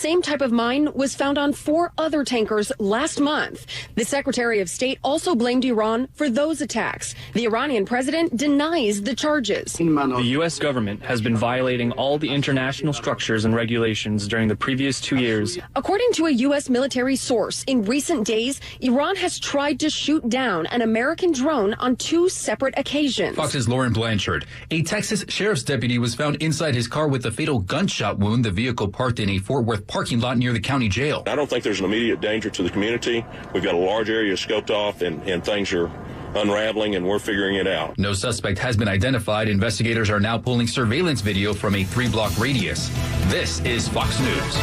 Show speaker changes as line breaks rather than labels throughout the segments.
Same type of mine was found on 4 other tankers last month. The Secretary of State also blamed Iran for those attacks. The Iranian president denies the charges.
The U.S. government has been violating all the international structures and regulations during the previous 2 years.
According to a U.S. military source, in recent days, Iran has tried to shoot down an American drone on 2 separate occasions.
Fox's Lauren Blanchard. A Texas sheriff's deputy was found inside his car with a fatal gunshot wound. The vehicle parked in a Fort Worth parking lot near the county jail.
I don't think there's an immediate danger to the community. We've got a large area scoped off and things are unraveling and we're figuring it out.
No suspect has been identified. Investigators are now pulling surveillance video from a 3-block radius. This is Fox News.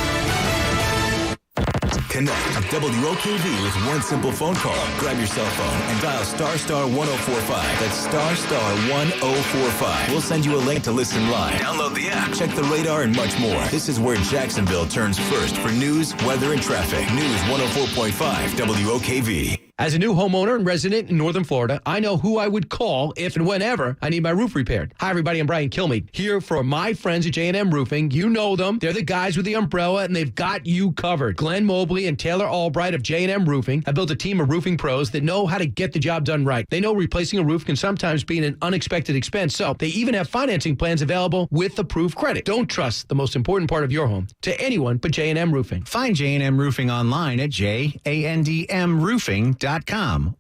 Connect to WOKV with one simple phone call. Grab your cell phone and dial *1045. That's *1045. We'll send you a link to listen live. Download the app. Check the radar and much more. This is where Jacksonville turns first for news, weather, and traffic. News 104.5 WOKV.
As a new homeowner and resident in Northern Florida, I know who I would call if and whenever I need my roof repaired. Hi, everybody. I'm Brian Kilmeade here for my friends at J&M Roofing. You know them. They're the guys with the umbrella, and they've got you covered. Glenn Mobley and Taylor Albright of J&M Roofing have built a team of roofing pros that know how to get the job done right. They know replacing a roof can sometimes be an unexpected expense, so they even have financing plans available with approved credit. Don't trust the most important part of your home to anyone but J&M Roofing.
Find J&M Roofing online at JANDMroofing.com.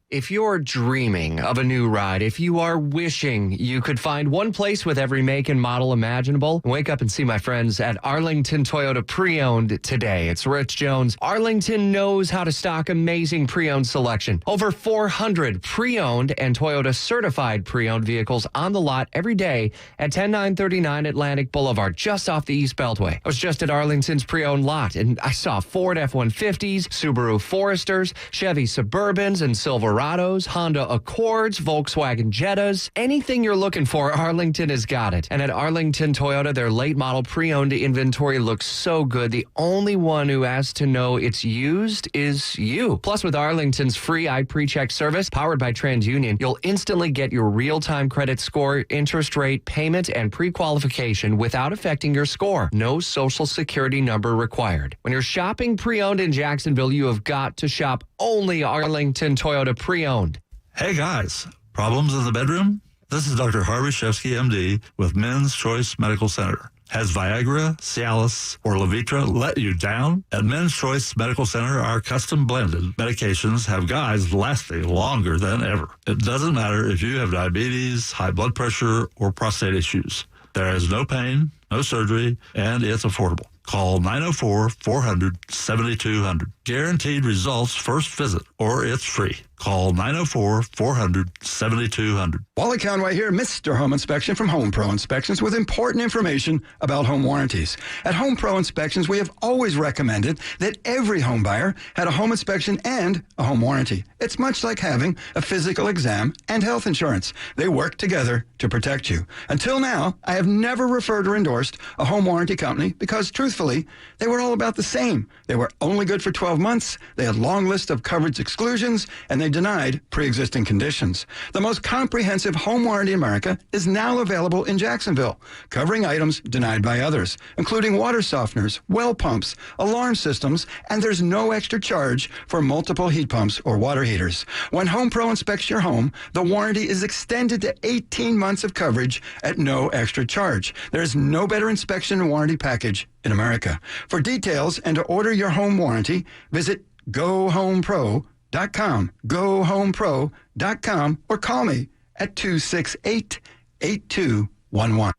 If you're dreaming of a new ride, if you are wishing you could find one place with every make and model imaginable, wake up and see my friends at Arlington Toyota Pre-Owned today. It's Rich Jones. Arlington knows how to stock amazing pre-owned selection. Over 400 pre-owned and Toyota certified pre-owned vehicles on the lot every day at 10939 Atlantic Boulevard, just off the East Beltway. I was just at Arlington's pre-owned lot, and I saw Ford F-150s, Subaru Foresters, Chevy Suburbans, and Silverados, Honda Accords, Volkswagen Jettas. Anything you're looking for, Arlington has got it. And at Arlington Toyota, their late model pre-owned inventory looks so good. The only one who has to know it's used is you. Plus, with Arlington's free iPreCheck service, powered by TransUnion, you'll instantly get your real-time credit score, interest rate, payment, and pre-qualification without affecting your score. No social security number required. When you're shopping pre-owned in Jacksonville, you have got to shop only Arlington Toyota Pre-Owned.
Hey guys, problems in the bedroom? This is Dr. Harvey Shevsky, MD, with Men's Choice Medical Center. Has Viagra, Cialis, or Levitra let you down? At Men's Choice Medical Center, our custom-blended medications have guys lasting longer than ever. It doesn't matter if you have diabetes, high blood pressure, or prostate issues. There is no pain, no surgery, and it's affordable. Call 904-400-7200. Guaranteed results first visit, or it's free. Call 904-400-7200.
Wally Conway here, Mr. Home Inspection from Home Pro Inspections with important information about home warranties. At Home Pro Inspections, we have always recommended that every home buyer had a home inspection and a home warranty. It's much like having a physical exam and health insurance. They work together to protect you. Until now, I have never referred or endorsed a home warranty company because, truthfully, they were all about the same. They were only good for 12 months, they had a long list of coverage exclusions, and they denied pre-existing conditions. The most comprehensive home warranty in America is now available in Jacksonville, covering items denied by others, including water softeners, well pumps, alarm systems, and there's no extra charge for multiple heat pumps or water heaters. When Home Pro inspects your home, the warranty is extended to 18 months of coverage at no extra charge. There's no better inspection and warranty package in America. For details and to order your home warranty, visit GoHomePro.com, GoHomePro.com, or call me at 268-8211.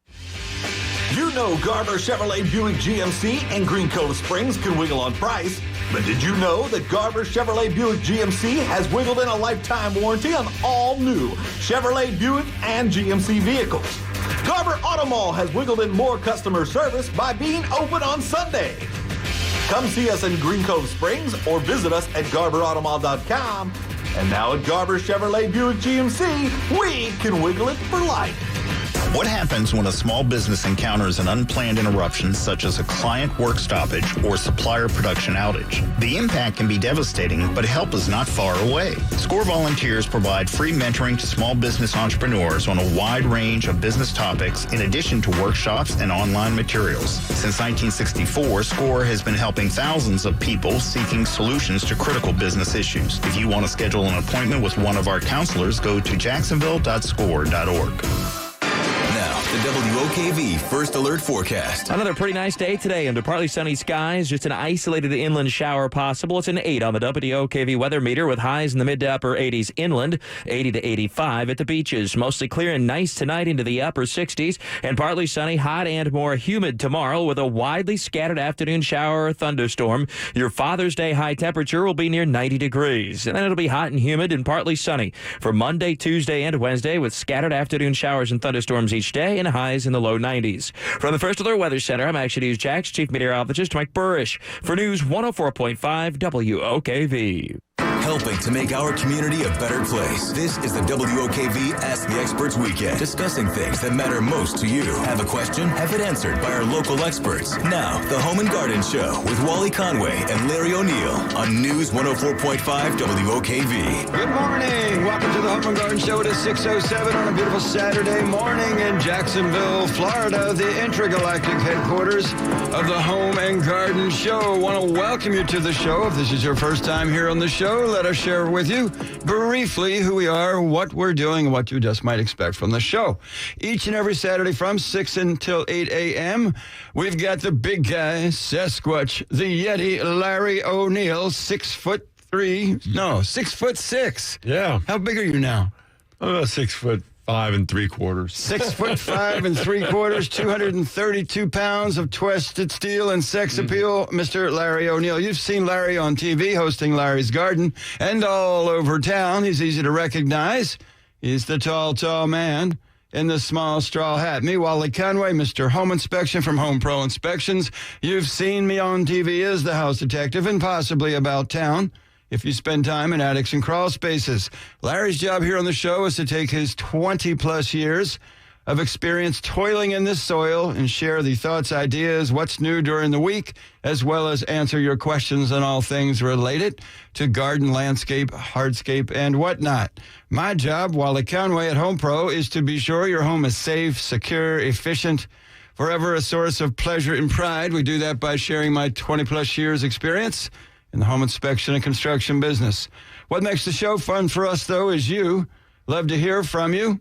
You know Garber Chevrolet Buick GMC and Green Cove Springs can wiggle on price, but did you know that Garber Chevrolet Buick GMC has wiggled in a lifetime warranty on all new Chevrolet Buick and GMC vehicles? Garber Auto Mall has wiggled in more customer service by being open on Sunday. Come see us in Green Cove Springs or visit us at GarberAutomall.com. And now at Garber Chevrolet Buick GMC, we can wiggle it for life.
What happens when a small business encounters an unplanned interruption such as a client work stoppage or supplier production outage? The impact can be devastating, but help is not far away. SCORE volunteers provide free mentoring to small business entrepreneurs on a wide range of business topics in addition to workshops and online materials. Since 1964, SCORE has been helping thousands of people seeking solutions to critical business issues. If you want to schedule an appointment with one of our counselors, go to jacksonville.score.org.
Now, the WOKV First Alert Forecast.
Another pretty nice day today under partly sunny skies, just an isolated inland shower possible. It's an 8 on the WOKV weather meter with highs in the mid to upper 80s inland, 80 to 85 at the beaches. Mostly clear and nice tonight into the upper 60s and partly sunny, hot and more humid tomorrow with a widely scattered afternoon shower or thunderstorm. Your Father's Day high temperature will be near 90 degrees. And then it'll be hot and humid and partly sunny for Monday, Tuesday, and Wednesday with scattered afternoon showers and thunderstorms each day and highs in the low 90s. From the First Alert Weather Center, I'm Action News Jax Chief Meteorologist Mike Burrish for News 104.5 WOKV.
Helping to make our community a better place. This is the WOKV Ask the Experts Weekend, discussing things that matter most to you. Have a question? Have it answered by our local experts. Now, the Home and Garden Show with Wally Conway and Larry O'Neill on News 104.5 WOKV.
Good morning. Welcome to the Home and Garden Show. It is 6:07 on a beautiful Saturday morning in Jacksonville, Florida, the intergalactic headquarters of the Home and Garden Show. I want to welcome you to the show. If this is your first time here on the show, let us share with you briefly who we are, what we're doing, and what you just might expect from the show. Each and every Saturday from 6 until 8 a.m., we've got the big guy, Sasquatch, the Yeti, Larry O'Neill, 6'3", no, 6'6".
Yeah.
How big are you now?
6'5" 3/4.
6'5" 3/4, 232 pounds of twisted steel and sex appeal, Mr. Larry O'Neill. You've seen Larry on TV hosting Larry's Garden and all over town. He's easy to recognize. He's the tall man in the small straw hat. Me, Wally Conway, Mr. Home Inspection from Home Pro Inspections. You've seen me on TV as the house detective and possibly about town if you spend time in attics and crawl spaces. Larry's job here on the show is to take his 20-plus years of experience toiling in this soil and share the thoughts, ideas, what's new during the week, as well as answer your questions on all things related to garden, landscape, hardscape, and whatnot. My job, Wally Conway at Home Pro, is to be sure your home is safe, secure, efficient, forever a source of pleasure and pride. We do that by sharing my 20-plus years experience in the home inspection and construction business. What makes the show fun for us, though, is you. Love to hear from you.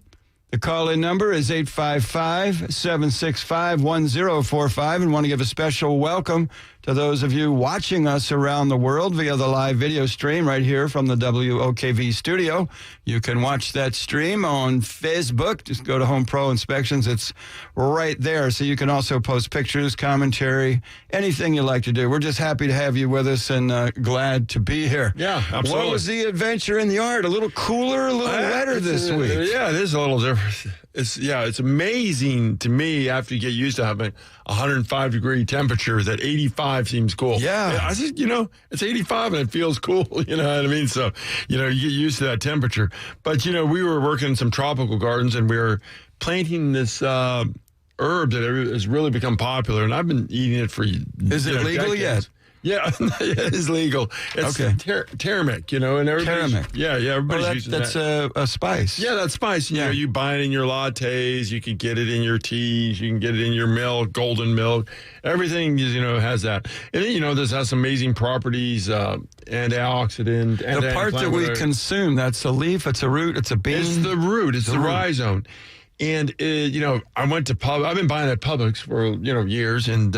The call-in number is 855-765-1045, and want to give a special welcome to those of you watching us around the world via the live video stream right here from the WOKV studio. You can watch that stream on Facebook. Just go to Home Pro Inspections. It's right there. So you can also post pictures, commentary, anything you like to do. We're just happy to have you with us and glad to be here.
Yeah, absolutely.
What was the adventure in the yard? A little cooler, a little wetter this week.
Yeah, it is a little different. It's amazing to me after you get used to having 105-degree temperature that 85 seems cool.
Yeah.
I just, it's 85 and it feels cool, you know what I mean? So, you get used to that temperature. But, we were working in some tropical gardens and we were planting this herb that has really become popular, and I've been eating it for
Is it legal yet?
Yeah, it is legal. It's
okay.
Taramic, and everybody.
Taramic.
Yeah, everybody's using that.
That's a spice.
Yeah, that's spice. You buy it in your lattes. You can get it in your teas. You can get it in your milk, golden milk. Everything has that. And then, this has some amazing properties, antioxidant.
The part that we consume, that's a leaf, it's a root, it's a bean.
It's the root. It's the rhizome. And, I went to I've been buying at Publix for, years, and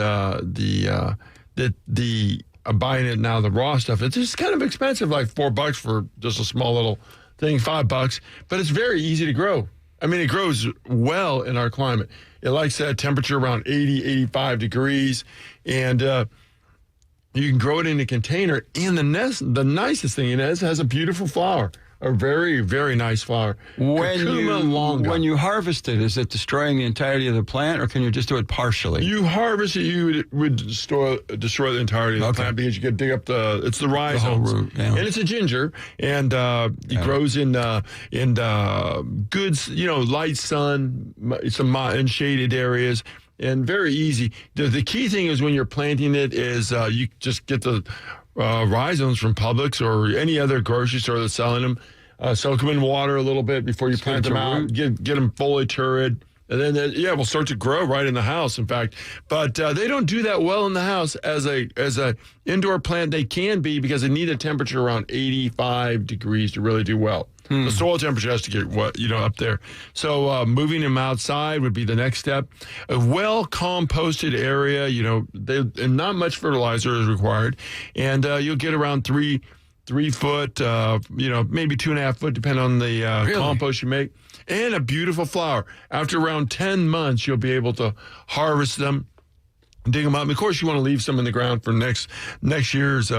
I'm buying it now, the raw stuff. It's just kind of expensive, like $4 for just a small little thing, $5, but it's very easy to grow. I mean, it grows well in our climate. It likes that temperature around 80, 85 degrees, and you can grow it in a container. And the nicest thing it has a beautiful flower. a very, very nice flower.
When you harvest it, is it destroying the entirety of the plant, or can you just do it partially?
You harvest it, you would destroy the entirety of the plant because you could dig up it's the rhizomes.
root, yeah.
And it's a ginger, and it grows in good, light sun, some shaded areas. And very easy. The key thing is when you're planting it is you just get the rhizomes from Publix or any other grocery store that's selling them. Soak them in water a little bit before you plant them out. Get them fully turrid. And then, we'll start to grow right in the house, in fact. But they don't do that well in the house. As a indoor plant, they can be because they need a temperature around 85 degrees to really do well. The soil temperature has to get up there. So moving them outside would be the next step. A well-composted area, and not much fertilizer is required. And you'll get around 3 foot, maybe 2.5 foot, depending on the compost you make. And a beautiful flower. After around 10 months, you'll be able to harvest them, dig them up. And of course, you want to leave some in the ground for next year's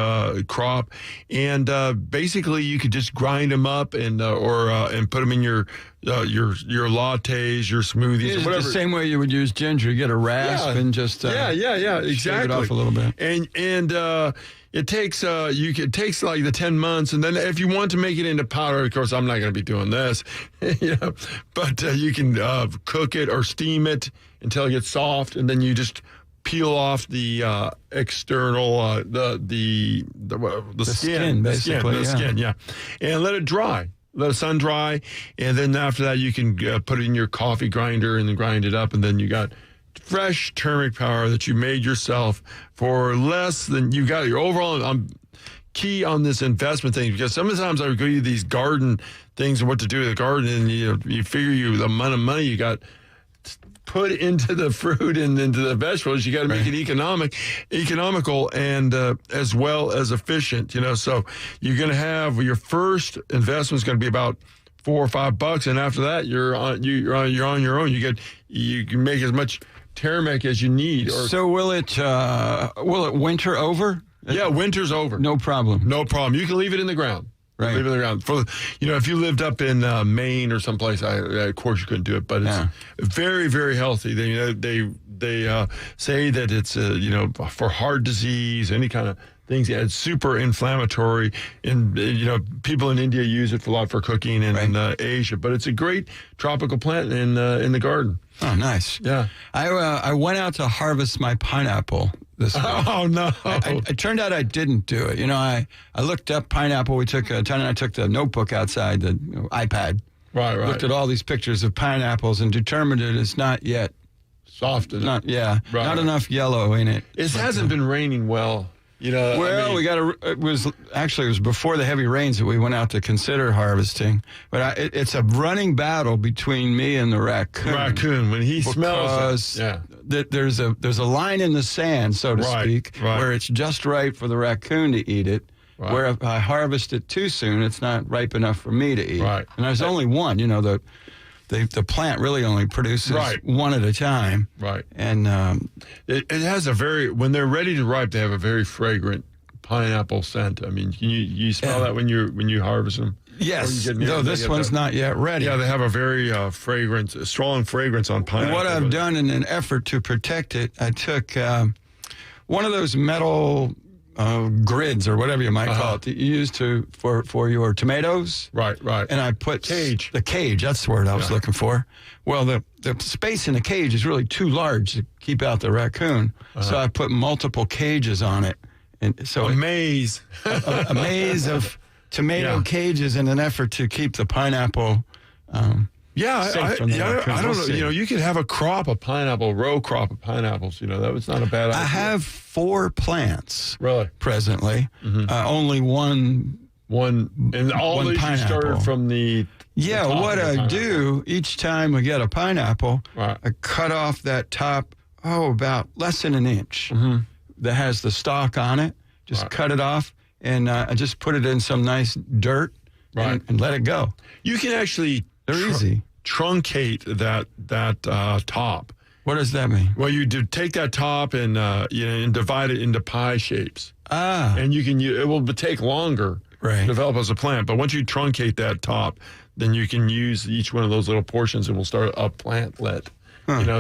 crop. And basically, you could just grind them up and put them in your lattes, your smoothies, or whatever.
The same way you would use ginger. You get a rasp and just
exactly.
Shave it off a little bit.
And it takes it takes like the 10 months, and then if you want to make it into powder, of course, I'm not going to be doing this, but you can cook it or steam it until it gets soft, and then you just peel off the external the skin,
basically,
the skin, and let it dry. Let the sun dry, and then after that, you can put it in your coffee grinder and then grind it up, and then you got fresh turmeric powder that you made yourself for less than you got. Your overall, I'm key on this investment thing because sometimes I would go to these garden things and what to do with the garden, and you figure the amount of money you got put into the fruit and into the vegetables. You got to make it economical, and as well as efficient. So you're going to have your first investment is going to be about $4 or $5, and after that you're on your own. You can make as much turmeric as you need.
So will it winter over?
Yeah, winter's over.
No problem.
No problem. You can leave it in the ground. Right. Leave it in the ground. If you lived up in Maine or someplace, of course you couldn't do it, but it's very, very healthy. They say that it's for heart disease, any kind of things. Yeah, it's super inflammatory, and people in India use it a lot for cooking, and in Asia. But it's a great tropical plant in the garden.
Oh, nice.
Yeah.
I went out to harvest my pineapple this week.
Oh, no.
It turned out I didn't do it. I looked up pineapple. Tony and I took the notebook outside, the iPad.
Right.
Looked at all these pictures of pineapples and determined it is not yet
soft enough.
Not enough yellow in it.
It hasn't been raining well.
It was before the heavy rains that we went out to consider harvesting. But it's a running battle between me and the raccoon.
When he smells
it, there's a line in the sand, so to speak, where it's just right for the raccoon to eat it. Right. Where if I harvest it too soon, it's not ripe enough for me to eat.
Right.
And there's only one. The plant really only produces one at a time.
Right.
And
it has when they're ready to ripe, they have a very fragrant pineapple scent. I mean, can you smell that when you harvest them?
Yes. No, this one's not yet ready.
Yeah, they have a very strong fragrance on pineapple.
What I've done in an effort to protect it, I took one of those metal grids or whatever you might call it that you use for your tomatoes.
Right.
And I put
the
cage. That's the word I was looking for. Well, the space in the cage is really too large to keep out the raccoon. So I put multiple cages on it, and so
a maze
of tomato cages in an effort to keep the pineapple.
I don't know. You could have a row crop of pineapples. That was not a bad idea.
I have 4 plants.
Really?
Presently. Mm-hmm. Only one,
and all these you started from the
what I do each time we get a pineapple, I cut off that top, about less than an inch that has the stalk on it. Just cut it off, and I just put it in some nice dirt and let it go.
You can actually
easy
truncate that top.
What does that mean?
Well, you do take that top and and divide it into pie shapes.
And
it will take longer develop as a plant. But once you truncate that top, then you can use each one of those little portions and we'll start a plantlet.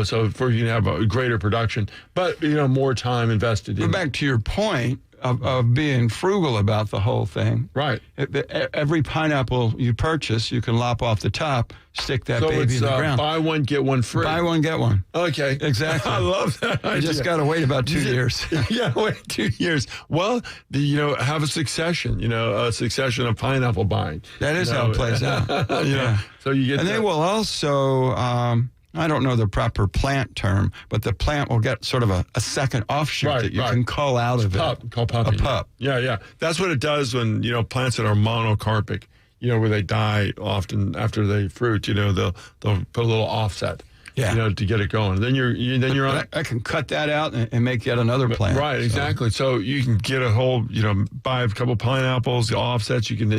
So for you to have a greater production, but more time invested in.
But back to your point of being frugal about the whole thing.
Right.
Every pineapple you purchase, you can lop off the top, stick that baby in the ground.
Buy one, get one free.
Buy one, get one.
Okay.
Exactly.
I love that.
You just got to wait about 2 years.
Yeah, wait 2 years. Well, have a succession, a succession of pineapple buying.
That is how it plays out.
So you get
they will also... I don't know the proper plant term, but the plant will get sort of a second offshoot that you can cull out of it.
Called puppy.
A pup.
Yeah. That's what it does when, plants that are monocarpic, where they die often after they fruit, they'll put a little offset. To get it going. Then you're on.
I can cut that out and make yet another plant.
Right, exactly. So you can get a whole, buy a couple pineapples, the offsets. You can,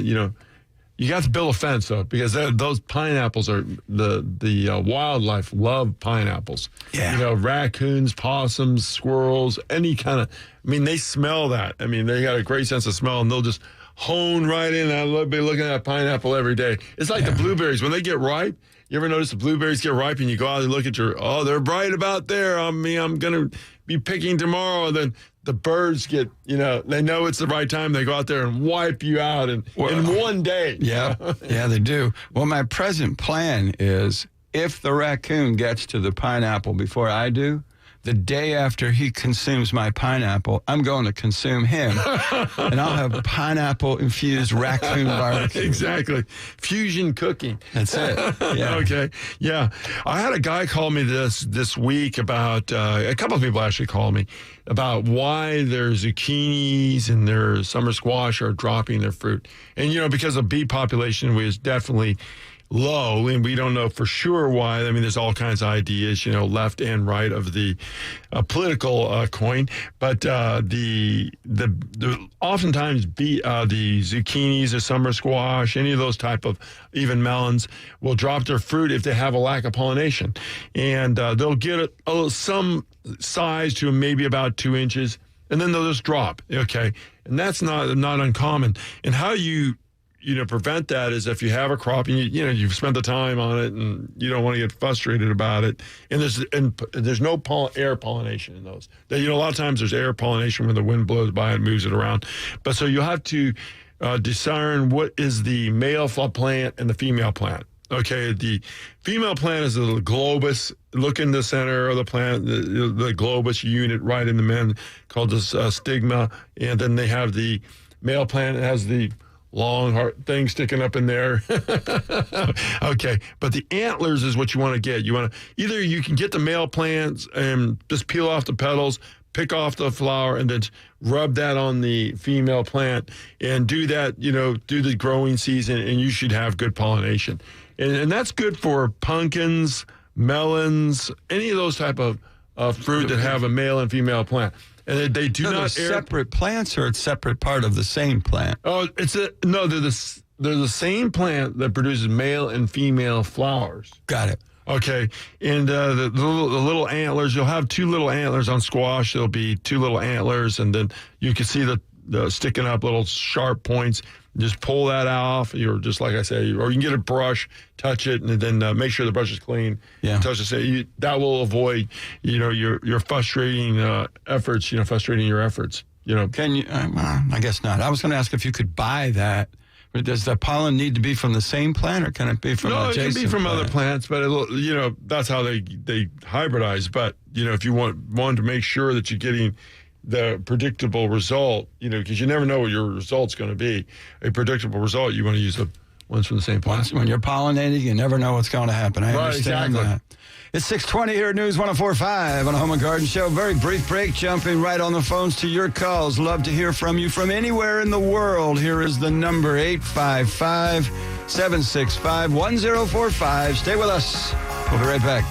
you got to build a fence though, because those pineapples are the wildlife love pineapples.
Yeah.
Raccoons, possums, squirrels, any kind of. They smell that. They got a great sense of smell, and they'll just hone right in. I'll be looking at a pineapple every day. It's like the blueberries when they get ripe. You ever notice the blueberries get ripe and you go out and look at they're right about there. I'm going to be picking tomorrow. And then the birds get, they know it's the right time. They go out there and wipe you out in one day.
Yeah, they do. Well, my present plan is if the raccoon gets to the pineapple before I do, the day after he consumes my pineapple, I'm going to consume him. And I'll have pineapple-infused raccoon barbecue.
Exactly. Fusion cooking.
That's it. Yeah.
Okay. Yeah. I had a guy call me this week about, a couple of people actually called me, about why their zucchinis and their summer squash are dropping their fruit. And, because the bee population was definitely low, and we don't know for sure why. There's all kinds of ideas, left and right of the political coin, but the oftentimes the zucchinis, the summer squash, any of those type of even melons will drop their fruit if they have a lack of pollination, and they'll get some size to maybe about 2 inches, and then they'll just drop. Okay, and that's not uncommon. And how you prevent that is if you have a crop and you've spent the time on it and you don't want to get frustrated about it. And there's no air pollination in those. A lot of times there's air pollination when the wind blows by and moves it around. But so you have to discern what is the male plant and the female plant. Okay, the female plant is the globus. Look in the center of the plant, the globus unit right in the middle called the stigma. And then they have the male plant. It has the long hard thing sticking up in there. Okay, but the antlers is what you want to get. You want to either you can get the male plants and just peel off the petals, pick off the flower, and then rub that on the female plant and do that, through the growing season, and you should have good pollination. And that's good for pumpkins, melons, any of those type of fruit that have a male and female plant. And they do not
separate plants, or it's separate part of the same plant?
Oh, they're the same plant that produces male and female flowers.
Got it.
Okay, and the little antlers, you'll have 2 little antlers on squash. There'll be 2 little antlers, and then you can see the sticking up little sharp points. Just pull that off. You're just like I say, or you can get a brush, touch it, and then make sure the brush is clean.
Yeah,
touch it. That will avoid, your frustrating efforts. Frustrating your efforts.
Can you? I guess not. I was going to ask if you could buy that. Does the pollen need to be from the same plant, or can it be from adjacent?
No, it can be from other plants, but that's how they hybridize. But if you want to make sure that you're getting the predictable result, because you never know what your result's going to be. A predictable result, you want to use the ones from the same plant.
When you're pollinating, you never know what's going to happen. I understand that. It's 6:20 here at News 104.5 on a Home and Garden Show. Very brief break, jumping right on the phones to your calls. Love to hear from you from anywhere in the world. Here is the number, 855-765-1045. Stay with us. We'll be right back.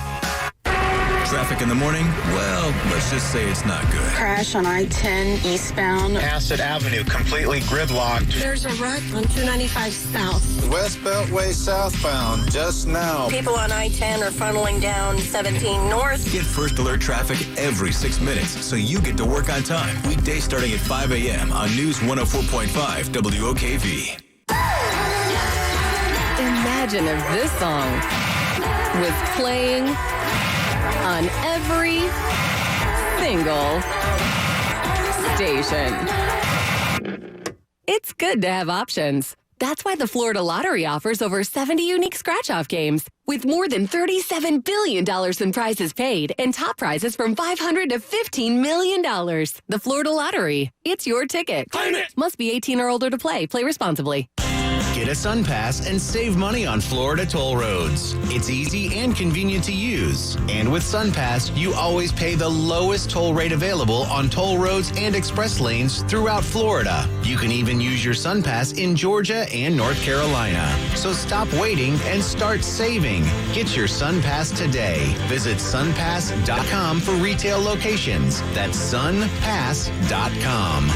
Traffic in the morning? Well, let's just say it's not good.
Crash on I-10 eastbound.
Asset Avenue completely gridlocked.
There's a wreck on 295 south.
West Beltway southbound just now.
People on I-10 are funneling down 17 north.
Get First Alert traffic every 6 minutes so you get to work on time. Weekdays starting at 5 a.m. on News 104.5 WOKV.
Imagine if this song was playing on every single station. It's good to have options. That's why the Florida Lottery offers over 70 unique scratch-off games with more than $37 billion in prizes paid and top prizes from $500 to $15 million. The Florida Lottery. It's your ticket.
Claim it!
Must be 18 or older to play. Play responsibly.
Get a SunPass and save money on Florida toll roads. It's easy and convenient to use. And with SunPass, you always pay the lowest toll rate available on toll roads and express lanes throughout Florida. You can even use your SunPass in Georgia and North Carolina. So stop waiting and start saving. Get your SunPass today. Visit sunpass.com for retail locations. That's sunpass.com.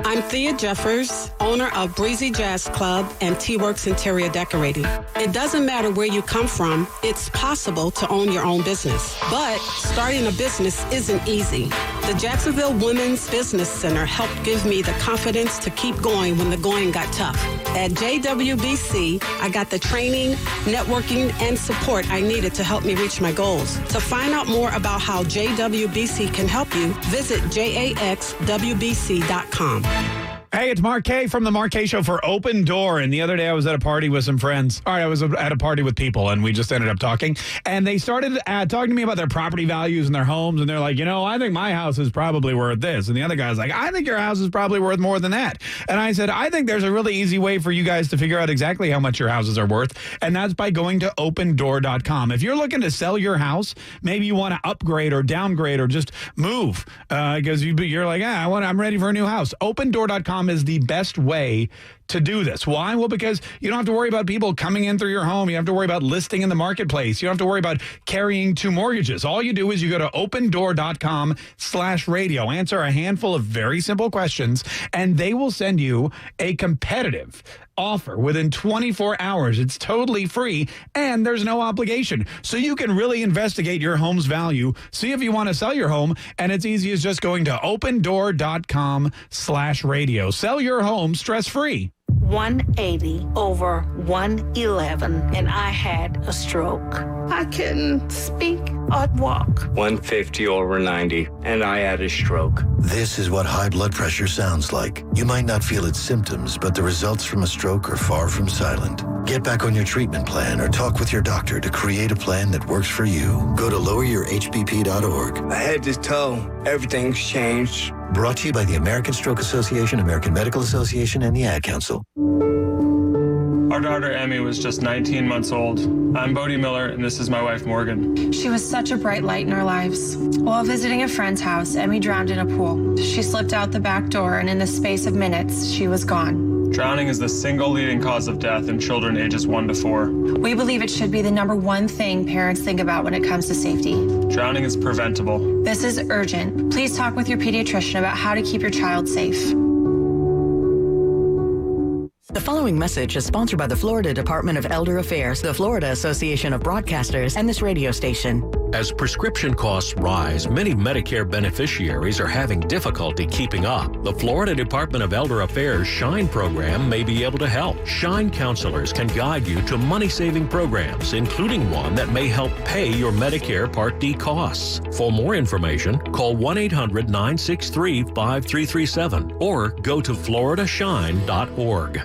I'm Thea Jeffers, owner of Breezy Jazz Club and T-Works Interior Decorating. It doesn't matter where you come from, it's possible to own your own business. But starting a business isn't easy. The Jacksonville Women's Business Center helped give me the confidence to keep going when the going got tough. At JWBC, I got the training, networking, and support I needed to help me reach my goals. To find out more about how JWBC can help you, visit jaxwbc.com.
Hey, it's Mark K from the Mark K Show for Open Door. And the other day I was at a party with some friends. All right, I was at a party with people and we just ended up talking. And they started talking to me about their property values and their homes. And they're like, I think my house is probably worth this. And the other guy's like, I think your house is probably worth more than that. And I said, I think there's a really easy way for you guys to figure out exactly how much your houses are worth. And that's by going to opendoor.com. If you're looking to sell your house, maybe you want to upgrade or downgrade or just move because you're like, I'm ready for a new house. Opendoor.com is the best way to do this. Why? Well, because you don't have to worry about people coming in through your home. You don't have to worry about listing in the marketplace. You don't have to worry about carrying two mortgages. All you do is you go to opendoor.com/radio, answer a handful of very simple questions, and they will send you a competitive offer within 24 hours. It's totally free and there's no obligation. So you can really investigate your home's value, see if you want to sell your home, and it's easy as just going to opendoor.com/radio. Sell your home stress-free.
180 over 111, and I had a stroke. I couldn't speak or walk.
150 over 90, and I had a stroke.
This is what high blood pressure sounds like. You might not feel its symptoms, but the results from a stroke are far from silent. Get back on your treatment plan or talk with your doctor to create a plan that works for you. Go to loweryourhbp.org.
Head to toe, everything's changed.
Brought to you by the American Stroke Association, American Medical Association, and the Ad Council.
Our daughter Emmy was just 19 months old. I'm Bodie Miller, and this is my wife Morgan.
She was such a bright light in our lives. While visiting a friend's house, Emmy drowned in a pool. She slipped out the back door, and in the space of minutes, she was gone.
Drowning is the single leading cause of death in children ages 1 to 4.
We believe it should be the #1 thing parents think about when it comes to safety.
Drowning is preventable.
This is urgent. Please talk with your pediatrician about how to keep your child safe.
The following message is sponsored by the Florida Department of Elder Affairs, the Florida Association of Broadcasters, and this radio station.
As prescription costs rise, many Medicare beneficiaries are having difficulty keeping up. The Florida Department of Elder Affairs SHINE program may be able to help. SHINE counselors can guide you to money-saving programs, including one that may help pay your Medicare Part D costs. For more information, call 1-800-963-5337 or go to floridashine.org.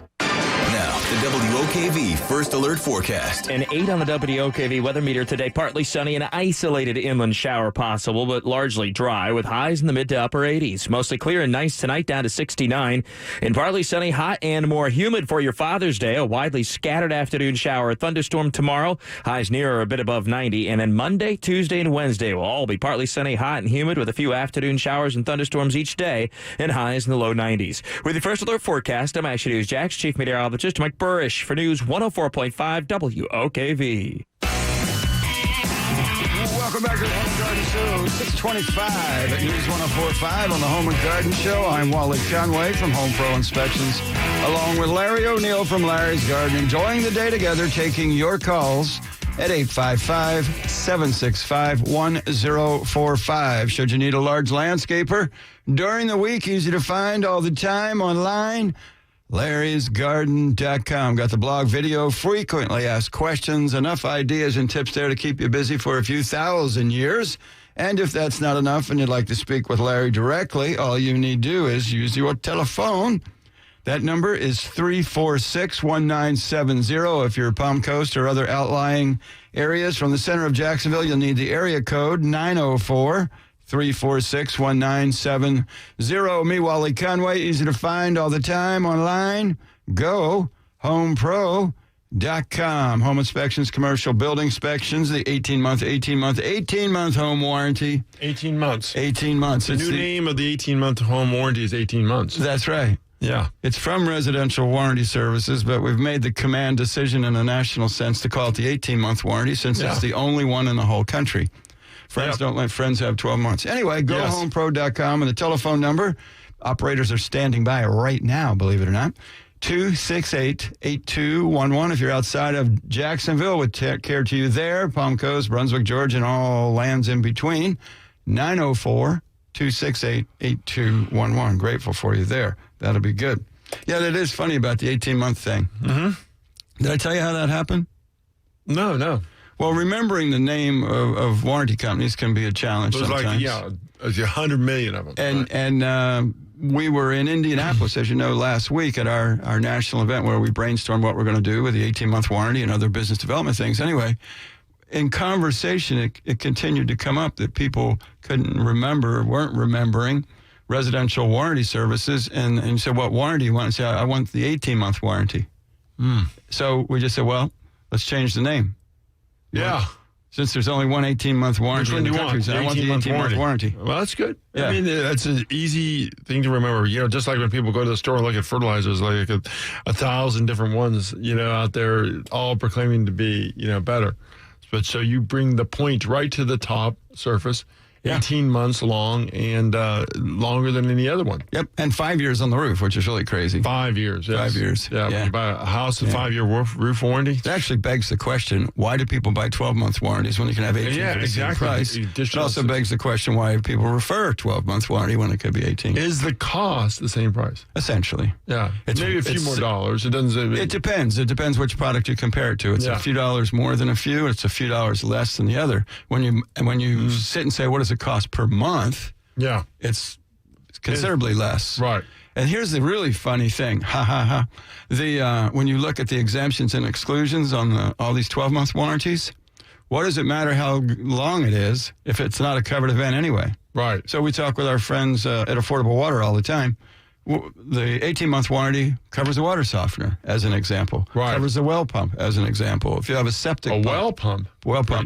Now, the WOKV First Alert Forecast.
An 8 on the WOKV weather meter today. Partly sunny and isolated inland shower possible, but largely dry with highs in the mid to upper 80s. Mostly clear and nice tonight, down to 69. And partly sunny, hot, and more humid for your Father's Day. A widely scattered afternoon shower. A thunderstorm tomorrow. Highs near or a bit above 90. And then Monday, Tuesday, and Wednesday will all be partly sunny, hot, and humid with a few afternoon showers and thunderstorms each day and highs in the low 90s. With the First Alert Forecast, I'm Action News Jax Chief Meteorologist Mike Burrish for News 104.5 WOKV.
Welcome back to the Home and Garden Show. 625 at News 104.5 on the Home and Garden Show. I'm Wally Conway from Home Pro Inspections, along with Larry O'Neill from Larry's Garden, enjoying the day together, taking your calls at 855-765-1045. Should you need a large landscaper during the week, easy to find all the time online, Larry'sGarden.com. Got the blog, video, frequently asked questions, enough ideas and tips there to keep you busy for a few thousand years. And if that's not enough and you'd like to speak with Larry directly, all you need to do is use your telephone. That number is 346-1970. If you're Palm Coast or other outlying areas from the center of Jacksonville, you'll need the area code 904-346-1970. Me, Wally Conway, easy to find all the time online. Go HomePro.com. Home inspections, commercial building inspections, the 18-month home warranty.
18 months.
18 months.
The new name of the 18-month home warranty is 18 months.
That's right.
Yeah.
It's from Residential Warranty Services, but we've made the command decision in a national sense to call it the 18-month warranty since it's the only one in the whole country. Friends don't let friends have 12 months. Anyway, go to HomePro.com and the telephone number. Operators are standing by right now, believe it or not. 268-8211. If you're outside of Jacksonville, would take care to you there. Palm Coast, Brunswick, Georgia, and all lands in between. 904-268-8211. Grateful for you there. That'll be good. Yeah, that is funny about the 18-month thing.
Mm-hmm.
Did I tell you how that happened?
No.
Well, remembering the name of warranty companies can be a challenge sometimes.
There's 100 million of them.
And we were in Indianapolis, as you know, last week at our national event where we brainstormed what we're going to do with the 18-month warranty and other business development things. Anyway, in conversation, it continued to come up that people couldn't remember, weren't remembering Residential Warranty Services, and you said, what warranty you want? And say, I want the 18-month warranty. So we just said, well, let's change the name.
Yeah.
Since there's only one 18-month warranty.
Which one
in the
do you
country,
want?
so I want the 18-month warranty.
Well, that's good.
Yeah.
I mean, that's an easy thing to remember. You know, just like when people go to the store and look at fertilizers, like 1,000 different ones, out there, all proclaiming to be, better. But so you bring the point right to the top surface. 18 months long and longer than any other one.
Yep, and 5 years on the roof, which is really crazy.
5 years, yes.
5 years.
Yeah, when you buy a house with 5-year roof warranty.
It actually begs the question, why do people buy 12-month warranties when you can have 18 for the same price? It also begs the question, why people refer 12-month warranty when it could be 18.
Is the cost the same price?
Essentially.
Yeah, maybe a few more dollars. It doesn't.
It depends. It depends which product you compare it to. It's a few dollars more than a few. It's a few dollars less than the other. When you sit and say, what does it cost per month?
Yeah.
It's considerably less.
Right.
And here's the really funny thing. When you look at the exemptions and exclusions on all these 12-month warranties, what does it matter how long it is if it's not a covered event anyway?
Right.
So we talk with our friends at Affordable Water all the time. The 18-month warranty covers the water softener, as an example.
Right.
Covers the well pump, as an example. If you have a septic pump.
well pump?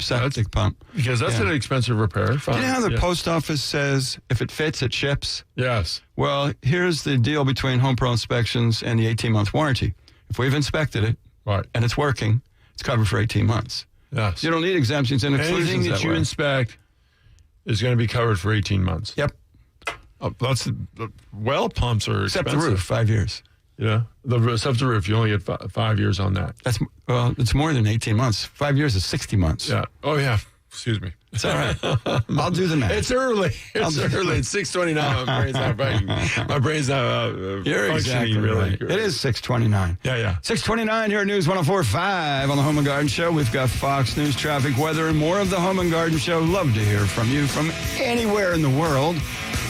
Septic pump.
Because that's an expensive repair.
Do you know how the post office says, if it fits, it ships?
Yes.
Well, here's the deal between Home Pro Inspections and the 18-month warranty. If we've inspected it, and it's working, it's covered for 18 months.
Yes.
You don't need exemptions and exclusions.
Anything that you inspect is going to be covered for 18 months.
Yep.
Well pumps are expensive.
Except the roof, 5 years.
Yeah, except the roof, you only get 5 years on that.
It's more than 18 months. 5 years is 60 months.
Yeah. Oh, yeah. Excuse me.
It's all right. I'll do the math.
It's early. It's 6:29. My brain's not
You're
functioning
exactly
really.
Right. It is 6:29.
Yeah.
6:29 here at News 104.5 on the Home and Garden Show. We've got Fox News, traffic, weather, and more of the Home and Garden Show. Love to hear from you from anywhere in the world.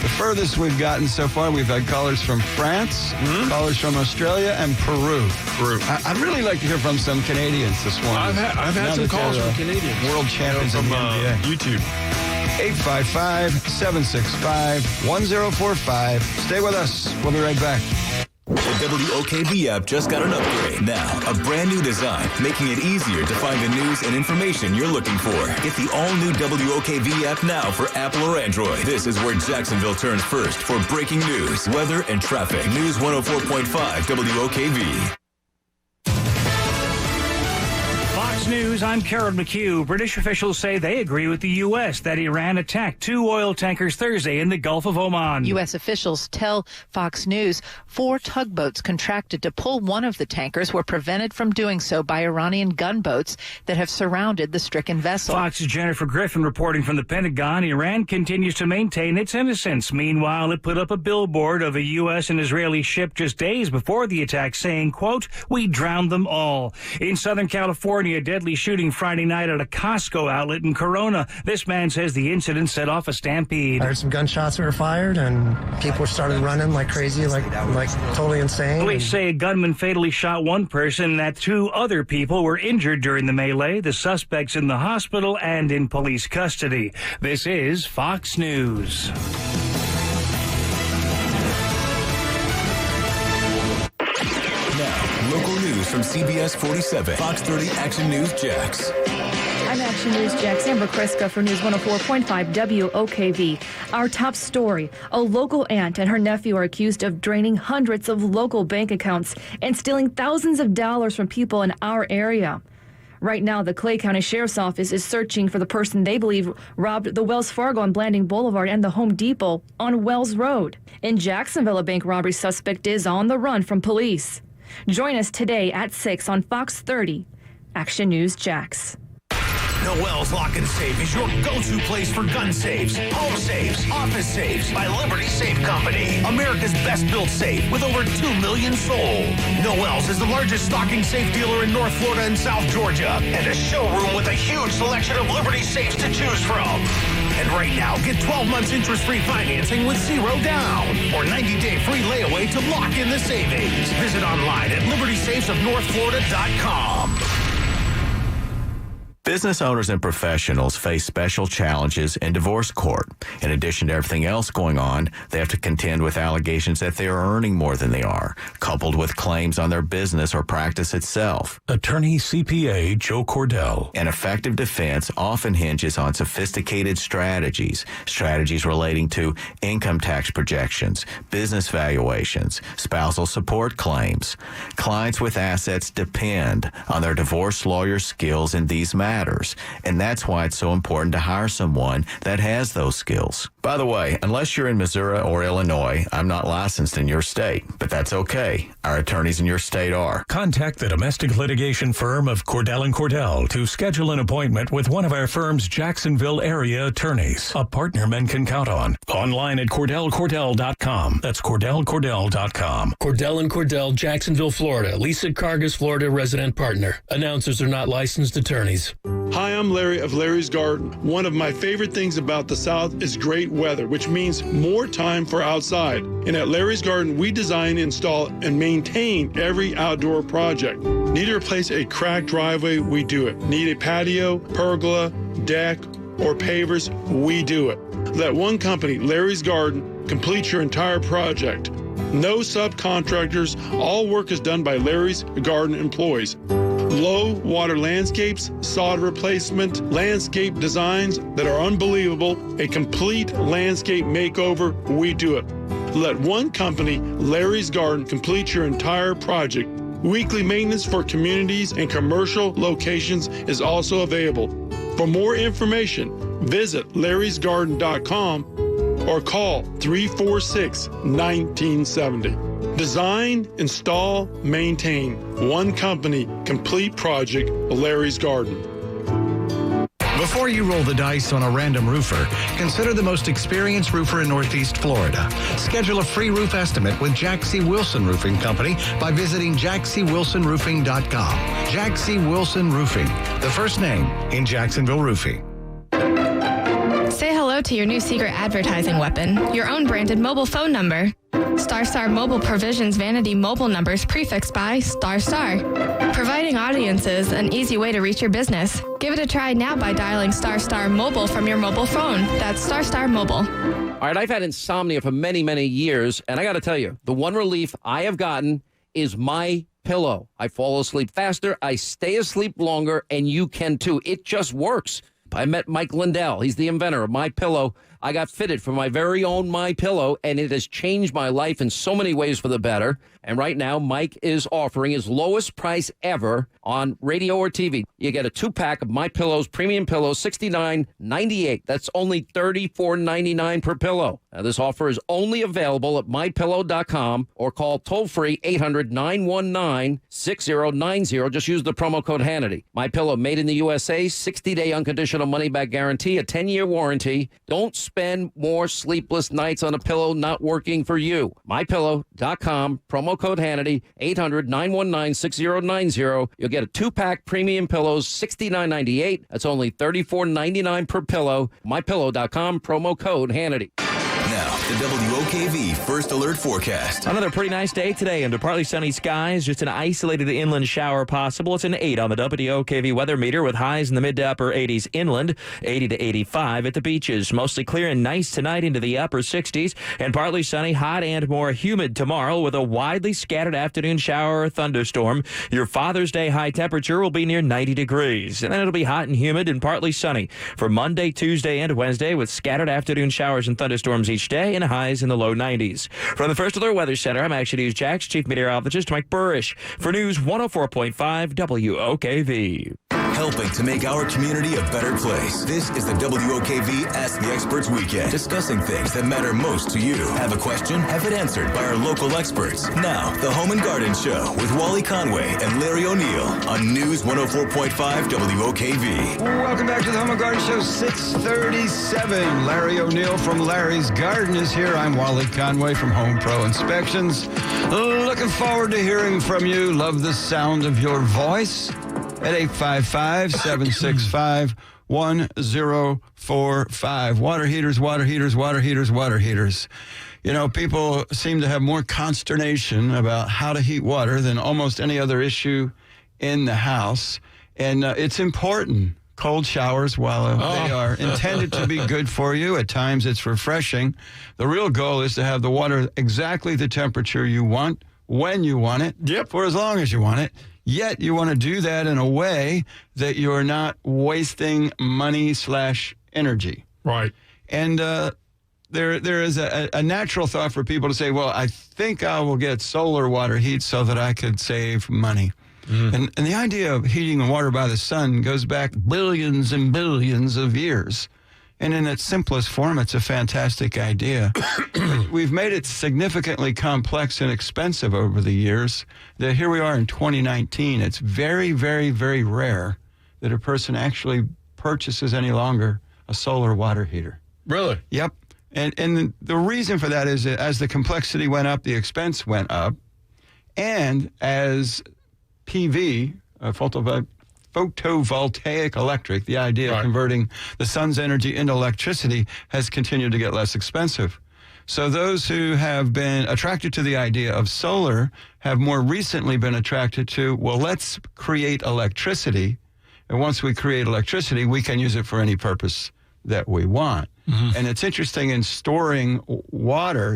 The furthest we've gotten so far, we've had callers from France, callers from Australia, and Peru. I'd really like to hear from some Canadians this morning.
I've had some calls from Canadians.
World champions
from
in the NBA.
YouTube.
855-765-1045. Stay with us. We'll be right back.
The WOKV app just got an upgrade. Now, a brand new design, making it easier to find the news and information you're looking for. Get the all-new WOKV app now for Apple or Android. This is where Jacksonville turns first for breaking news, weather, and traffic. News 104.5 WOKV.
Fox
News, I'm Carol McHugh. British officials say they agree with the U.S. that Iran attacked 2 oil tankers Thursday in the Gulf of Oman.
U.S. officials tell Fox News 4 tugboats contracted to pull one of the tankers were prevented from doing so by Iranian gunboats that have surrounded the stricken vessel.
Fox's Jennifer Griffin reporting from the Pentagon. Iran continues to maintain its innocence. Meanwhile, it put up a billboard of a U.S. and Israeli ship just days before the attack saying, quote, "We drowned them all." In Southern California, a deadly shooting Friday night at a Costco outlet in Corona. This man says the incident set off a stampede.
I heard some gunshots were fired and people started running like crazy, like totally insane.
Police say a gunman fatally shot one person and that 2 other people were injured during the melee. The suspects in the hospital and in police custody. This is Fox News.
Now, local news from CBS 47, Fox 30 Action News Jax.
I'm Action News Jax Amber Kreska for News 104.5 WOKV. Our top story, a local aunt and her nephew are accused of draining hundreds of local bank accounts and stealing thousands of dollars from people in our area. Right now, the Clay County Sheriff's Office is searching for the person they believe robbed the Wells Fargo on Blanding Boulevard and the Home Depot on Wells Road. In Jacksonville, a bank robbery suspect is on the run from police. Join us today at 6 on Fox 30. Action News Jax.
Noel's Lock and Safe is your go-to place for gun safes, home safes, office safes by Liberty Safe Company. America's best-built safe with over 2 million sold. Noel's is the largest stocking safe dealer in North Florida and South Georgia, and a showroom with a huge selection of Liberty safes to choose from. And right now, get 12 months interest-free financing with 0 down or 90-day free layaway to lock in the savings. Visit online at libertysafesofnorthflorida.com.
Business owners and professionals face special challenges in divorce court. In addition to everything else going on, they have to contend with allegations that they are earning more than they are, coupled with claims on their business or practice itself.
Attorney CPA Joe Cordell.
An effective defense often hinges on sophisticated strategies relating to income tax projections, business valuations, spousal support claims. Clients with assets depend on their divorce lawyer's skills in these matters, and that's why it's so important to hire someone that has those skills. By the way, unless you're in Missouri or Illinois, I'm not licensed in your state, but that's okay. Our attorneys in your state are.
Contact the domestic litigation firm of Cordell & Cordell to schedule an appointment with one of our firm's Jacksonville area attorneys, a partner men can count on. Online at CordellCordell.com. That's CordellCordell.com.
Cordell & Cordell, Jacksonville, Florida. Lisa Cargus, Florida resident partner. Announcers are not licensed attorneys.
Hi, I'm Larry of Larry's Garden. One of my favorite things about the South is great weather, which means more time for outside. And at Larry's Garden, we design, install, and maintain every outdoor project. Need to replace a cracked driveway? We do it. Need a patio, pergola, deck, or pavers? We do it. Let one company, Larry's Garden, complete your entire project. No subcontractors. All work is done by Larry's Garden employees. Low water landscapes, sod replacement, landscape designs that are unbelievable, a complete landscape makeover, we do it. Let one company, Larry's Garden, complete your entire project. Weekly maintenance for communities and commercial locations is also available. For more information, visit larrysgarden.com or call 346-1970. Design, install, maintain. One company, complete project, Larry's Garden.
Before you roll the dice on a random roofer, consider the most experienced roofer in Northeast Florida. Schedule a free roof estimate with Jack C. Wilson Roofing Company by visiting jackcwilsonroofing.com. Jack C. Wilson Roofing, the first name in Jacksonville roofing.
Say hello to your new secret advertising weapon, your own branded mobile phone number. Star Mobile provisions vanity mobile numbers prefixed by Star, providing audiences an easy way to reach your business. Give it a try now by dialing Star Mobile from your mobile phone. That's Star Mobile.
All right, I've had insomnia for many, many years, and I got to tell you, the one relief I have gotten is My Pillow. I fall asleep faster, I stay asleep longer, and you can too. It just works. I met Mike Lindell. He's the inventor of My Pillow. I got fitted for my very own MyPillow, and it has changed my life in so many ways for the better. And right now, Mike is offering his lowest price ever on radio or TV. You get a 2-pack of MyPillow's premium pillows, $69.98. That's only $34.99 per pillow. Now, this offer is only available at MyPillow.com or call toll-free 800-919-6090. Just use the promo code Hannity. MyPillow, made in the USA, 60-day unconditional money-back guarantee, a 10-year warranty. Don't spend more sleepless nights on a pillow not working for you. MyPillow.com, promo code Hannity, 800-919-6090. You'll get a 2-pack premium pillows, $69.98. That's only $34.99 per pillow. MyPillow.com, promo code Hannity.
Now, the WOKV First Alert Forecast.
Another pretty nice day today under partly sunny skies. Just an isolated inland shower possible. It's an 8 on the WOKV weather meter with highs in the mid to upper 80s inland, 80 to 85 at the beaches. Mostly clear and nice tonight into the upper 60s, and partly sunny, hot and more humid tomorrow with a widely scattered afternoon shower or thunderstorm. Your Father's Day high temperature will be near 90 degrees, and then it'll be hot and humid and partly sunny for Monday, Tuesday, and Wednesday with scattered afternoon showers and thunderstorms each day and highs in the low 90s. From the First Alert Weather Center, I'm Action News Jax Chief Meteorologist Mike Burrish for News 104.5 WOKV.
Helping to make our community a better place. This is the WOKV Ask the Experts Weekend, discussing things that matter most to you. Have a question? Have it answered by our local experts. Now, the Home and Garden Show with Wally Conway and Larry O'Neill on News 104.5 WOKV.
Welcome back to the Home and Garden Show, 637. Larry O'Neill from Larry's Garden is here. I'm Wally Conway from Home Pro Inspections. Looking forward to hearing from you. Love the sound of your voice at 855-765-1045. Water heaters, water heaters, water heaters, water heaters. You know, people seem to have more consternation about how to heat water than almost any other issue in the house. And it's important. Cold showers, while they are intended to be good for you, at times it's refreshing. The real goal is to have the water exactly the temperature you want, when you want it, for as long as you want it. Yet you want to do that in a way that you're not wasting money/energy.
Right.
And there is a natural thought for people to say, well, I think I will get solar water heat so that I could save money. And the idea of heating water by the sun goes back billions and billions of years. And in its simplest form, it's a fantastic idea. We've made it significantly complex and expensive over the years that here we are in 2019. It's very, very, very rare that a person actually purchases any longer a solar water heater.
Really?
Yep. And the reason for that is that as the complexity went up, the expense went up. And as PV, photovoltaic electric, the idea of converting the sun's energy into electricity, has continued to get less expensive. So those who have been attracted to the idea of solar have more recently been attracted to, well, let's create electricity. And once we create electricity, we can use it for any purpose that we want. And it's interesting, in storing water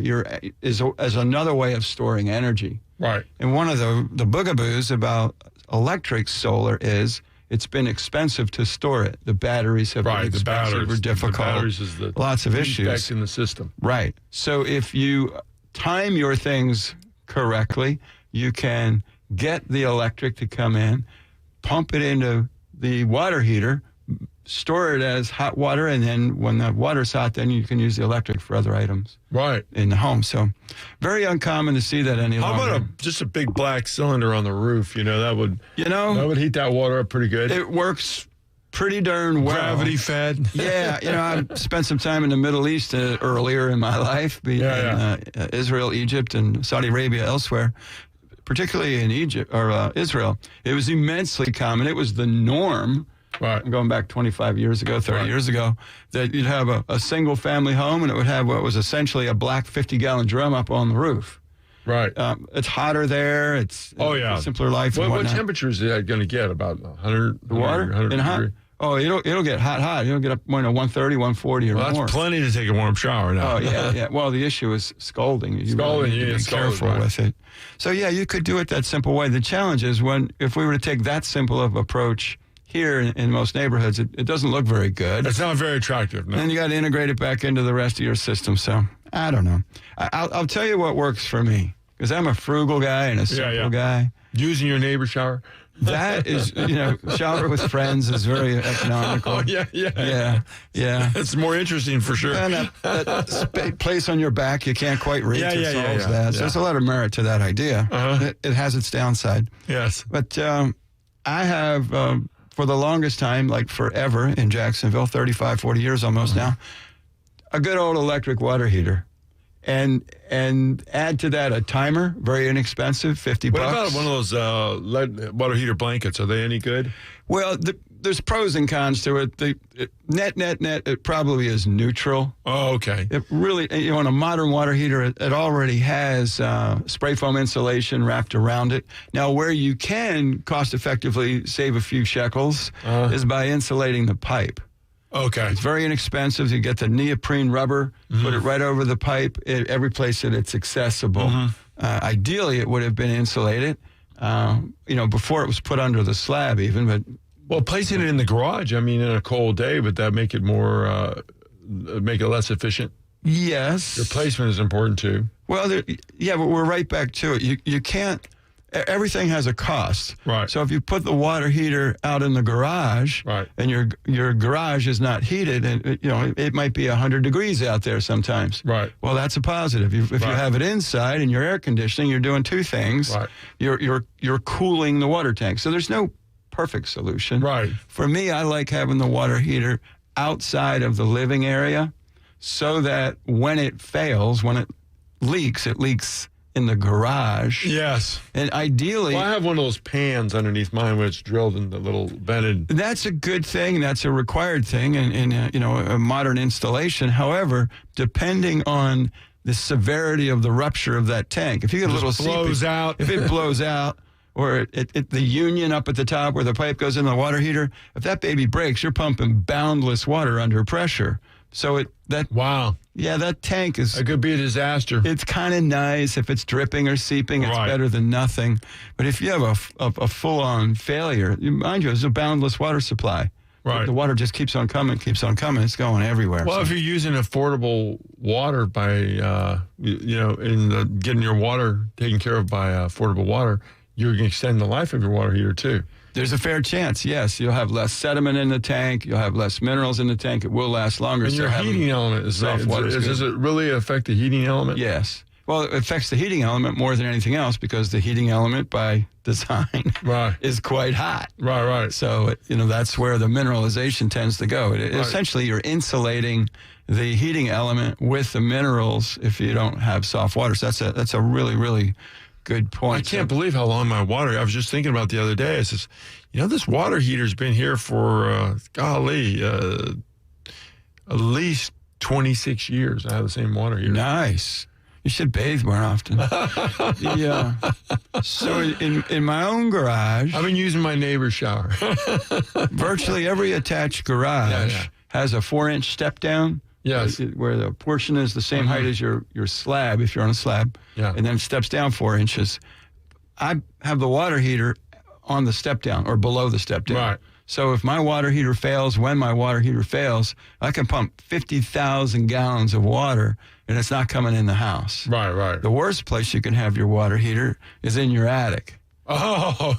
is another way of storing energy.
Right.
And one of the bugaboos about electric solar is it's been expensive to store it. The batteries have been expensive or difficult.
The batteries is
lots of issues
in the system.
Right. So if you time your things correctly, you can get the electric to come in, pump it into the water heater, store it as hot water, and then when the water's hot, then you can use the electric for other items in the home. So very uncommon to see that any longer.
How about just a big black cylinder on the roof? That would heat that water up pretty good.
It works pretty darn well.
Gravity fed.
Yeah, I spent some time in the Middle East earlier in my life, Israel, Egypt, and Saudi Arabia, elsewhere. Particularly in Egypt or Israel, it was immensely common. It was the norm.
Right.
Going back 25 years ago, 30 years ago, that you'd have a single family home and it would have what was essentially a black 50-gallon drum up on the roof.
Right.
It's hotter there. It's a simpler life.
What temperature is it going to get? About 100?
The water?
100
hot? Oh, it'll get hot. It'll get up 130, 140 or more.
That's plenty to take a warm shower now.
Oh, yeah. Well, the issue is scalding. You
really
need to be careful with it. So, you could do it that simple way. The challenge is if we were to take that simple of approach here in most neighborhoods, it doesn't look very good.
It's not very attractive. No.
And then you got to integrate it back into the rest of your system. So I don't know. I'll tell you what works for me, because I'm a frugal guy and a simple guy.
Using your neighbor's shower.
That is, shower with friends is very economical.
Oh, yeah. It's more interesting for sure.
And that place on your back you can't quite reach. That. So there's a lot of merit to that idea. It has its downside.
Yes.
But I have, for the longest time, like forever in Jacksonville, 35, 40 years almost now, a good old electric water heater. And add to that a timer, very inexpensive, $50.
What about one of those water heater blankets? Are they any good?
Well, there's pros and cons to it. Net, it probably is neutral.
Oh, okay.
It really, on a modern water heater, it already has spray foam insulation wrapped around it. Now, where you can cost effectively save a few shekels is by insulating the pipe.
Okay.
It's very inexpensive. You get the neoprene rubber, put it right over the pipe, every place that it's accessible. Ideally, it would have been insulated, before it was put under the slab even. But
well, placing it in the garage, I mean, in a cold day, would that make it make it less efficient?
Yes.
Your placement is important too.
Well, but we're right back to it. You can't. Everything has a cost.
Right.
So if you put the water heater out in the garage, and your garage is not heated, and it might be 100 degrees out there sometimes.
Right.
Well, that's a positive. If you have it inside and you're air conditioning, you're doing two things.
Right.
You're cooling the water tank. So there's no perfect solution.
Right.
For me, I like having the water heater outside of the living area, so that when it fails, when it leaks in the garage.
Yes.
And ideally...
Well, I have one of those pans underneath mine where it's drilled in the little vented...
That's a good thing. That's a required thing in a modern installation. However, depending on the severity of the rupture of that tank, if you get a little
blows out.
If it blows out, or the union up at the top where the pipe goes in the water heater, if that baby breaks, you're pumping boundless water under pressure. So
wow.
Yeah, that tank is...
It could be a disaster.
It's kind of nice. If it's dripping or seeping, it's better than nothing. But if you have a full-on failure, mind you, it's a boundless water supply.
Right.
The water just keeps on coming. It's going everywhere.
Well, if you're using affordable water by, getting your water taken care of by affordable water, you're going to extend the life of your water heater, too.
There's a fair chance, yes. You'll have less sediment in the tank. You'll have less minerals in the tank. It will last longer.
And your heating element does it really affect the heating element?
Yes. Well, it affects the heating element more than anything else, because the heating element by design is quite hot.
Right.
So, that's where the mineralization tends to go. Essentially, you're insulating the heating element with the minerals if you don't have soft water. So that's a really, really good point.
I can't believe how long my water... I was just thinking about the other day. I says, this water heater's been here for, at least 26 years. I have the same water heater.
Nice. You should bathe more often. Yeah. So in my own garage...
I've been using my neighbor's shower.
Virtually every attached garage has a 4-inch step down.
Yes.
Where the portion is the same height as your slab, if you're on a slab.
Yeah.
And then it steps down 4 inches. I have the water heater on the step down or below the step down.
Right.
So if my water heater fails, when my water heater fails, I can pump 50,000 gallons of water and it's not coming in the house.
Right.
The worst place you can have your water heater is in your attic.
Oh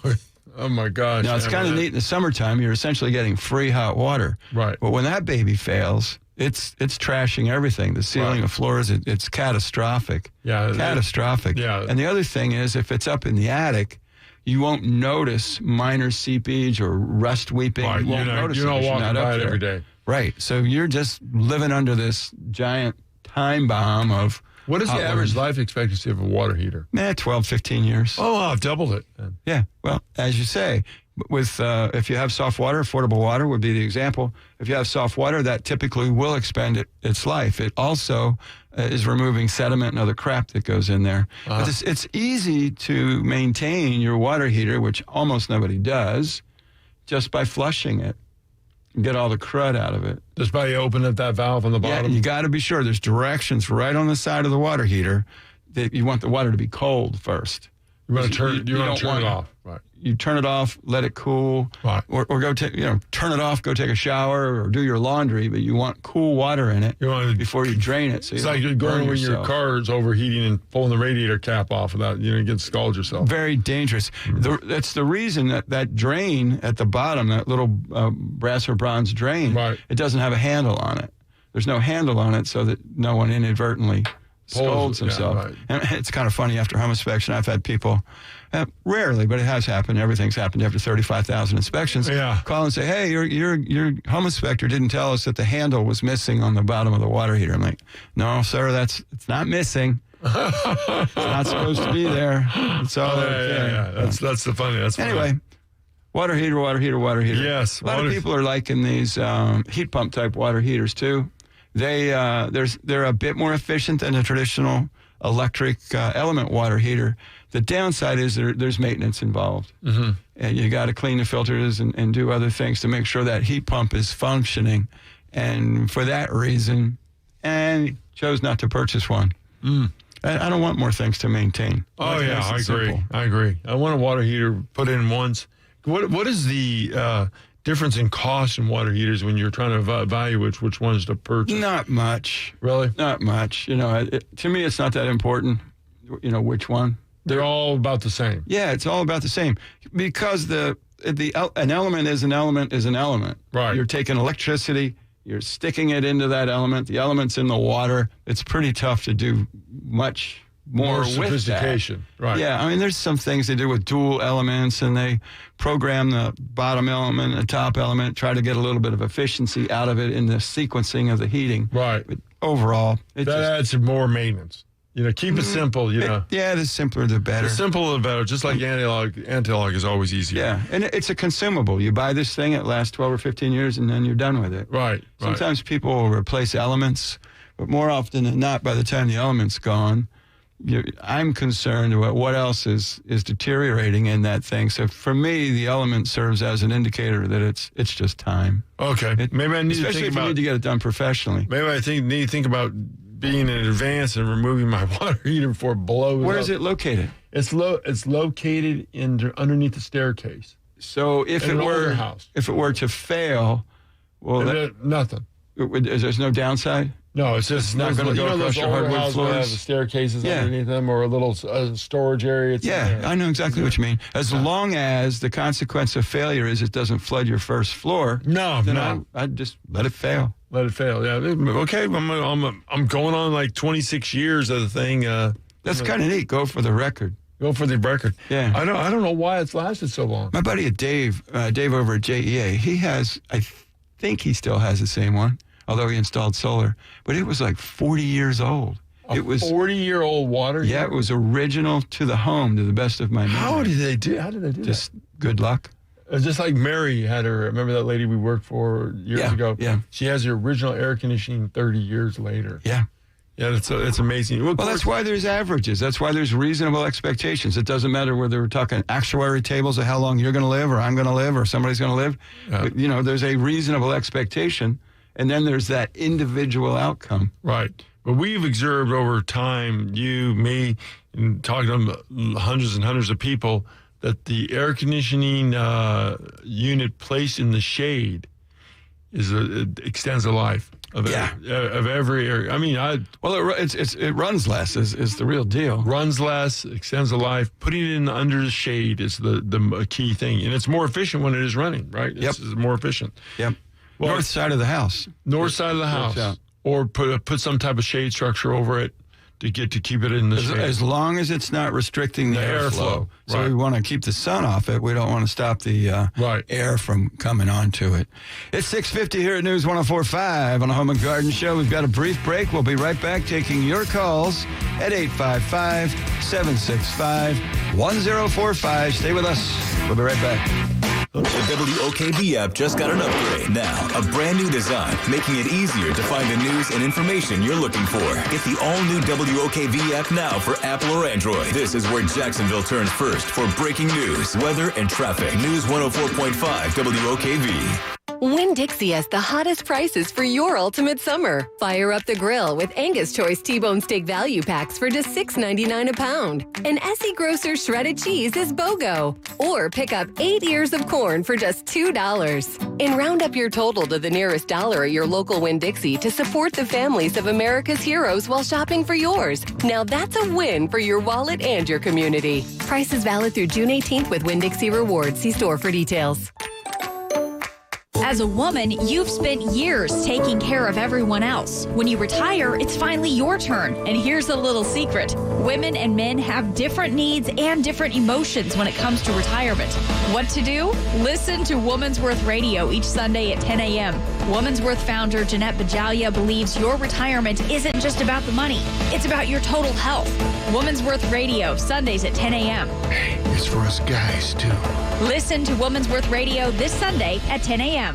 my gosh.
Now, it's kind of neat in the summertime. You're essentially getting free hot water.
Right.
But when that baby fails... It's trashing everything. The ceiling, the floors, it's catastrophic.
Yeah.
Catastrophic.
Yeah.
And the other thing is, if it's up in the attic, you won't notice minor seepage or rust weeping.
Right.
You won't notice
you're not walking by it every day.
Right. So you're just living under this giant time bomb of...
What is the average life expectancy of a water heater?
12, 15 years.
Oh, I've doubled it.
Yeah. Well, as you say, with if you have soft water, affordable water would be the example. If you have soft water, that typically will expend its life. It also is removing sediment and other crap that goes in there. But it's easy to maintain your water heater, which almost nobody does, just by flushing it. Get all the crud out of it.
Just by opening up that valve on the bottom?
Yeah, you got to be sure. There's directions right on the side of the water heater that you want the water to be cold first.
You want to turn it off. Right.
You turn it off, let it cool,
right.
or go take, turn it off, go take a shower or do your laundry, but you want cool water in it before you drain it. So
it's like you're going when your car is overheating and pulling the radiator cap off without, you can scald yourself.
Very dangerous. That's the reason that drain at the bottom, that little brass or bronze drain, it doesn't have a handle on it. There's no handle on it so that no one inadvertently scolds himself.
Yeah, right.
And it's kind of funny, after home inspection, I've had people, rarely, but it has happened. Everything's happened after 35,000 inspections.
Yeah.
Call and say, hey, your home inspector didn't tell us that the handle was missing on the bottom of the water heater. I'm like, no, sir, it's not missing. It's not supposed to be there. It's all okay.
Yeah. That's the funny. That's funny.
Anyway, water heater.
Yes.
A lot of people are liking these heat pump type water heaters too. They're a bit more efficient than a traditional electric element water heater. The downside is there's maintenance involved.
Mm-hmm.
And you got to clean the filters and do other things to make sure that heat pump is functioning. And for that reason, chose not to purchase one. I don't want more things to maintain.
Oh,
That
yeah,
makes
I
it
agree.
simple.
I agree. I want a water heater put in once. What is the difference in cost in water heaters when you're trying to evaluate which ones to purchase?
Not much.
Really?
Not much. To me, it's not that important, which one.
They're all about the same.
Yeah, it's all about the same because an element is an element is an element.
Right.
You're taking electricity, you're sticking it into that element. The element's in the water. It's pretty tough to do much more with
sophistication.
that.
Right.
Yeah, I mean, there's some things they do with dual elements, and they program the bottom element and the top element, try to get a little bit of efficiency out of it in the sequencing of the heating.
Right.
But overall,
that adds more maintenance. Keep it simple,
Yeah, the simpler the better.
The simpler the better. Just like anti-log is always easier.
Yeah, and it's a consumable. You buy this thing, it lasts 12 or 15 years, and then you're done with it.
Right.
Sometimes people will replace elements, but more often than not, by the time the element's gone, I'm concerned about what else is deteriorating in that thing. So for me, the element serves as an indicator that it's just time.
Okay. Maybe I need to
especially
think
if
about
you need to get it done professionally.
Maybe I need to think about being in advance and removing my water heater before it blows
Where
up.
is it located?
It's located underneath the staircase.
So if
in
it
an older
were
house.
if it were to fail, well,
nothing.
There's no downside.
No, it's just
not going to go across your hardwood
Have the
floors.
staircases underneath them, or a little storage area.
I know exactly what you mean. As long as the consequence of failure is it doesn't flood your first floor.
No.
I'd just let it fail.
Let it fail. Yeah. Okay. I'm going on like 26 years of the thing.
That's kind of neat. Go for the record.
Go for the record.
Yeah.
I don't know why it's lasted so long.
My buddy Dave over at JEA, he has, I think he still has the same one, although he installed solar, but it was like 40 years old.
It was 40-year-old water heater?
Yeah, it was original to the home, to the best of my memory.
How did they do
Just good luck.
Just like Mary had her, remember that lady we worked for years ago?
Yeah.
She has the original air conditioning 30 years later.
Yeah.
Yeah, it's amazing.
Well, that's why there's averages. That's why there's reasonable expectations. It doesn't matter whether we're talking actuary tables of how long you're going to live or I'm going to live or somebody's going to live.
Yeah.
There's a reasonable expectation, and then there's that individual outcome.
Right. But we've observed over time, you, me, and talking to hundreds and hundreds of people, that the air conditioning unit placed in the shade it extends the life of every area. I mean,
it runs less is the real deal.
Runs less, extends the life. Putting it in under the shade is the key thing, and it's more efficient when it is running. Right? It's more efficient.
Yep.
Well,
north side of the house.
North side of the house, or put some type of shade structure over it to keep it in the shade.
As long as it's not restricting the airflow. So we want to keep the sun off it. We don't want to stop the air from coming onto it. It's 6:50 here at News 104.5 on the Home and Garden Show. We've got a brief break. We'll be right back taking your calls at 855-765-1045. Stay with us. We'll be right back.
The WOKV app just got an upgrade. Now, a brand new design, making it easier to find the news and information you're looking for. Get the all-new WOKV app now for Apple or Android. This is where Jacksonville turns first for breaking news, weather, and traffic. News 104.5 WOKV.
Winn-Dixie has the hottest prices for your ultimate summer. Fire up the grill with Angus Choice T-Bone Steak Value Packs for just $6.99 a pound. And Essie Grocer Shredded Cheese is BOGO. Or pick up 8 ears of corn for just $2. And round up your total to the nearest dollar at your local Winn-Dixie to support the families of America's heroes while shopping for yours. Now that's a win for your wallet and your community. Price is valid through June 18th with Winn-Dixie Rewards. See store for details.
As a woman, you've spent years taking care of everyone else. When you retire, it's finally your turn. And here's a little secret. Women and men have different needs and different emotions when it comes to retirement. What to do? Listen to Woman's Worth Radio each Sunday at 10 a.m. Woman's Worth founder Jeanette Bajalia believes your retirement isn't just about the money. It's about your total health. Woman's Worth Radio, Sundays at 10 a.m.
Hey, it's for us guys, too.
Listen to Woman's Worth Radio this Sunday at 10 a.m.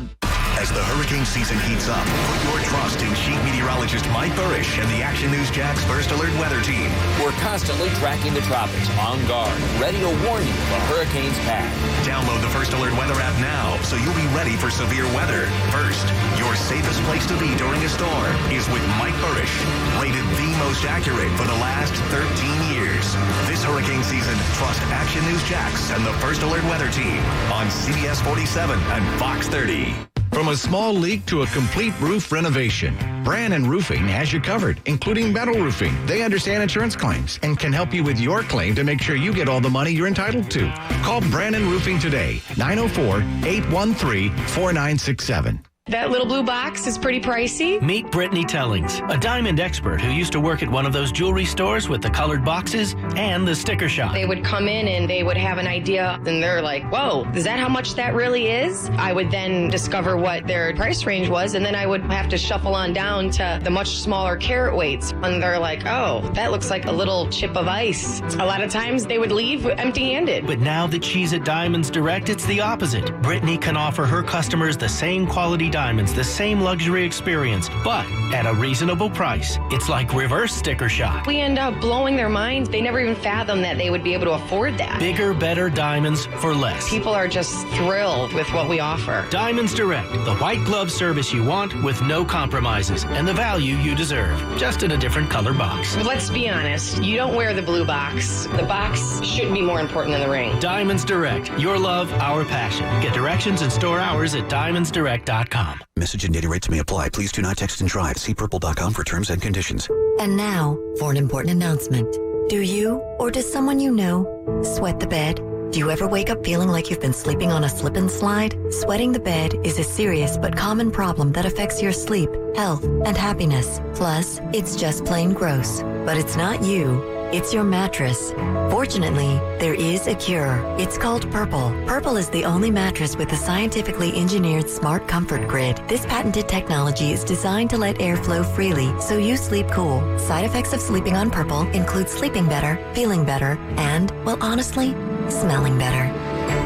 As the hurricane season heats up, put your trust in Chief Meteorologist Mike Burrish and the Action News Jax First Alert Weather Team.
We're constantly tracking the tropics, on guard, ready to warn you of a hurricane's path.
Download the First Alert Weather app now so you'll be ready for severe weather. First, your safest place to be during a storm is with Mike Burrish, rated the most accurate for the last 13 years. This hurricane season, trust Action News Jax and the First Alert Weather Team on CBS 47 and Fox 30.
From a small leak to a complete roof renovation, Brannan Roofing has you covered, including metal roofing. They understand insurance claims and can help you with your claim to make sure you get all the money you're entitled to. Call Brannan Roofing today, 904-813-4967.
That little blue box is pretty pricey.
Meet Brittany Tellings, a diamond expert who used to work at one of those jewelry stores with the colored boxes and the sticker shock.
They would come in and they would have an idea and they're like, whoa, is that how much that really is? I would then discover what their price range was, and then I would have to shuffle on down to the much smaller carat weights. And they're like, oh, that looks like a little chip of ice. A lot of times they would leave empty-handed.
But now that she's at Diamonds Direct, it's the opposite. Brittany can offer her customers the same quality diamonds, the same luxury experience, but at a reasonable price. It's like reverse sticker shock.
We end up blowing their minds. They never even fathomed that they would be able to afford that.
Bigger, better diamonds for less.
People are just thrilled with what we offer.
Diamonds Direct, the white glove service you want with no compromises and the value you deserve, just in a different color box.
Let's be honest, you don't wear the blue box. The box should be more important than the ring.
Diamonds Direct, your love, our passion. Get directions and store hours at diamondsdirect.com.
Message and data rates may apply. Please do not text and drive. See purple.com for terms and conditions.
And now for an important announcement. Do you, or does someone you know, sweat the bed? Do you ever wake up feeling like you've been sleeping on a slip and slide? Sweating the bed is a serious but common problem that affects your sleep, health, and happiness. Plus, it's just plain gross. But it's not you. It's your mattress. Fortunately, there is a cure. It's called Purple. Purple is the only mattress with a scientifically engineered smart comfort grid. This patented technology is designed to let air flow freely so you sleep cool. Side effects of sleeping on Purple include sleeping better, feeling better, and, well, honestly, smelling better.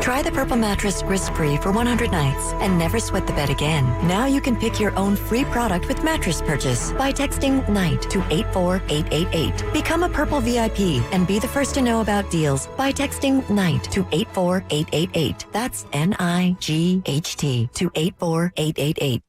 Try the Purple mattress risk-free for 100 nights and never sweat the bed again. Now you can pick your own free product with mattress purchase by texting NIGHT to 84888. Become a Purple VIP and be the first to know about deals by texting NIGHT to 84888. That's NIGHT to 84888.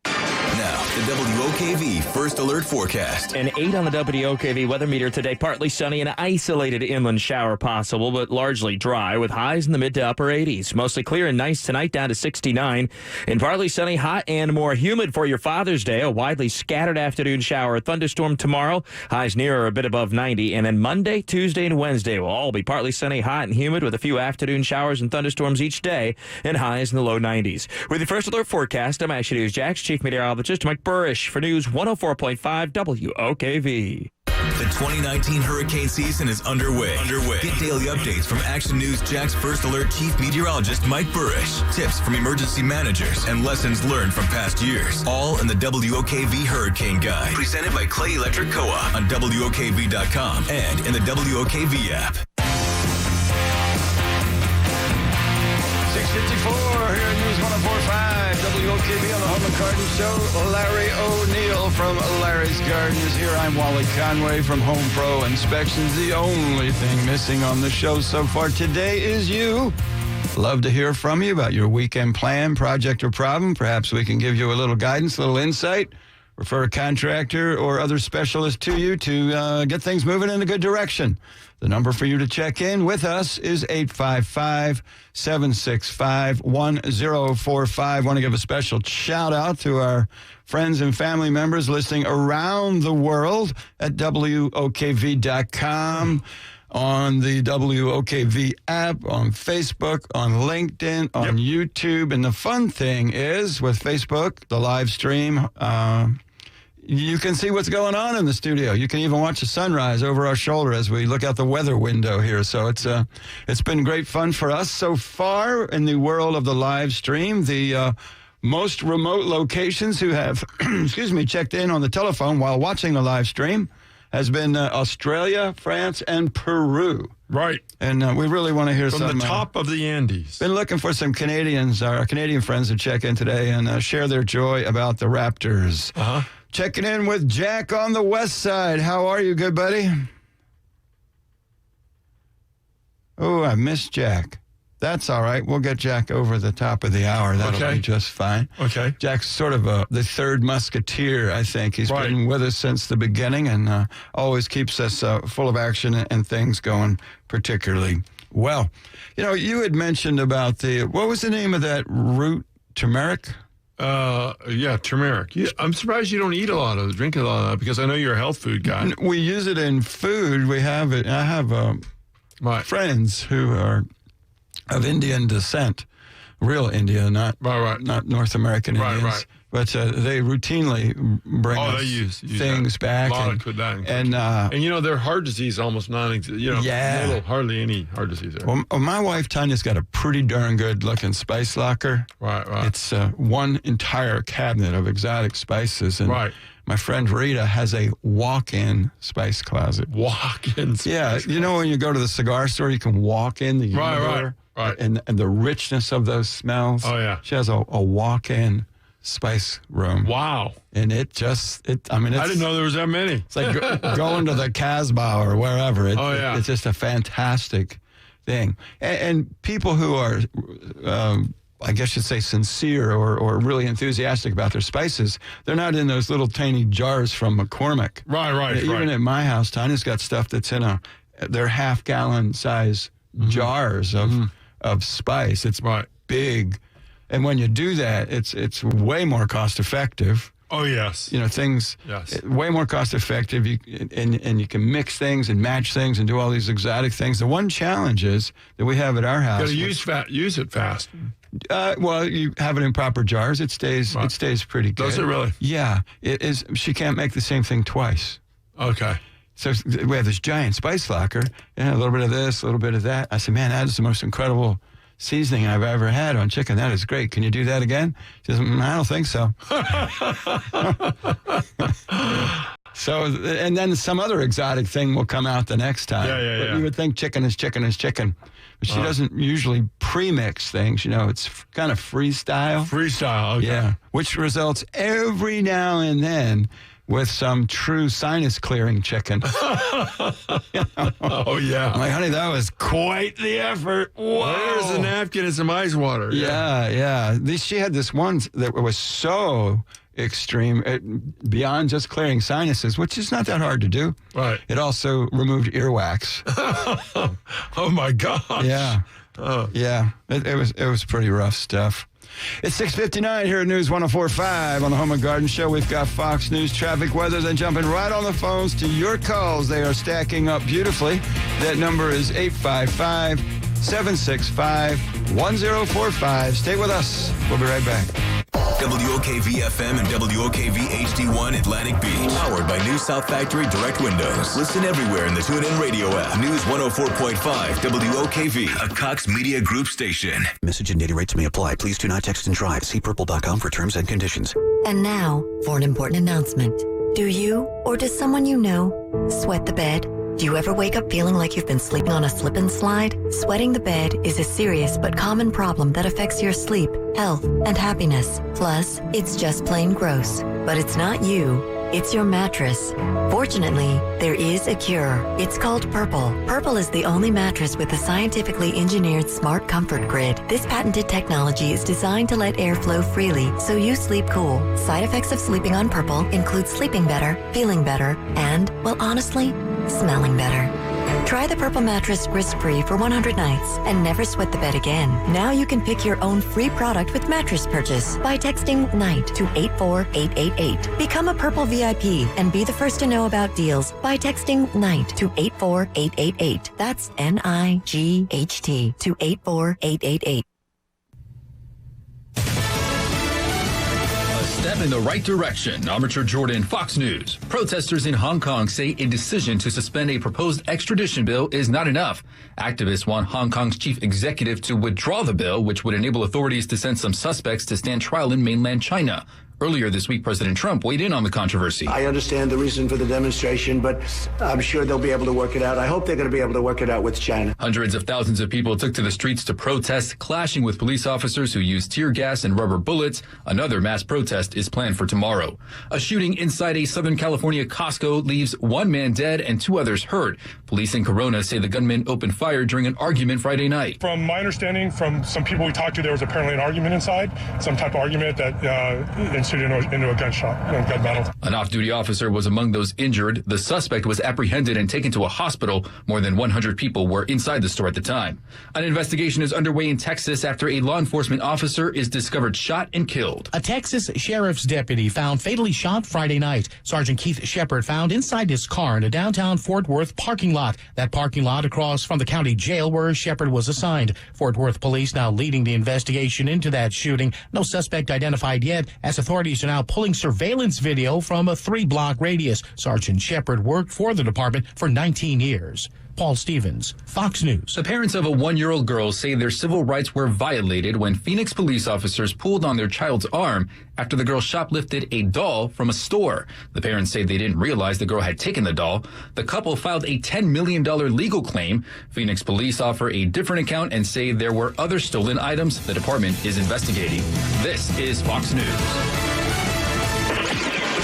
Now, the WOKV First Alert Forecast.
An 8 on the WOKV weather meter today. Partly sunny and isolated inland shower possible, but largely dry with highs in the mid to upper 80s. Mostly clear and nice tonight, down to 69. And partly sunny, hot, and more humid for your Father's Day. A widely scattered afternoon shower. Thunderstorm tomorrow. Highs near or a bit above 90. And then Monday, Tuesday, and Wednesday will all be partly sunny, hot, and humid with a few afternoon showers and thunderstorms each day and highs in the low 90s. With the First Alert Forecast, I'm Action News Jax Chief Meteorologist Mike Burrish for News 104.5 WOKV.
The 2019 hurricane season is underway. Get daily updates from Action News Jax First Alert Chief Meteorologist Mike Burrish. Tips from emergency managers and lessons learned from past years. All in the WOKV Hurricane Guide. Presented by Clay Electric Co-op on WOKV.com and in the WOKV app.
6:54 here at News 104.5 WOKV on the Home and Garden Show. Larry O'Neill from Larry's Garden is here. I'm Wally Conway from Home Pro Inspections. The only thing missing on the show so far today is you.
Love to hear from you about your weekend plan, project, or problem. Perhaps we can give you a little guidance, a little insight, refer a contractor or other specialist to you to get things moving in a good direction. The number for you to check in with us is 855-765-1045. Want to give a special shout out to our friends and family members listening around the world at WOKV.com, on the WOKV app, on Facebook, on LinkedIn, on YouTube. And the fun thing is, with Facebook, the live stream, you can see what's going on in the studio. You can even watch the sunrise over our shoulder as we look out the weather window here. So it's been great fun for us so far in the world of the live stream. The most remote locations who have, checked in on the telephone while watching the live stream has been Australia, France, and Peru.
Right.
And we really want to hear
from
some...
the top of the Andes.
Been looking for some Canadians, our Canadian friends, to check in today and share their joy about the Raptors.
Uh-huh.
Checking in with Jack on the west side. How are you, good buddy? Oh, I missed Jack. That's all right. We'll get Jack over the top of the hour. That'll be just fine.
Okay.
Jack's sort of the third musketeer, I think. He's been with us since the beginning and always keeps us full of action and things going particularly well. You know, you had mentioned about what was the name of that root? Turmeric?
Turmeric. I'm surprised you don't drink a lot of that, because I know you're a health food guy.
We use it in food. We have it. I have friends who are of Indian descent, real India, not North American Indians.
Right.
But they routinely bring us things back.
A lot of that. And their heart disease almost hardly any heart disease there.
Well, my wife Tanya's got a pretty darn good looking spice locker.
Right.
It's one entire cabinet of exotic spices. And my friend Rita has a walk-in spice closet.
Walk-in spice closet.
You know when you go to the cigar store, you can walk in the humidor.
Right.
And the richness of those smells.
Oh, yeah.
She has a walk-in spice room.
Wow.
And I
didn't know there was that many.
It's like going to the Casbah or wherever. It's just a fantastic thing. And people who are, I guess you'd say, sincere or really enthusiastic about their spices, they're not in those little tiny jars from McCormick.
Right.
Even at my house, Tanya's got stuff that's in they're half-gallon size jars of spice. It's big. And when you do that, it's way more cost effective.
Oh, yes.
Things way more cost effective. You can mix things and match things and do all these exotic things. The one challenge is that we have at our house.
You got to use it fast.
Well, you have it in proper jars. It stays pretty good.
Does it really?
Yeah. It is. She can't make the same thing twice.
Okay.
So we have this giant spice locker. A little bit of this, a little bit of that. I said, man, that is the most incredible seasoning I've ever had on chicken. That is great. Can you do that again? She says, I don't think so. So, and then some other exotic thing will come out the next time.
Yeah.
But you would think chicken is chicken is chicken. But she doesn't usually pre-mix things. It's kind of freestyle.
Freestyle, okay.
Yeah, which results every now and then with some true sinus clearing chicken.
Oh, yeah.
I'm like, honey, that was quite the effort. Whoa.
There's a napkin and some ice water.
Yeah. She had this one that was so extreme, beyond just clearing sinuses, which is not that hard to do.
Right.
It also removed earwax.
Oh, my gosh.
Yeah. Yeah. It was pretty rough stuff. It's 6:59 here at News 104.5 on the Home and Garden Show. We've got Fox News traffic, weather, then jumping right on the phones to your calls. They are stacking up beautifully. That number is 855-765-1045. Stay with us. We'll be right back.
WOKV-FM and WOKV HD1 Atlantic Beach. Powered by New South Factory Direct Windows. Listen everywhere in the TuneIn Radio app. News 104.5 WOKV, a Cox Media Group station.
Message and data rates may apply. Please do not text and drive. See purple.com for terms and conditions.
And now for an important announcement. Do you, or does someone you know, sweat the bed? Do you ever wake up feeling like you've been sleeping on a slip and slide? Sweating the bed is a serious but common problem that affects your sleep, health, and happiness. Plus, it's just plain gross. But it's not you, It's your mattress. Fortunately, there is a cure. It's called Purple. Purple is the only mattress with a scientifically engineered smart comfort grid. This patented technology is designed to let air flow freely so you sleep cool. Side effects of sleeping on Purple include sleeping better, feeling better, and, well, honestly, smelling better. Try the Purple mattress risk-free for 100 nights and never sweat the bed again. Now you can pick your own free product with mattress purchase by texting NIGHT to 84888. Become a Purple VIP and be the first to know about deals by texting NIGHT to 84888. That's NIGHT to 84888.
Step in the right direction. Armature Jordan, Fox News. Protesters in Hong Kong say a decision to suspend a proposed extradition bill is not enough. Activists want Hong Kong's chief executive to withdraw the bill, which would enable authorities to send some suspects to stand trial in mainland China. Earlier this week, President Trump weighed in on the controversy.
I understand the reason for the demonstration, but I'm sure they'll be able to work it out. I hope they're going to be able to work it out with China.
Hundreds of thousands of people took to the streets to protest, clashing with police officers who used tear gas and rubber bullets. Another mass protest is planned for tomorrow. A shooting inside a Southern California Costco leaves one man dead and two others hurt. Police in Corona say the gunman opened fire during an argument Friday night.
From my understanding, from some people we talked to, there was apparently an argument inside, some type of argument that into a gun battle.
An off-duty officer was among those injured. The suspect was apprehended and taken to a hospital. More than 100 people were inside the store at the time. An investigation is underway in Texas after a law enforcement officer is discovered shot and killed.
A Texas sheriff's deputy found fatally shot Friday night. Sergeant Keith Shepard found inside his car in a downtown Fort Worth parking lot. That parking lot across from the county jail where Shepard was assigned. Fort Worth police now leading the investigation into that shooting. No suspect identified yet, as authorities are now pulling surveillance video from a 3-block radius. Sergeant Shepard worked for the department for 19 years. Paul Stevens, Fox News.
The parents of a 1-year-old girl say their civil rights were violated when Phoenix police officers pulled on their child's arm after the girl shoplifted a doll from a store. The parents say they didn't realize the girl had taken the doll. The couple filed a $10 million legal claim. Phoenix police offer a different account and say there were other stolen items. The department is investigating. This is Fox News.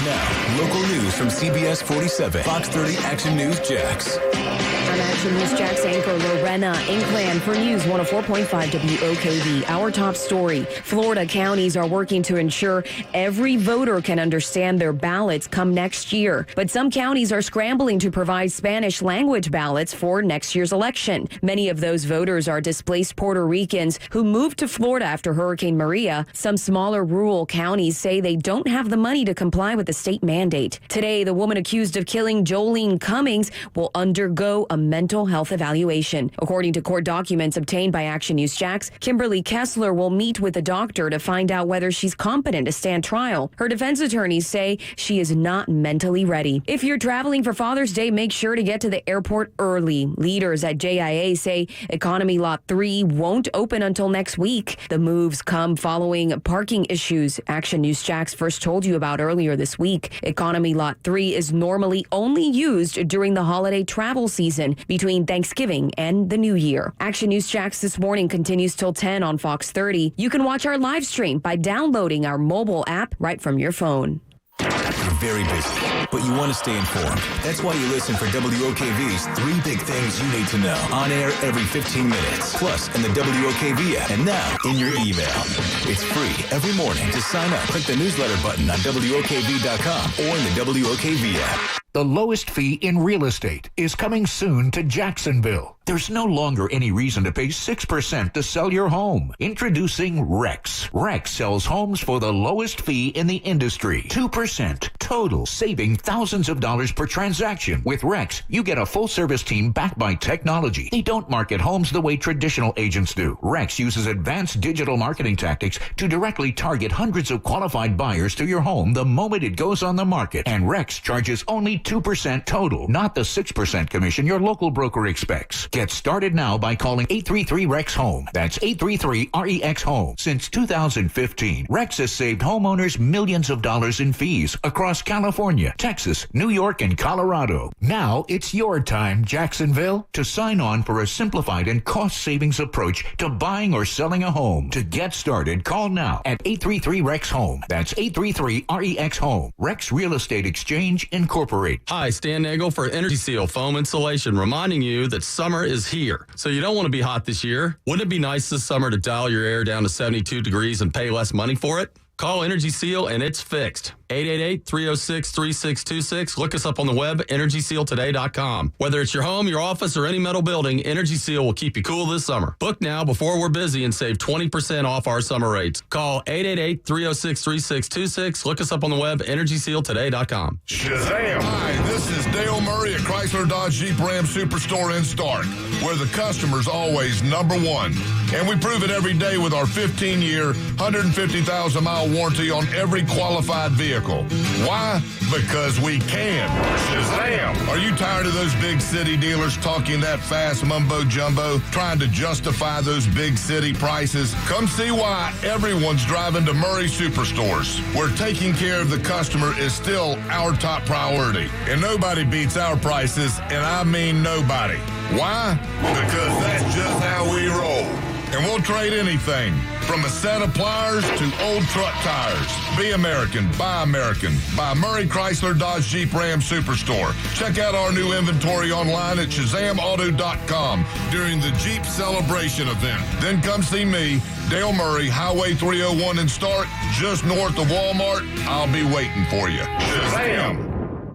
Now, local news from CBS 47, Fox 30 Action News Jax.
I'm Action News Jax anchor Lorena Inkland for News 104.5 WOKV. Our top story, Florida counties are working to ensure every voter can understand their ballots come next year. But some counties are scrambling to provide Spanish language ballots for next year's election. Many of those voters are displaced Puerto Ricans who moved to Florida after Hurricane Maria. Some smaller rural counties say they don't have the money to comply with the state mandate. Today, the woman accused of killing Jolene Cummings will undergo a mental health evaluation. According to court documents obtained by Action News Jax, Kimberly Kessler will meet with a doctor to find out whether she's competent to stand trial. Her defense attorneys say she is not mentally ready. If you're traveling for Father's Day, make sure to get to the airport early. Leaders at JIA say Economy Lot 3 won't open until next week. The moves come following parking issues Action News Jax first told you about earlier this week. Economy Lot 3 is normally only used during the holiday travel season between Thanksgiving and the New Year. Action News Jax this morning continues till 10 on Fox 30. You can watch our live stream by downloading our mobile app right from your phone.
You're very busy, but you want to stay informed. That's why you listen for WOKV's 3 big things you need to know. On air every 15 minutes. Plus, in the WOKV app. And now, in your email. It's free every morning to sign up. Click the newsletter button on WOKV.com or in the WOKV app.
The lowest fee in real estate is coming soon to Jacksonville. There's no longer any reason to pay 6% to sell your home. Introducing Rex. Rex sells homes for the lowest fee in the industry. 2% total, saving thousands of dollars per transaction. With Rex, you get a full-service team backed by technology. They don't market homes the way traditional agents do. Rex uses advanced digital marketing tactics to directly target hundreds of qualified buyers to your home the moment it goes on the market. And Rex charges only 2% total, not the 6% commission your local broker expects. Get started now by calling 833-REX-HOME. That's 833-REX-HOME. Since 2015, REX has saved homeowners millions of dollars in fees across California, Texas, New York, and Colorado. Now it's your time, Jacksonville, to sign on for a simplified and cost-savings approach to buying or selling a home. To get started, call now at 833-REX-HOME. That's 833-REX-HOME. REX Real Estate Exchange, Incorporated.
Hi, Stan Nagel for Energy Seal Foam Insulation, reminding you that summer is here. So you don't want to be hot this year. Wouldn't it be nice this summer to dial your air down to 72 degrees and pay less money for it? Call Energy Seal and it's fixed. 888-306-3626. Look us up on the web, EnergySealToday.com. Whether it's your home, your office, or any metal building, Energy Seal will keep you cool this summer. Book now before we're busy and save 20% off our summer rates. Call 888-306-3626. Look us up on the web, EnergySealToday.com.
Shazam! Hi, this is Dale Murray at Chrysler Dodge Jeep Ram Superstore in Stark, where the customer's always number one. And we prove it every day with our 15-year, 150,000-mile warranty on every qualified vehicle. Why? Because we can. Shazam! Are you tired of those big city dealers talking that fast mumbo-jumbo, trying to justify those big city prices? Come see why everyone's driving to Murray Superstores, where taking care of the customer is still our top priority. And nobody beats our prices, and I mean nobody. Why? Because that's just how we roll. And we'll trade anything, from a set of pliers to old truck tires. Be American, buy American. Buy Murray Chrysler Dodge Jeep Ram Superstore. Check out our new inventory online at ShazamAuto.com during the Jeep Celebration event. Then come see me, Dale Murray, Highway 301 in Stark, just north of Walmart. I'll be waiting for you. Shazam!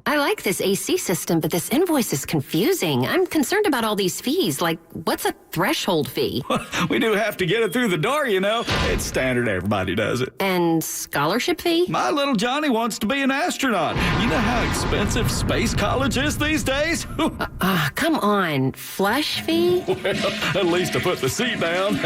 I like this AC system, but this invoice is confusing. I'm concerned about all these fees. Like, what's a threshold fee?
We do have to get it through the door, you know. It's standard. Everybody does it.
And scholarship fee?
My little Johnny wants to be an astronaut. You know how expensive space college is these days?
Come on. Flush fee?
Well, at least I put the seat down.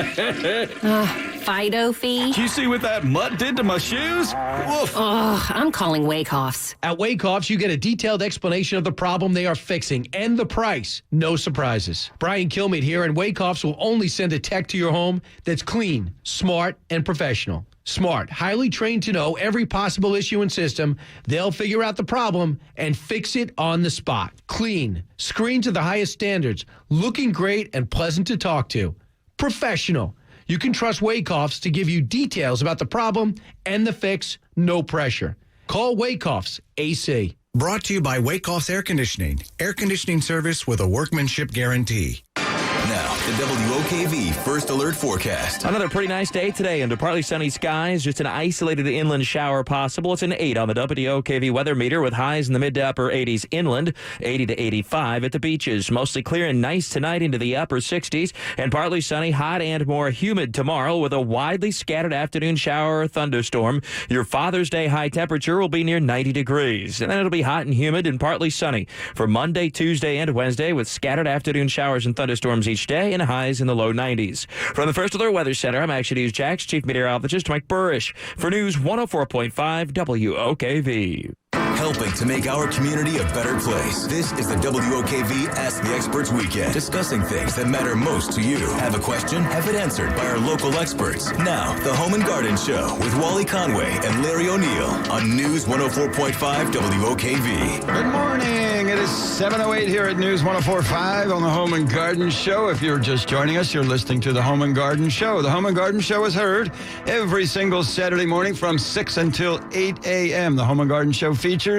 Fido fee?
Did you see what that mutt did to my shoes? Woof.
I'm calling Wakehoffs.
At Wakehoffs, you get a detailed explanation of the problem they are fixing and the price. No surprises. Brian Kilmeade here, and Wakehoffs will only send a tech to your home that's clean, smart, and professional. Smart, highly trained to know every possible issue and system. They'll figure out the problem and fix it on the spot. Clean, screened to the highest standards, looking great and pleasant to talk to. Professional. You can trust Wakehoffs to give you details about the problem and the fix, no pressure. Call Wakehoffs AC.
Brought to you by Wakehoffs Air conditioning service with a workmanship guarantee.
Now, the WOKV First Alert Forecast.
Another pretty nice day today under partly sunny skies. Just an isolated inland shower possible. It's an 8 on the WOKV weather meter with highs in the mid to upper 80s inland, 80 to 85 at the beaches. Mostly clear and nice tonight into the upper 60s. And partly sunny, hot and more humid tomorrow with a widely scattered afternoon shower or thunderstorm. Your Father's Day high temperature will be near 90 degrees. And then it'll be hot and humid and partly sunny for Monday, Tuesday, and Wednesday with scattered afternoon showers and thunderstorms each day and highs in the low 90s. From the First Alert Weather Center, I'm Action News Jax Chief Meteorologist Mike Burrish for News 104.5 WOKV.
Helping to make our community a better place. This is the WOKV Ask the Experts Weekend. Discussing things that matter most to you. Have a question? Have it answered by our local experts. Now, the Home and Garden Show with Wally Conway and Larry O'Neill on News 104.5 WOKV.
Good morning. It is 7:08 here at News 104.5 on the Home and Garden Show. If you're just joining us, you're listening to the Home and Garden Show. The Home and Garden Show is heard every single Saturday morning from 6 until 8 a.m. The Home and Garden Show features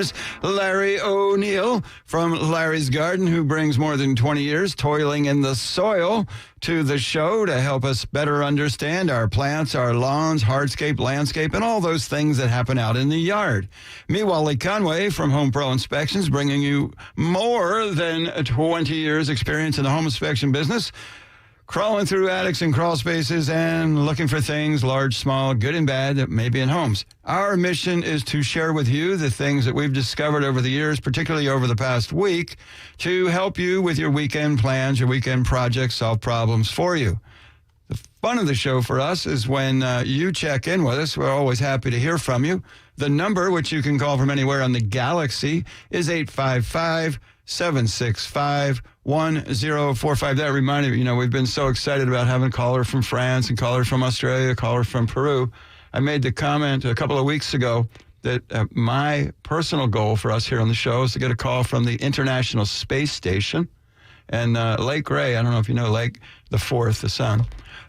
Larry O'Neill from Larry's Garden, who brings more than 20 years toiling in the soil to the show to help us better understand our plants, our lawns, hardscape, landscape, and all those things that happen out in the yard. Me, Wally Conway from Home Pro Inspections, bringing you more than 20 years experience in the home inspection business, crawling through attics and crawl spaces and looking for things, large, small, good and bad, that may be in homes. Our mission is to share with you the things that we've discovered over the years, particularly over the past week, to help you with your weekend plans, your weekend projects, solve problems for you. The fun of the show for us is when you check in with us. We're always happy to hear from you. The number, which you can call from anywhere on the galaxy, is 855-765-1045. That reminded me, we've been so excited about having a caller from France and caller from Australia, caller from Peru. I made the comment a couple of weeks ago that my personal goal for us here on the show is to get a call from the International Space Station. And Lake Ray, I don't know if you know Lake the Fourth, the son,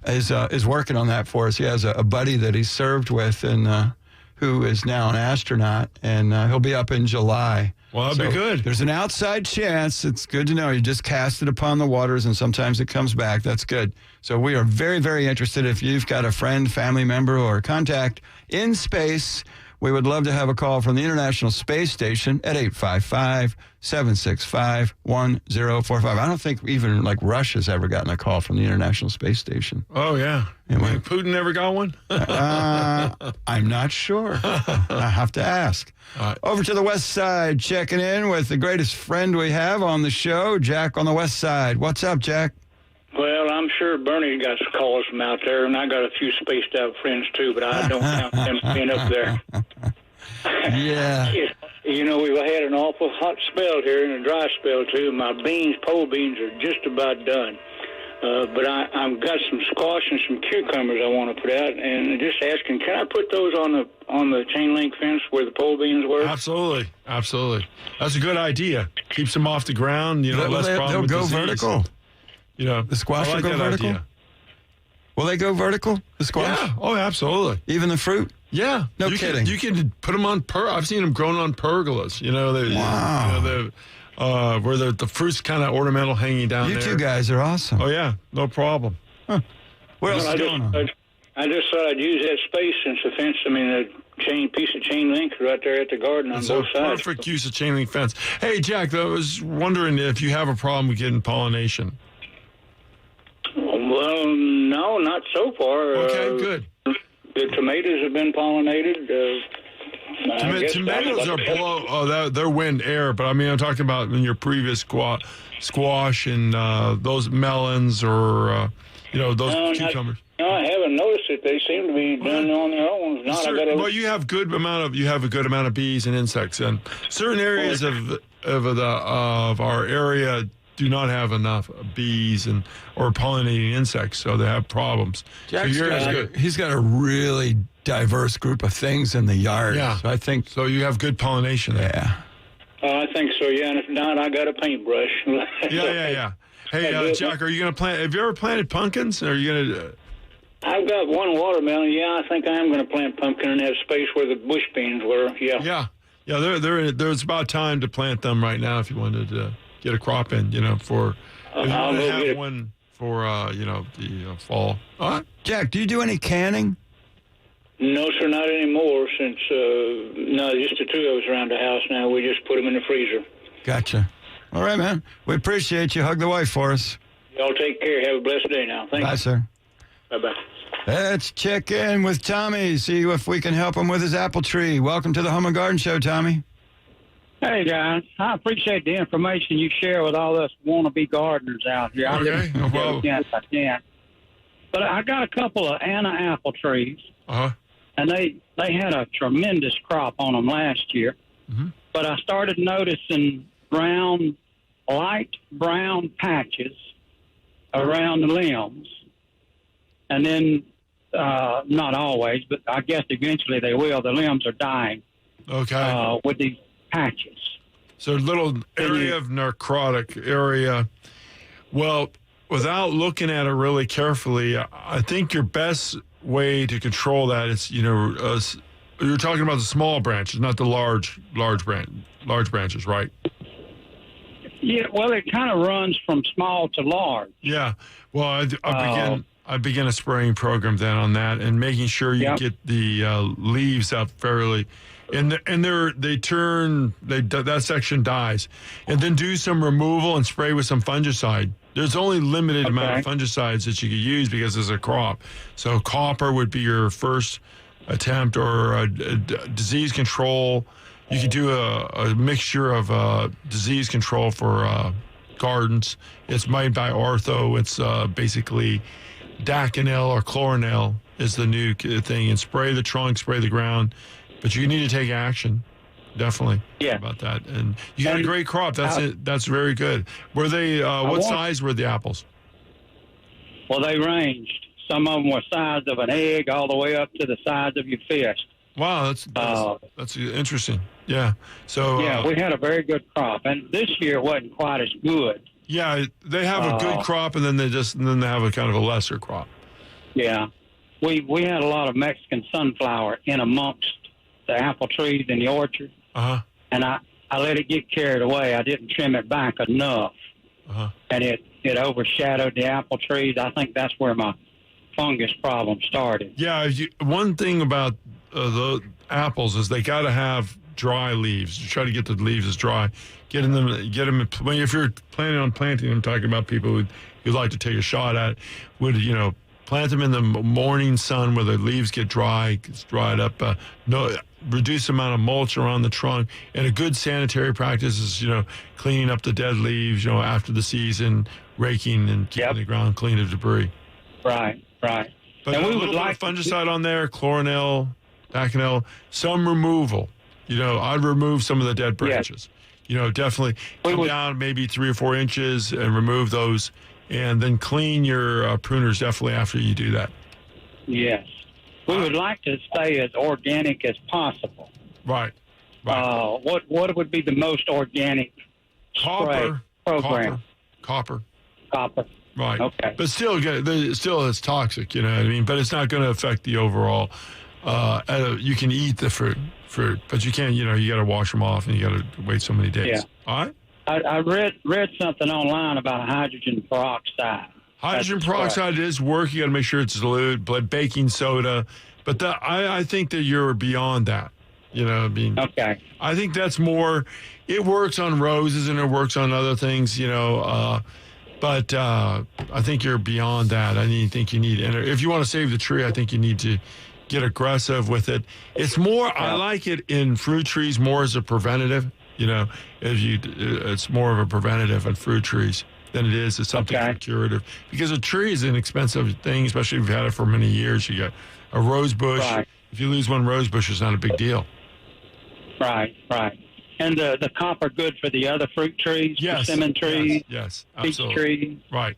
is working on that for us. He has a buddy that he served with and who is now an astronaut, and he'll be up in July.
Well, that'd be good.
There's an outside chance. It's good to know. You just cast it upon the waters, and sometimes it comes back. That's good. So we are very, very interested. If you've got a friend, family member, or contact in space, we would love to have a call from the International Space Station at 855-765-1045. I don't think even Russia's ever gotten a call from the International Space Station.
Oh, yeah.
Anyway.
Putin never got one?
I'm not sure. I have to ask. Over to the West Side, checking in with the greatest friend we have on the show, Jack on the West Side. What's up, Jack?
Well, I'm sure Bernie got some calls from out there, and I got a few spaced out friends too, but I don't count them being up there.
Yeah.
We've had an awful hot spell here and a dry spell too. My pole beans are just about done. But I've got some squash and some cucumbers I want to put out, and just asking, can I put those on the chain link fence where the pole beans were?
Absolutely. That's a good idea. Keeps them off the ground, less problem with
they'll go
disease.
vertical.
The
squash will go vertical?
Idea.
Will they go vertical, the squash?
Yeah. Oh, absolutely.
Even the fruit?
Yeah.
No kidding.
You can put them on I've seen them grown on pergolas.
Wow.
Where the fruit's kind of ornamental hanging down there.
You two guys are awesome.
Oh, yeah. No problem.
Huh. What else is going on?
I just thought I'd use that space since the fence, a piece of chain link right there at the garden on both sides.
Perfect use of chain link fence. Hey, Jack, I was wondering if you have a problem with getting pollination.
Well, no, not so far.
Okay, good.
The tomatoes have been pollinated.
Tomatoes are below they're wind air, but I'm talking about in your previous squash and those melons or those cucumbers.
No, I haven't noticed it. They seem to be done on their own.
Well, you have a good amount of bees and insects, and certain areas of our area do not have enough bees or pollinating insects, so they have problems.
He's got a really diverse group of things in the yard.
Yeah,
so I think
so. You have good pollination there.
Yeah.
I think so. Yeah, and if not, I got a paintbrush.
Yeah. Hey, Jack, are you going to plant? Have you ever planted pumpkins? Or are you going to?
I've got one watermelon. Yeah, I think I am going to plant pumpkin in that space where the bush beans were. Yeah.
Yeah. There's about time to plant them right now if you wanted to get a crop in. For
I'll go
have
get
one for the fall. All right.
Jack, do you do any canning?
No, sir, not anymore. Since just the two of us around the house now. We just put them in the freezer.
Gotcha. All right, man. We appreciate you. Hug the wife for us.
Y'all take care. Have a blessed day now. Thank you.
Bye, sir.
Bye-bye.
Let's check in with Tommy, see if we can help him with his apple tree. Welcome to the Home and Garden Show, Tommy.
Hey, guys. I appreciate the information you share with all us wannabe gardeners out here.
Okay, no problem.
Yes, I can. But I got a couple of Anna apple trees, and they had a tremendous crop on them last year.
Mm-hmm.
But I started noticing light brown patches around the limbs. And then, not always, but I guess eventually they will. The limbs are dying.
Okay.
With these patches.
So little area of necrotic area. Well, without looking at it really carefully, I think your best way to control that is, you're talking about the small branches, not the large branches, right?
Yeah, well, it kind of runs from small to large.
Yeah. Well, I begin a spraying program then on that and making sure you get the leaves up fairly. And that section dies. And then do some removal and spray with some fungicide. There's only limited amount of fungicides that you can use because it's a crop. So copper would be your first attempt, or disease control. You could do a mixture of disease control for gardens. It's made by Ortho. It's basically Daconil or Chloranil is the new thing. And spray the trunk, spray the ground. But you need to take action. Definitely.
Yeah.
About that. And you got a great crop. That's it. That's very good. Were they, what size were the apples?
Well, they ranged. Some of them were size of an egg all the way up to the size of your fist.
Wow, that's interesting. Yeah. So
yeah, we had a very good crop, and this year wasn't quite as good.
Yeah, they have a good crop, and then they have a kind of a lesser crop.
Yeah, we had a lot of Mexican sunflower in amongst the apple trees in the orchard, and I let it get carried away. I didn't trim it back enough, and it overshadowed the apple trees. I think that's where my fungus problem started.
Yeah, one thing about the apples is they got to have dry leaves. You try to get the leaves as dry. Get them. If you're planning on planting them, talking about people who'd like to take a shot at it, would plant them in the morning sun where the leaves get dry, gets dried up. Reduce the amount of mulch around the trunk, and a good sanitary practice is cleaning up the dead leaves. After the season, raking and keeping the ground clean of debris.
Right.
But
and
a
we
little
would
bit
like
of fungicide on there, chloranil, daconil, some removal. I'd remove some of the dead branches. Definitely come down maybe 3 or 4 inches and remove those, and then clean your pruners definitely after you do that.
Yes. We would like to stay as organic as possible.
Right.
What would be the most organic spray program?
Copper. Right.
Okay.
But still it's toxic, you know what I mean? But it's not going to affect the overall. You can eat the fruit, but you can't, you got to wash them off and you got to wait so many days.
Yeah.
All right?
I read something online about hydrogen peroxide.
Hydrogen peroxide is work. You got to make sure it's dilute, but baking soda. But I think that you're beyond that.
Okay.
I think that's more. It works on roses and it works on other things. But I think you're beyond that. I think you need. And if you want to save the tree, I think you need to get aggressive with it. It's more. I like it in fruit trees more as a preventative. It's more of a preventative in fruit trees than it is as something curative. Because a tree is an expensive thing, especially if you've had it for many years. You got a rose bush.
Right.
If you lose one rose bush, it's not a big deal.
Right. And the copper good for the other fruit trees, persimmon trees,
yes,
peach trees.
Right.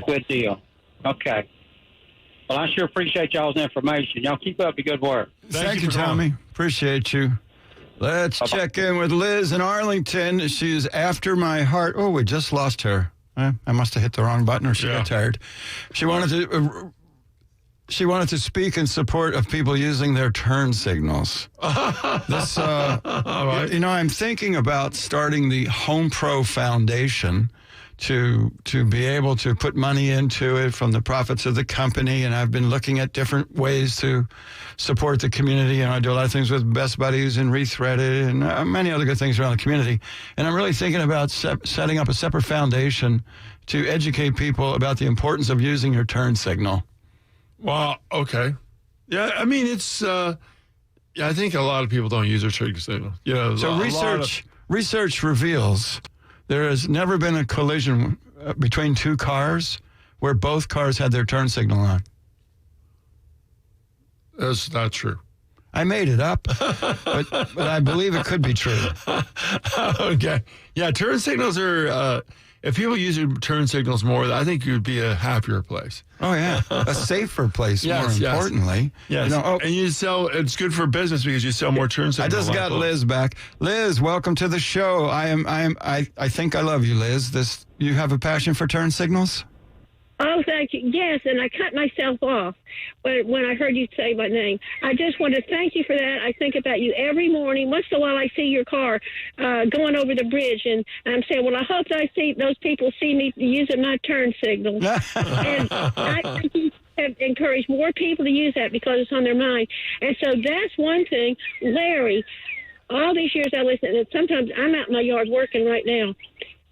Good deal. Okay. Well, I sure appreciate y'all's information. Y'all keep up the good work.
Thank you, Tommy. Appreciate you. Let's check in with Liz in Arlington. She's after my heart. Oh, we just lost her. I must have hit the wrong button, or she got tired. She wanted to speak in support of people using their turn signals. This, I'm thinking about starting the Home Pro Foundation to be able to put money into it from the profits of the company, and I've been looking at different ways to support the community, and I do a lot of things with Best Buddies and Rethreaded and many other good things around the community, and I'm really thinking about setting up a separate foundation to educate people about the importance of using your turn signal.
Well, okay. Yeah, I mean, it's, I think a lot of people don't use their turn signal.
So research reveals there has never been a collision between two cars where both cars had their turn signal on.
That's not true.
I made it up, but I believe it could be true.
Okay. Yeah, turn signals are, if people use your turn signals more, I think you'd be a happier place.
Oh, yeah. A safer place, more importantly.
Yes. And it's good for business because you sell more turn signals.
I just got Liz back. Liz, welcome to the show. I think I love you, Liz. You have a passion for turn signals?
Oh, thank you. Yes, and I cut myself off when I heard you say my name. I just want to thank you for that. I think about you every morning. Once in a while I see your car going over the bridge, and I'm saying, well, I hope those people see me using my turn signal. And I think you have encouraged more people to use that because it's on their mind. And so that's one thing. Larry, all these years I listen, and sometimes I'm out in my yard working right now.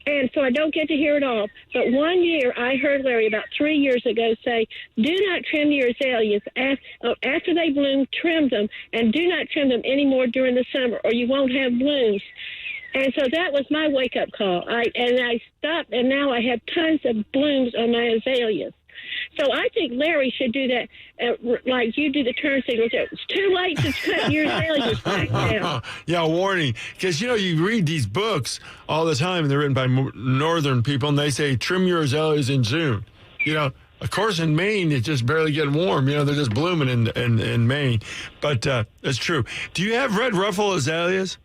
And so I don't get to hear it all. But one year I heard Larry about 3 years ago say, do not trim your azaleas. After they bloom, trim them. And do not trim them anymore during the summer or you won't have blooms. And so that was my wake-up call. I stopped, and now I have tons of blooms on my azaleas. So I think Larry should do that, like you do the turn signals. It's too late to cut your azaleas back down.
Yeah, warning. Because, you read these books all the time, and they're written by northern people, and they say, trim your azaleas in June. Of course, in Maine, it's just barely getting warm. They're just blooming in Maine. But it's true. Do you have red ruffle azaleas?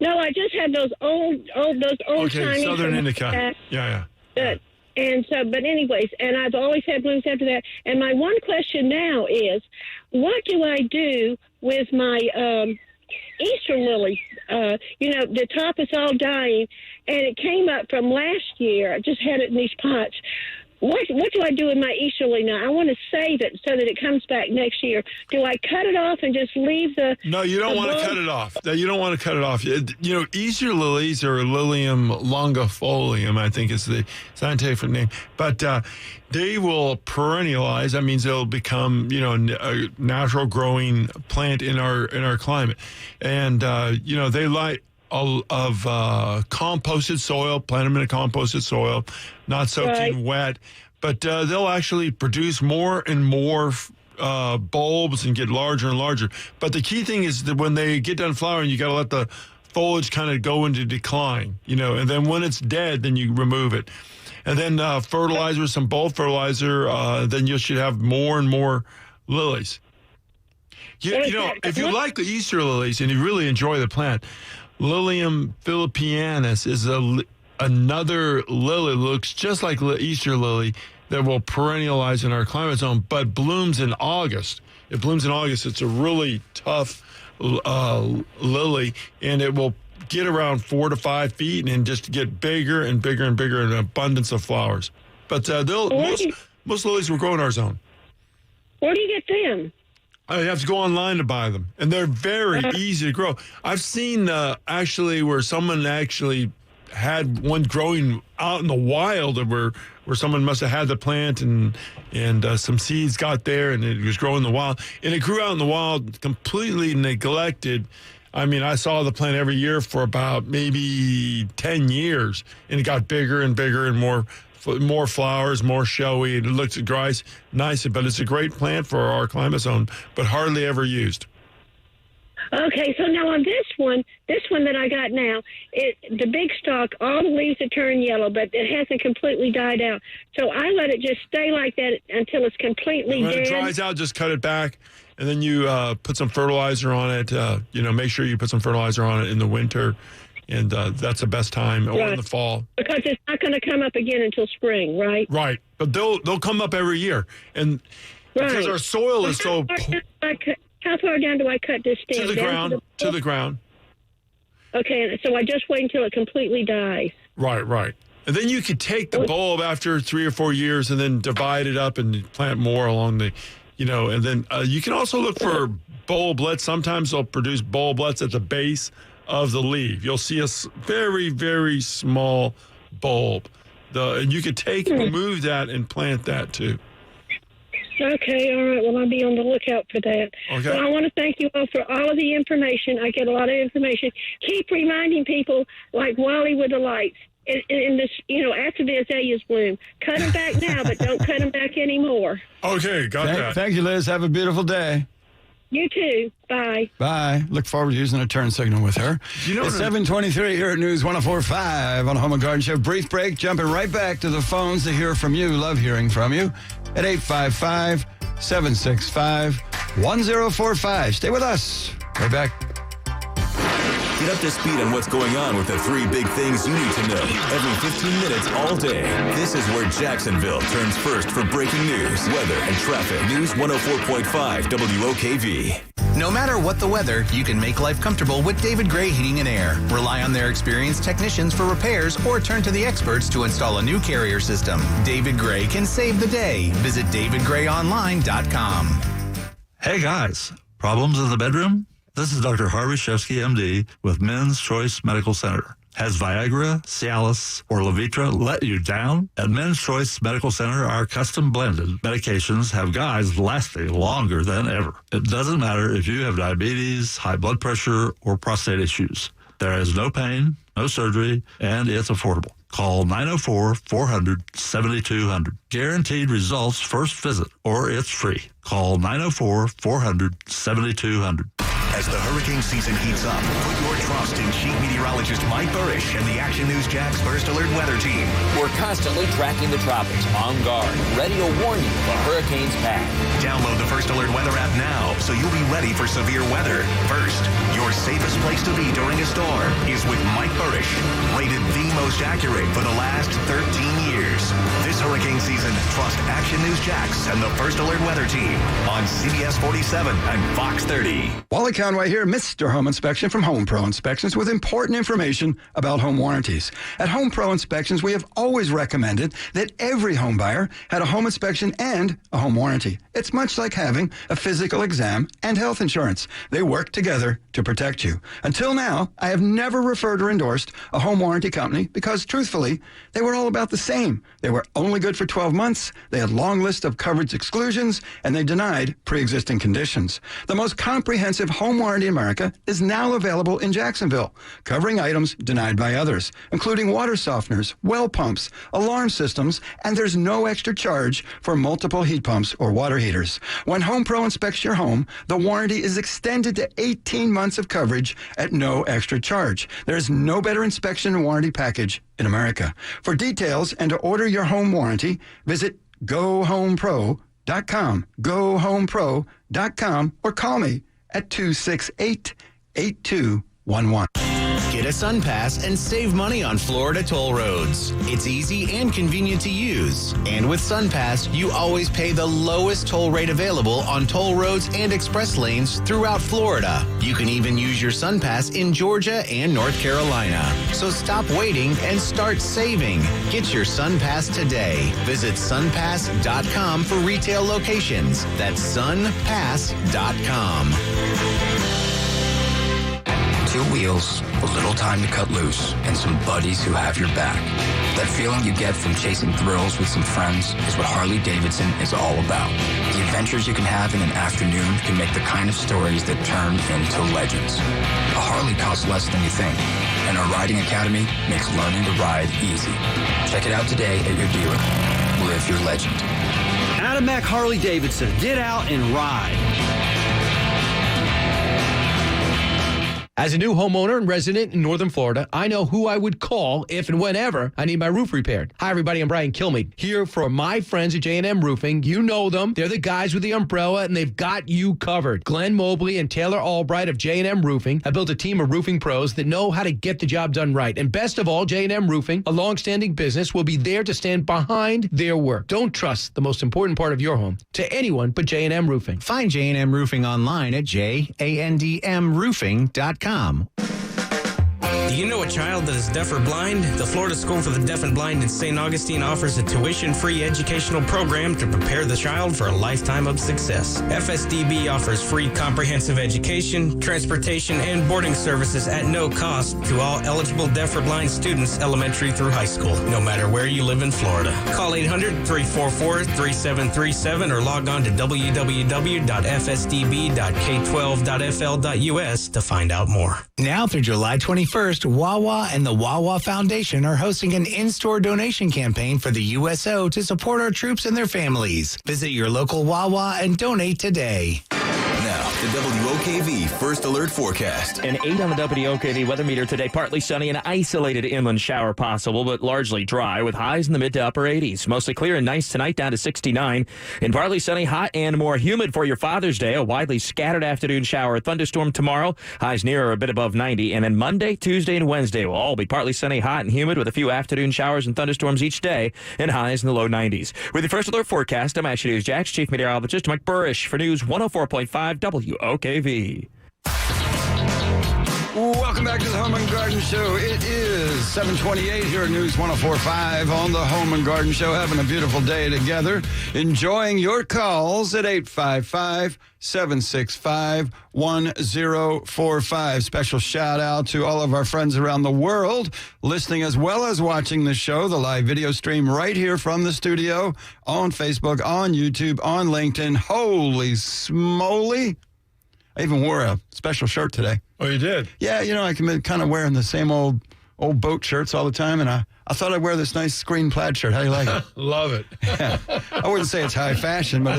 No, I just had those old
Okay,
Chinese
Southern Indica. Yeah.
But anyways, and I've always had blooms after that. And my one question now is, what do I do with my Easter lilies? The top is all dying, and it came up from last year. I just had it in these pots. What do I do with my Easter lily now? I want to save it so that it comes back next year. Do I cut it off and just leave the...
No, you don't want to cut it off. You don't want to cut it off. Easter lilies, or Lilium longifolium, I think is the scientific name. But they will perennialize. That means they'll become, a natural growing plant in our climate. And, they like... of composted soil, plant them in a composted soil, not soaking wet, but they'll actually produce more and more bulbs and get larger and larger. But the key thing is that when they get done flowering, you got to let the foliage kind of go into decline, and then when it's dead, then you remove it. And then fertilizer, some bulb fertilizer, then you should have more and more lilies. If you like the Easter lilies and you really enjoy the plant, Lilium philippianus is another lily, looks just like Easter lily, that will perennialize in our climate zone, but blooms in August. It blooms in August. It's a really tough lily, and it will get around 4 to 5 feet and just get bigger and bigger and bigger, an abundance of flowers. But most lilies will grow in our zone.
Where do you get them?
You have to go online to buy them, and they're very easy to grow. I've seen where someone actually had one growing out in the wild, where someone must have had the plant and some seeds got there, and it was growing in the wild, and it grew out in the wild, completely neglected. I mean, I saw the plant every year for about maybe 10 years, and it got bigger and bigger and more flowers, more showy. It looks nice, but it's a great plant for our climate zone, but hardly ever used.
Okay, so now on this one that I got now, the big stalk, all the leaves have turned yellow, but it hasn't completely died out. So I let it just stay like that until it's completely dead.
When it dries out, just cut it back, and then you put some fertilizer on it. Make sure you put some fertilizer on it in the winter. And that's the best time, or in the fall. Because
it's not going to come up again until spring, right?
Right. But they'll come up every year. And because our soil is so...
How far down do I cut this stem?
To the ground.
Okay, so I just wait until it completely dies.
Right. And then you could take the bulb after 3 or 4 years and then divide it up and plant more along the... and then you can also look for bulblets. Sometimes they'll produce bulblets at the base of the leaf. You'll see a very, very small bulb. And you could remove that and plant that too.
Okay, all right. Well, I'll be on the lookout for that.
Okay.
Well, I want to thank you all for all of the information. I get a lot of information. Keep reminding people, like Wally with the lights, in this, after the azaleas bloom. Cut them back now, but don't cut them back anymore.
Okay, got that.
Thank you, Liz. Have a beautiful day.
You too. Bye.
Bye. Look forward to using a turn signal with her. It's 7:23 here at News 104.5 on Home and Garden Show. Brief break. Jumping right back to the phones to hear from you. Love hearing from you at 855-765-1045. Stay with us. Right back.
Get up to speed on what's going on with the 3 big things you need to know every 15 minutes all day. This is where Jacksonville turns first for breaking news, weather, and traffic. News 104.5 WOKV.
No matter what the weather, you can make life comfortable with David Gray Heating and Air. Rely on their experienced technicians for repairs or turn to the experts to install a new carrier system. David Gray can save the day. Visit davidgrayonline.com.
Hey guys, problems in the bedroom? This is Dr. Harvey Shevsky, MD, with Men's Choice Medical Center. Has Viagra, Cialis, or Levitra let you down? At Men's Choice Medical Center, our custom-blended medications have guys lasting longer than ever. It doesn't matter if you have diabetes, high blood pressure, or prostate issues. There is no pain, no surgery, and it's affordable. Call 904-400-7200. Guaranteed results first visit, or it's free. Call 904-400-7200.
As the hurricane season heats up, put your trust in Chief Meteorologist Mike Burrish and the Action News Jax First Alert Weather Team.
We're constantly tracking the tropics, on guard, ready to warn you of a hurricane's path.
Download the First Alert Weather app now so you'll be ready for severe weather. First, your safest place to be during a storm is with Mike Burrish, rated the most accurate for the last 13 years. This hurricane season, trust Action News Jax and the First Alert Weather Team on CBS 47 and Fox 30.
Wally Conway here, Mr. Home Inspection from Home Pro Inspections with important information about home warranties. At Home Pro Inspections, we have always recommended that every home buyer had a home inspection and a home warranty. It's much like having a physical exam and health insurance. They work together to protect you. Until now, I have never referred or endorsed a home warranty company because, truthfully, they were all about the same. They were only good for 12 months, they had long list of coverage exclusions, and they denied pre-existing conditions. The most comprehensive home warranty in America is now available in Jacksonville, covering items denied by others, including water softeners, well pumps, alarm systems, and there's no extra charge for multiple heat pumps or water heaters. When Home Pro inspects your home, the warranty is extended to 18 months of coverage at no extra charge. There's no better inspection and warranty package in America. For details and to order your home warranty, visit GoHomePro.com, GoHomePro.com, or call me at 268-8211.
Get a SunPass and save money on Florida toll roads. It's easy and convenient to use. And with SunPass, you always pay the lowest toll rate available on toll roads and express lanes throughout Florida. You can even use your SunPass in Georgia and North Carolina. So stop waiting and start saving. Get your SunPass today. Visit sunpass.com for retail locations. That's sunpass.com.
2 wheels, a little time to cut loose, and some buddies who have your back. That feeling you get from chasing thrills with some friends is what Harley-Davidson is all about. The adventures you can have in an afternoon can make the kind of stories that turn into legends. A Harley costs less than you think, and our riding academy makes learning to ride easy. Check it out today at your dealer. Live your legend.
Adam Mack Harley-Davidson. Get out and ride.
As a new homeowner and resident in Northern Florida, I know who I would call if and whenever I need my roof repaired. Hi, everybody. I'm Brian Kilmeade here for my friends at J&M Roofing. You know them. They're the guys with the umbrella, and they've got you covered. Glenn Mobley and Taylor Albright of J&M Roofing have built a team of roofing pros that know how to get the job done right. And best of all, J&M Roofing, a long-standing business, will be there to stand behind their work. Don't trust the most important part of your home to anyone but J&M Roofing.
Find J&M Roofing online at jandmroofing.com.
Do you know a child that is deaf or blind? The Florida School for the Deaf and Blind in St. Augustine offers a tuition-free educational program to prepare the child for a lifetime of success. FSDB offers free comprehensive education, transportation, and boarding services at no cost to all eligible deaf or blind students elementary through high school, no matter where you live in Florida. Call 800-344-3737 or log on to www.fsdb.k12.fl.us to find out more.
Now through July 21st, Wawa and the Wawa Foundation are hosting an in-store donation campaign for the USO to support our troops and their families. Visit your local Wawa and donate today.
Now, the WOKV First Alert Forecast.
An 8 on the WOKV weather meter today. Partly sunny and isolated inland shower possible, but largely dry with highs in the mid to upper 80s. Mostly clear and nice tonight, down to 69. And partly sunny, hot and more humid for your Father's Day. A widely scattered afternoon shower. Thunderstorm tomorrow. Highs near or a bit above 90. And then Monday, Tuesday, and Wednesday will all be partly sunny, hot, and humid with a few afternoon showers and thunderstorms each day and highs in the low 90s. With the First Alert Forecast, I'm Action News Jax Chief Meteorologist Mike Burrish for News 104.5 WOKV.
Welcome back to the Home and Garden Show. It is 7:28 here at News 104.5 on the Home and Garden Show. Having a beautiful day together. Enjoying your calls at 855-765-1045. Special shout out to all of our friends around the world listening as well as watching the show, the live video stream right here from the studio on Facebook, on YouTube, on LinkedIn. Holy smoly. I even wore a special shirt today.
Oh, you did?
Yeah, you know, I can kind of wearing the same old old boat shirts all the time, and I thought I'd wear this nice green plaid shirt. How do you like it?
Love it.
Yeah. I wouldn't say it's high fashion, but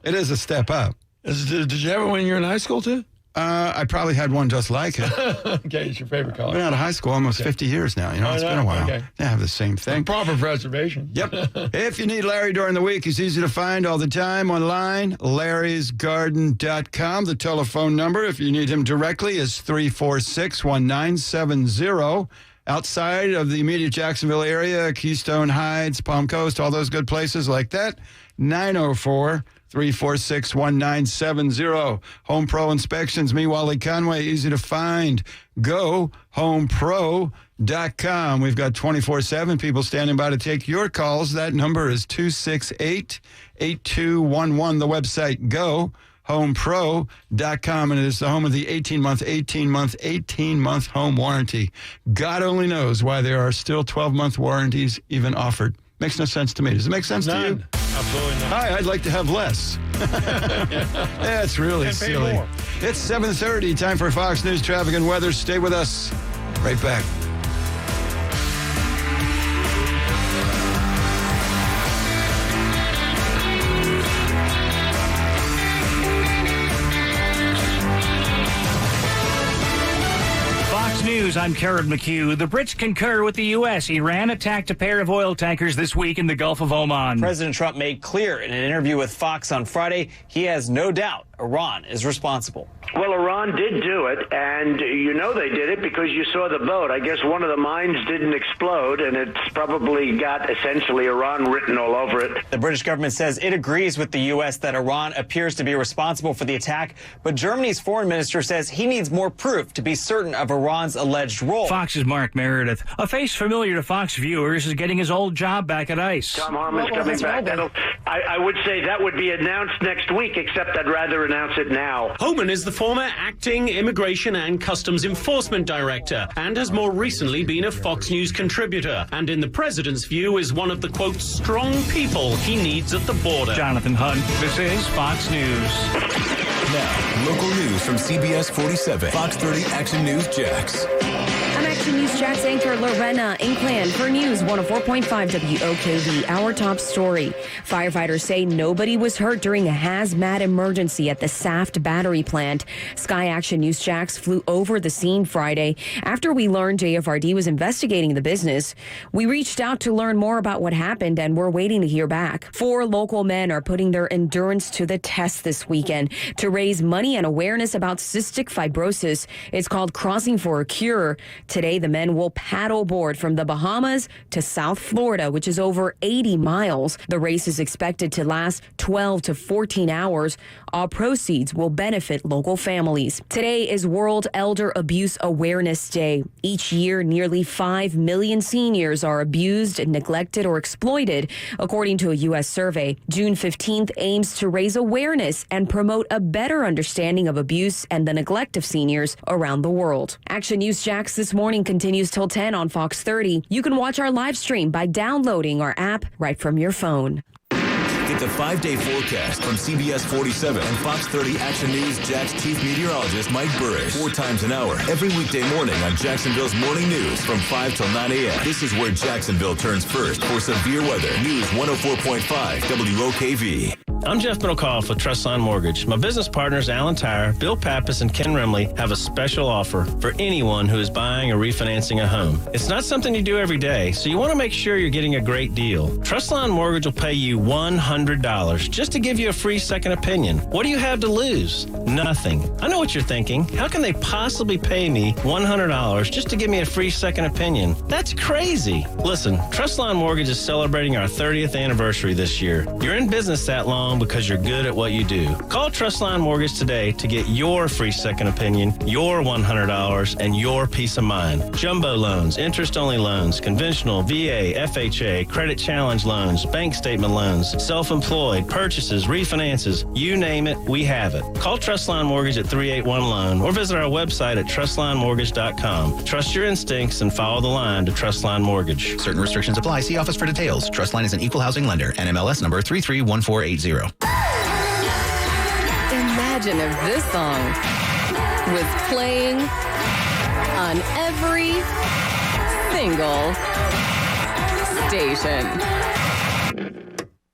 it is a step up.
Did you have it when you were in high school, too?
I probably had one just like it.
Okay, it's your favorite color.
I've been out of high school almost 50 years now. It's been a while.
Okay.
They have the same thing.
Proper preservation.
Yep. If you need Larry during the week, he's easy to find all the time online. Larry'sGarden.com. The telephone number, if you need him directly, is 346-1970. Outside of the immediate Jacksonville area, Keystone Heights, Palm Coast, all those good places like that, 904-346-1970. Home Pro Inspections, me, Wally Conway, easy to find. Go homepro.com. We've got 24/7 people standing by to take your calls. That number is 268-8211. The website, go homepro.com, and it is the home of the 18-month home warranty. God only knows why there are still 12-month warranties even offered. Makes no sense to me. Does it make sense to you?
Absolutely not.
Hi, I'd like to have less. That's really silly.
More.
It's 7:30, time for Fox News traffic and weather. Stay with us. Right back.
News, I'm Karen McHugh. The Brits concur with the U.S. Iran attacked a pair of oil tankers this week in the Gulf of Oman.
President Trump made clear in an interview with Fox on Friday he has no doubt Iran is responsible.
Well, Iran did do it, and you know they did it because you saw the boat. I guess one of the mines didn't explode, and it's probably got essentially Iran written all over it.
The British government says it agrees with the U.S. that Iran appears to be responsible for the attack, but Germany's foreign minister says he needs more proof to be certain of Iran's alleged role.
Fox's Mark Meredith, a face familiar to Fox viewers, is getting his old job back at ICE.
Tom Harmon's coming back. I would say that would be announced next week, except I'd rather announce it now.
Homan is the former acting Immigration and Customs Enforcement Director and has more recently been a Fox News contributor, and in the president's view is one of the, quote, strong people he needs at the border.
Jonathan Hunt, this is Fox News.
Now, local news from CBS 47, Fox 30 Action News Jax.
I'm Action News Jax anchor Lorena Inkland for News 104.5 WOKV. Our top story. Firefighters say nobody was hurt during a hazmat emergency at the Saft battery plant. Sky Action News Jax flew over the scene Friday. After we learned JFRD was investigating the business, we reached out to learn more about what happened, and we're waiting to hear back. 4 local men are putting their endurance to the test this weekend to raise money and awareness about cystic fibrosis. It's called Crossing for a Cure. Today, the men will paddleboard from the Bahamas to South Florida, which is over 80 miles. The race is expected to last 12 to 14 hours. All proceeds will benefit local families. Today is World Elder Abuse Awareness Day. Each year, nearly 5 million seniors are abused, neglected, or exploited, according to a U.S. survey. June 15th aims to raise awareness and promote a better understanding of abuse and the neglect of seniors around the world. Action News Jax this morning continues till 10 on Fox 30. You can watch our live stream by downloading our app right from your phone.
Get the 5-day forecast from CBS 47 and Fox 30 Action News Jax chief meteorologist Mike Burrish. 4 times an hour, every weekday morning on Jacksonville's Morning News from 5 till 9 a.m. This is where Jacksonville turns first for severe weather. News 104.5 WOKV.
I'm Jeff Middlecoff with Trustline Mortgage. My business partners, Alan Tyre, Bill Pappas, and Ken Remley, have a special offer for anyone who is buying or refinancing a home. It's not something you do every day, so you want to make sure you're getting a great deal. Trustline Mortgage will pay you $100 just to give you a free second opinion. What do you have to lose? Nothing. I know what you're thinking. How can they possibly pay me $100 just to give me a free second opinion? That's crazy. Listen, Trustline Mortgage is celebrating our 30th anniversary this year. You're in business that long because you're good at what you do. Call Trustline Mortgage today to get your free second opinion, your $100, and your peace of mind. Jumbo loans, interest-only loans, conventional, VA, FHA, credit challenge loans, bank statement loans, self-employed, purchases, refinances, you name it, we have it. Call Trustline Mortgage at 381-LOAN or visit our website at trustlinemortgage.com. Trust your instincts and follow the line to Trustline Mortgage.
Certain restrictions apply. See office for details. Trustline is an equal housing lender. NMLS number 331480.
Imagine if this song was playing on every
single station.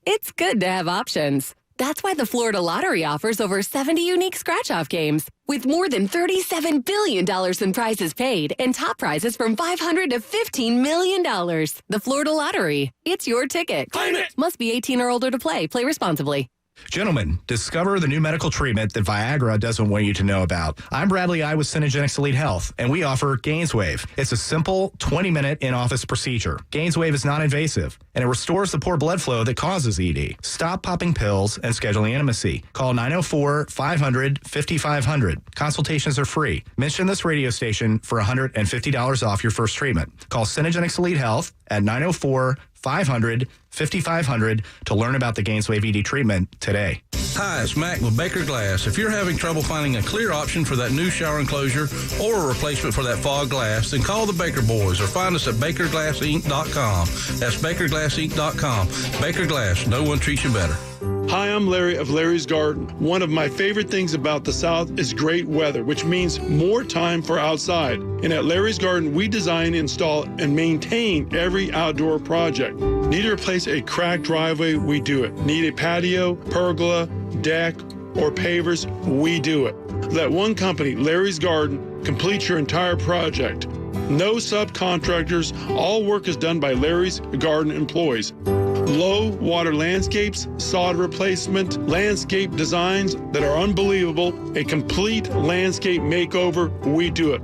It's good to have options. That's why the Florida Lottery offers over 70 unique scratch-off games with more than $37 billion in prizes paid and top prizes from $500 to $15 million. The Florida Lottery. It's your ticket. Claim it! Must be 18 or older to play. Play responsibly.
Gentlemen, discover the new medical treatment that Viagra doesn't want you to know about. I'm Bradley I with Synergenics Elite Health, and we offer GainsWave. It's a simple 20-minute in-office procedure. GainsWave is non-invasive, and it restores the poor blood flow that causes ED. Stop popping pills and scheduling intimacy. Call 904-500-5500. Consultations are free. Mention this radio station for $150 off your first treatment. Call Synergenics Elite Health at 904-500-5500 to learn about the GainsWave ED treatment today.
Hi, it's Mac with Baker Glass. If you're having trouble finding a clear option for that new shower enclosure or a replacement for that fog glass, then call the Baker Boys or find us at BakerGlassInc.com. That's BakerGlassInc.com. Baker Glass, no one treats you better.
Hi, I'm Larry of Larry's Garden. One of my favorite things about the South is great weather, which means more time for outside. And at Larry's Garden, we design, install, and maintain every outdoor project. Need to replace a cracked driveway? We do it. Need a patio, pergola, deck, or pavers? We do it. Let one company, Larry's Garden, complete your entire project. No subcontractors. All work is done by Larry's Garden employees. Low water landscapes, sod replacement, landscape designs that are unbelievable, a complete landscape makeover, we do it.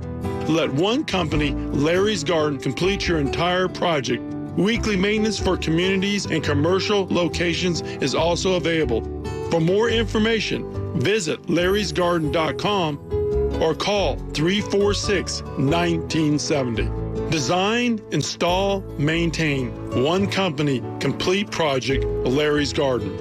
Let one company, Larry's Garden, complete your entire project. Weekly maintenance for communities and commercial locations is also available. For more information, visit larrysgarden.com or call 346-1970. Design, install, maintain. One company, complete project, Larry's Garden.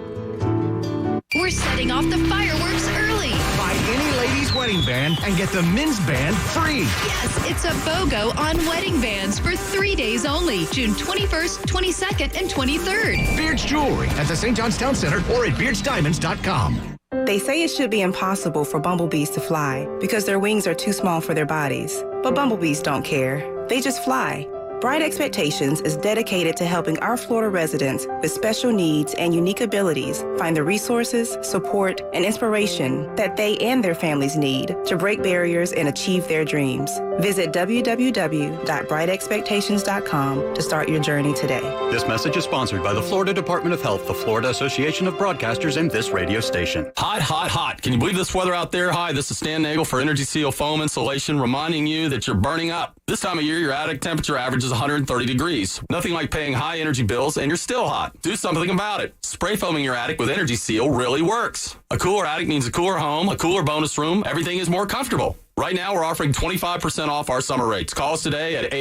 We're setting off the fireworks early.
Buy any ladies' wedding band and get the men's band free.
Yes, it's a BOGO on wedding bands for 3 days only, June 21st, 22nd, and 23rd.
Beard's Jewelry at the St. John's Town Center or at beardsdiamonds.com.
They say it should be impossible for bumblebees to fly because their wings are too small for their bodies. But bumblebees don't care. They just fly. Bright Expectations is dedicated to helping our Florida residents with special needs and unique abilities find the resources, support, and inspiration that they and their families need to break barriers and achieve their dreams. Visit www.brightexpectations.com to start your journey today.
This message is sponsored by the Florida Department of Health, the Florida Association of Broadcasters, and this radio station.
Hot, hot, hot. Can you believe this weather out there? Hi, this is Stan Nagel for Energy Seal Foam Insulation, reminding you that you're burning up. This time of year, your attic temperature averages 130 degrees. Nothing like paying high energy bills and you're still hot. Do something about it. Spray foaming your attic with Energy Seal really works. A cooler attic means a cooler home, a cooler bonus room. Everything is more comfortable. Right now, we're offering 25% off our summer rates. Call us today at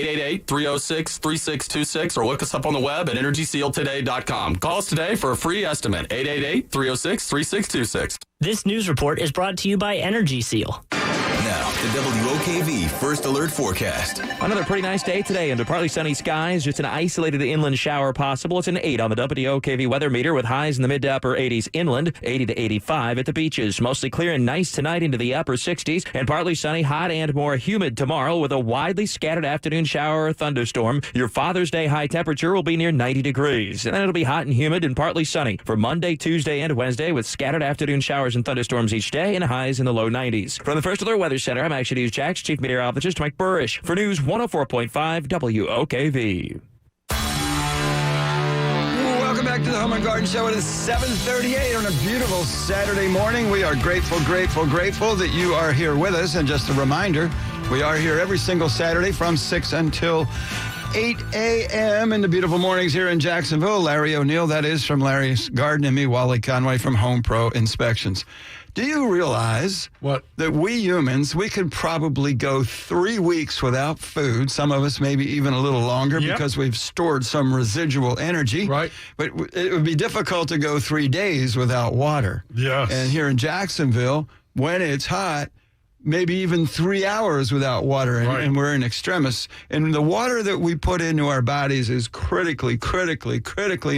888-306-3626 or look us up on the web at EnergySealToday.com. Call us today for a free estimate, 888-306-3626.
This news report is brought to you by Energy Seal.
Now, the WOKV First Alert Forecast.
Another pretty nice day today under partly sunny skies. Just an isolated inland shower possible. It's an 8 on the WOKV weather meter with highs in the mid to upper 80s inland, 80 to 85 at the beaches. Mostly clear and nice tonight into the upper 60s and partly sunny, hot and more humid tomorrow with a widely scattered afternoon shower or thunderstorm. Your Father's Day high temperature will be near 90 degrees. And then it'll be hot and humid and partly sunny for Monday, Tuesday, and Wednesday with scattered afternoon showers and thunderstorms each day and highs in the low 90s. From the First Alert Weather Center, I'm Action News Jax, Chief Meteorologist Mike Burrish for News 104.5 WOKV.
Welcome back to the Home and Garden Show. It is 7:38 on a beautiful Saturday morning. We are grateful that you are here with us. And just a reminder, we are here every single Saturday from 6 until 8 a.m. in the beautiful mornings here in Jacksonville. Larry O'Neill, that is, from Larry's Garden, and me, Wally Conway, from Home Pro Inspections. Do you realize that we humans, we could probably go 3 weeks without food, some of us maybe even a little longer because we've stored some residual energy. Right. But it would be difficult to go 3 days without water. Yes. And here in Jacksonville, when it's hot, maybe even 3 hours without water, and we're in extremis. And the water that we put into our bodies is critically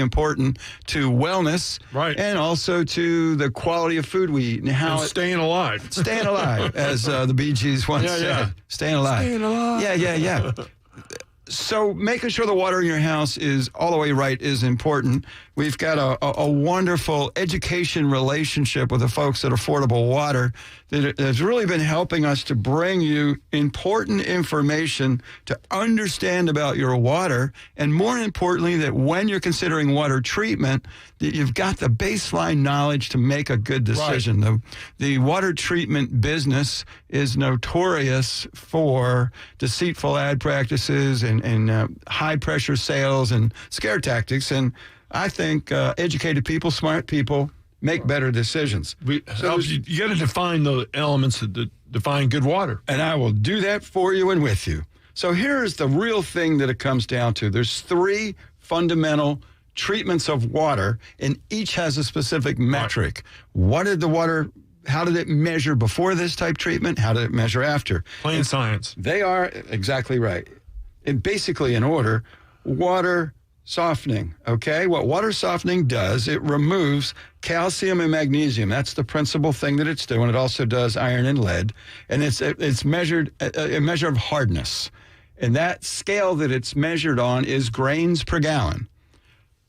important to wellness, and also to the quality of food we eat and how
staying alive.
Staying alive, as the Bee Gees once said. Staying alive.
Staying alive.
Yeah. So making sure the water in your house is all the way right is important. We've got a wonderful education relationship with the folks at Affordable Water that has really been helping us to bring you important information to understand about your water, and more importantly, that when you're considering water treatment, that you've got the baseline knowledge to make a good decision. Right. The water treatment business is notorious for deceitful ad practices and high-pressure sales and scare tactics, and I think educated people, smart people, make better decisions.
You got to define the elements that define good water.
And I will do that for you and with you. So here's the real thing that it comes down to. There's 3 fundamental treatments of water, and each has a specific metric. What did the water, how did it measure before this type treatment? How did it measure after?
Plain science.
They are exactly right. And basically in order, water softening, okay? What water softening does, it removes calcium and magnesium. That's the principal thing that it's doing. It also does iron and lead. And it's measured a measure of hardness. And that scale that it's measured on is grains per gallon.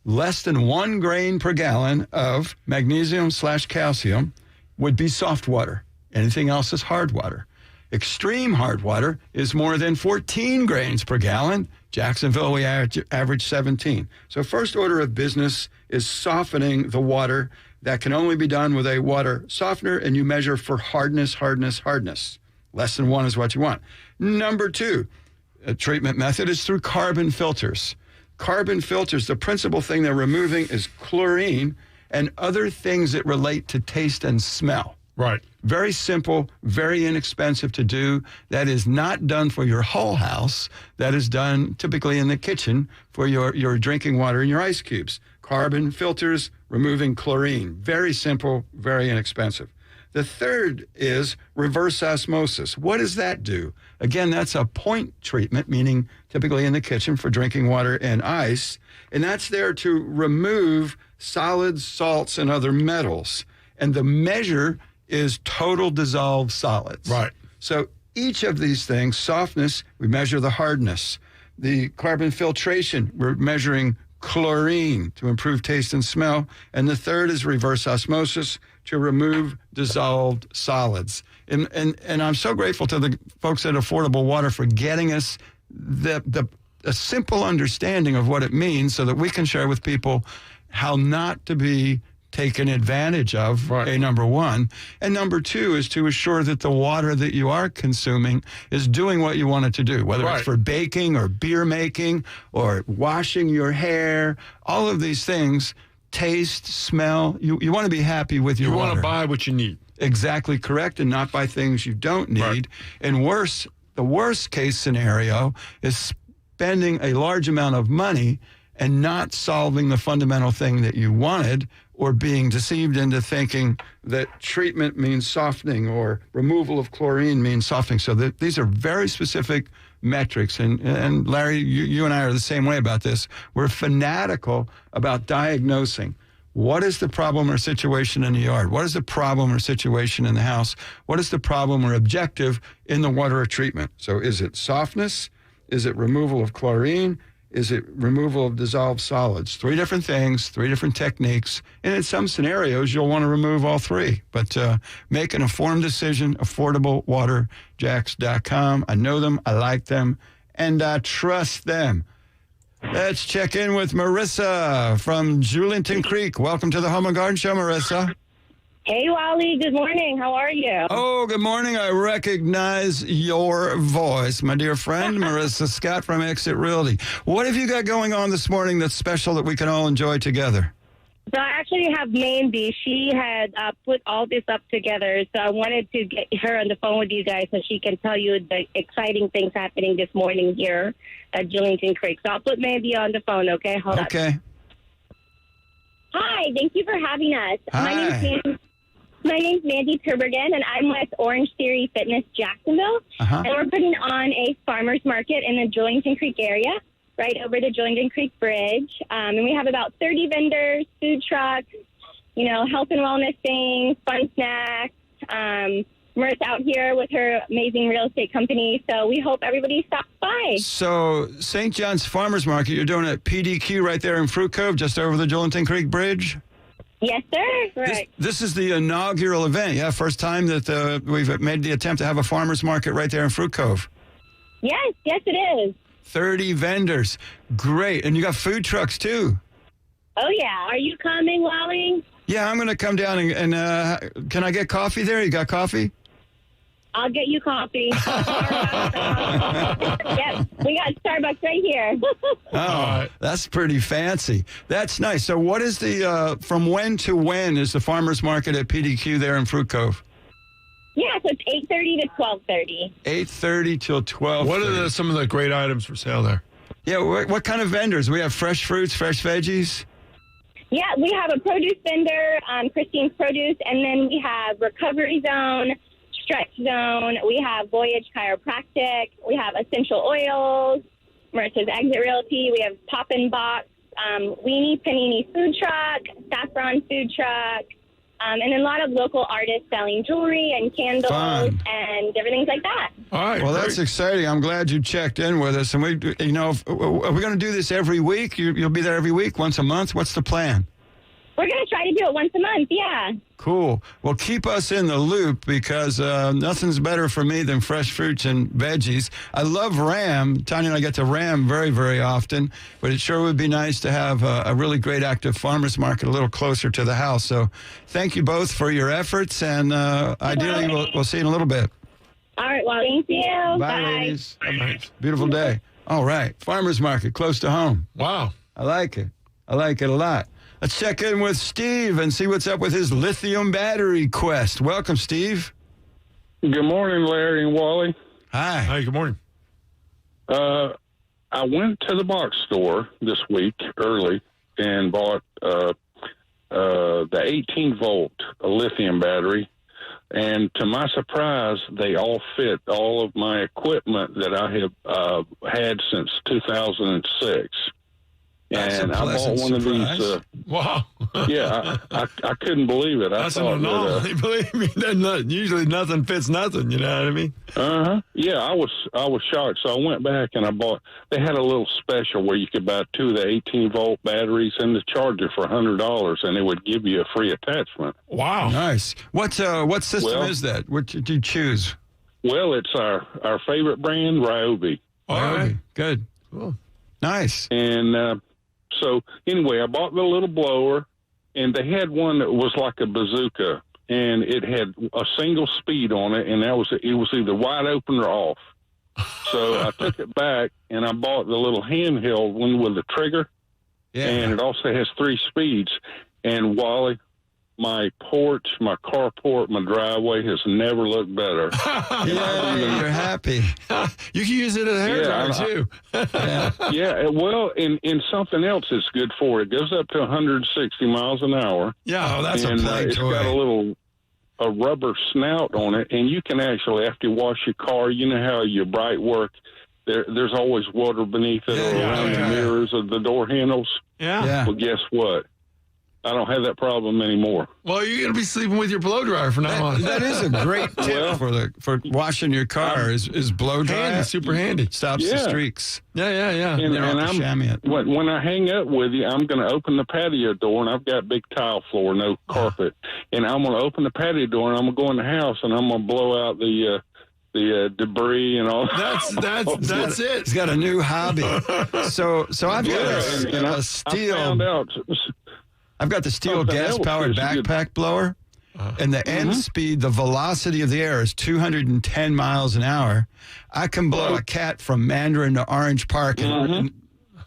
Less than 1 grain per gallon of magnesium/calcium would be soft water. Anything else is hard water. Extreme hard water is more than 14 grains per gallon. Jacksonville, we average 17. So first order of business is softening the water. That can only be done with a water softener, and you measure for hardness. Less than 1 is what you want. Number 2, a treatment method is through carbon filters. Carbon filters, the principal thing they're removing is chlorine and other things that relate to taste and smell.
Right.
Very simple, very inexpensive to do. That is not done for your whole house. That is done typically in the kitchen for your drinking water and your ice cubes. Carbon filters, removing chlorine. Very simple, very inexpensive. The third is reverse osmosis. What does that do? Again, that's a point treatment, meaning typically in the kitchen for drinking water and ice. And that's there to remove solids, salts, and other metals. And the measure is total dissolved solids.
Right.
So each of these things, softness, we measure the hardness. The carbon filtration, we're measuring chlorine to improve taste and smell. And the third is reverse osmosis to remove dissolved solids. And I'm so grateful to the folks at Affordable Water for getting us a simple understanding of what it means so that we can share with people how not to be taken advantage of, right. Number 1. And number 2 is to assure that the water that you are consuming is doing what you want it to do, whether it's for baking or beer making or washing your hair, all of these things, taste, smell. You want to be happy with your water.
You want to buy what you need.
Exactly correct, and not buy things you don't need. Right. And the worst case scenario is spending a large amount of money and not solving the fundamental thing that you wanted, or being deceived into thinking that treatment means softening or removal of chlorine means softening. So these are very specific metrics. And Larry, you and I are the same way about this. We're fanatical about diagnosing. What is the problem or situation in the yard? What is the problem or situation in the house? What is the problem or objective in the water treatment? So is it softness? Is it removal of chlorine? Is it removal of dissolved solids? 3 different things, 3 different techniques. And in some scenarios, you'll want to remove all 3. But make an informed decision, affordablewaterjacks.com. I know them, I like them, and I trust them. Let's check in with Marissa from Julington Creek. Welcome to the Home and Garden Show, Marissa.
Hey, Wally. Good morning. How are you?
Oh, good morning. I recognize your voice, my dear friend, Marissa Scott from Exit Realty. What have you got going on this morning that's special that we can all enjoy together?
So I actually have Mandy. She had put all this up together, so I wanted to get her on the phone with you guys so she can tell you the exciting things happening this morning here at Julington Creek. So I'll put Mandy on the phone, okay? Hold on.
Okay.
Hi. Thank you for having us.
Hi.
My name's Mandy Turbergen, and I'm with Orange Theory Fitness Jacksonville. And we're putting on a farmer's market in the Julington Creek area, right over the Julington Creek Bridge. And we have about 30 vendors, food trucks, health and wellness things, fun snacks. Maria's out here with her amazing real estate company. So we hope everybody stops by Hi.
So, St. John's Farmers Market, you're doing it at PDQ right there in Fruit Cove, just over the Julington Creek Bridge?
Yes, sir. Right.
This is the inaugural event. Yeah, first time that we've made the attempt to have a farmers market right there in Fruit Cove.
Yes, it is.
30 vendors. Great. And you got food trucks, too.
Oh, yeah. Are you coming, Wally?
Yeah, I'm going to come down and can I get coffee there? You got coffee?
I'll get you coffee. Yep, we got Starbucks right here.
Oh, that's pretty fancy. That's nice. So what is the, from when to when is the farmers market at PDQ there in Fruit Cove?
Yeah, so it's 8:30 to 12:30.
8:30 till 12:30.
What are some of the great items for sale there?
Yeah, what kind of vendors? We have fresh fruits, fresh veggies?
Yeah, we have a produce vendor, Christine's Produce, and then we have Recovery Zone, Stretch Zone. We have Voyage Chiropractic. We have Essential Oils, Marissa's Exit Realty. We have Poppin' Box, Weenie Panini Food Truck, Saffron Food Truck, and then a lot of local artists selling jewelry and candles and everything like that.
All right. Well, that's exciting. I'm glad you checked in with us. And are we going to do this every week? You'll be there every week, once a month? What's the plan?
We're going to try to do it once a month, yeah.
Cool. Well, keep us in the loop because nothing's better for me than fresh fruits and veggies. I love Ram. Tanya and I get to Ram very, very often, but it sure would be nice to have a really great active farmers market a little closer to the house. So thank you both for your efforts, and ideally we'll see you in a little bit.
All right, well, thank you.
Bye, ladies. Beautiful day. All right, farmers market close to home.
Wow.
I like it. I like it a lot. Let's check in with Steve and see what's up with his lithium battery quest. Welcome, Steve.
Good morning, Larry and Wally.
Hi.
Hi, good morning.
I went to the box store this week early and bought the 18-volt lithium battery. And to my surprise, they all fit all of my equipment that I have had since 2006. And I bought one of these.
Wow.
Yeah, I couldn't believe it.
That's an anomaly. Believe me, usually nothing fits nothing. You know what I mean?
Yeah, I was shocked. So I went back and I bought. They had a little special where you could buy 2 of the 18-volt batteries and the charger for $100, and it would give you a free attachment.
Wow,
nice. What system is that? What did you choose?
Well, it's our favorite brand, Ryobi.
All right, good. Cool. Nice.
And so anyway, I bought the little blower, and they had one that was like a bazooka, and it had a single speed on it, and it was either wide open or off. So I took it back, and I bought the little handheld one with the trigger, and it also has 3 speeds. And Wally, my porch, my carport, my driveway has never looked better.
Yeah, you're happy.
You can use it as a hairdryer, too.
Yeah, well, and something else it's good for. It goes up to 160 miles an hour.
Yeah, that's a play
it's
toy.
got a rubber snout on it, and you can actually, after you wash your car, you know how your bright work, there's always water beneath it or around the mirrors of the door handles.
Yeah.
Well, guess what? I don't have that problem anymore.
Well, you're going to be sleeping with your blow dryer from now on.
That is a great tip for washing your car is blow dryer.
Handy, super handy.
Stops the streaks.
Yeah.
And when I hang up with you, I'm going to open the patio door, and I've got big tile floor, no carpet. And I'm going to open the patio door, and I'm going to go in the house, and I'm going to blow out the debris and all.
That's it.
He's got a new hobby. So I've got a steel.
I found out.
I've got the steel gas-powered backpack blower, and the end speed, the velocity of the air is 210 miles an hour. I can blow a cat from Mandarin to Orange Park, and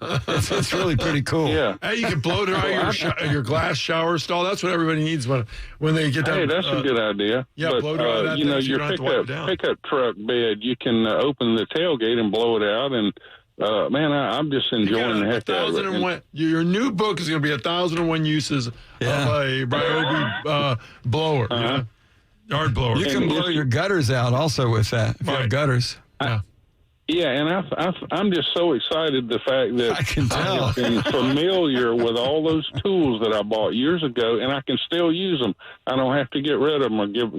it's really pretty cool.
Yeah.
Hey, you can blow dry your glass shower stall. That's what everybody needs when they get down.
Hey, that's a good idea.
Yeah,
but,
blow dry that.
Your pickup truck bed, you can open the tailgate and blow it out, and man, I'm just enjoying the heck out of it.
Your new book is going to be 1,001 uses of a Ryobi blower, yard blower.
You can blow your gutters out also with that if you have gutters.
Yeah, and I'm just so excited the fact that
I can tell.
I've been familiar with all those tools that I bought years ago, and I can still use them. I don't have to get rid of them or give.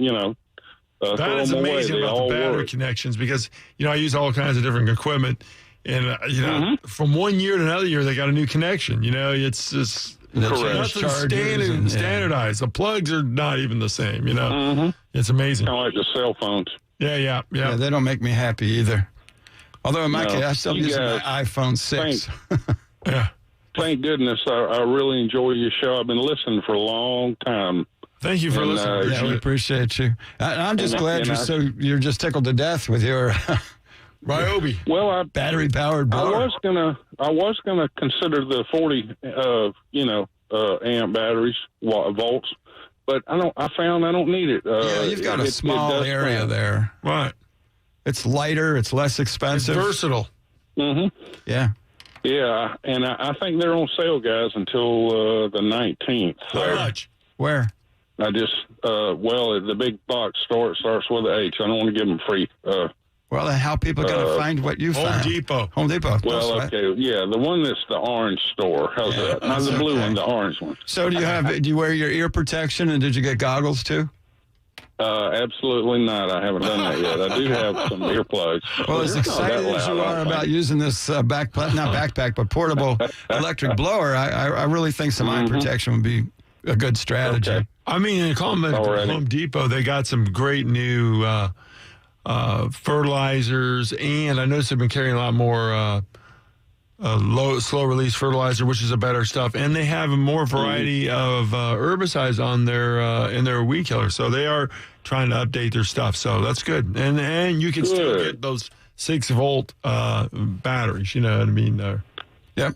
That is amazing about the battery connections because, I use all kinds of different equipment. And, from one year to another year, they got a new connection. It's just nothing standardized. The plugs are not even the same, It's amazing.
Kind of like the cell phones.
Yeah.
They don't make me happy either. Although in my case, I still use my iPhone 6.
Thank goodness. I really enjoy your show. I've been listening for a long time.
Thank you for listening.
We appreciate you. I'm just glad you're just tickled to death with your
Ryobi.
Well,
battery powered blower.
I was gonna consider the 40 amp batteries, volts, but I found I don't need it.
You've got a small area there.
Right.
It's lighter. It's less expensive.
It's versatile.
Mm-hmm.
Yeah.
Yeah, and I think they're on sale, guys, until the 19th.
How much?
Where?
I just, the big box starts with an H. I don't want to give them free.
Well, then how people going to find what you found? Home Depot.
Well, okay, yeah, the one that's the orange store. How's that? Not the blue one, the orange one.
So do you wear your ear protection, and did you get goggles too?
Absolutely not. I haven't done that yet. I do have some earplugs.
Well, as excited as you are about using this not backpack, but portable electric blower, I really think some eye protection would be a good strategy.
Okay.
I mean, in Home Depot, they got some great new fertilizers, and I noticed they've been carrying a lot more slow release fertilizer, which is a better stuff, and they have a more variety of herbicides on their in their weed killer. So they are trying to update their stuff. So that's good, and you can still get those 6-volt batteries. You know what I mean?
Yep.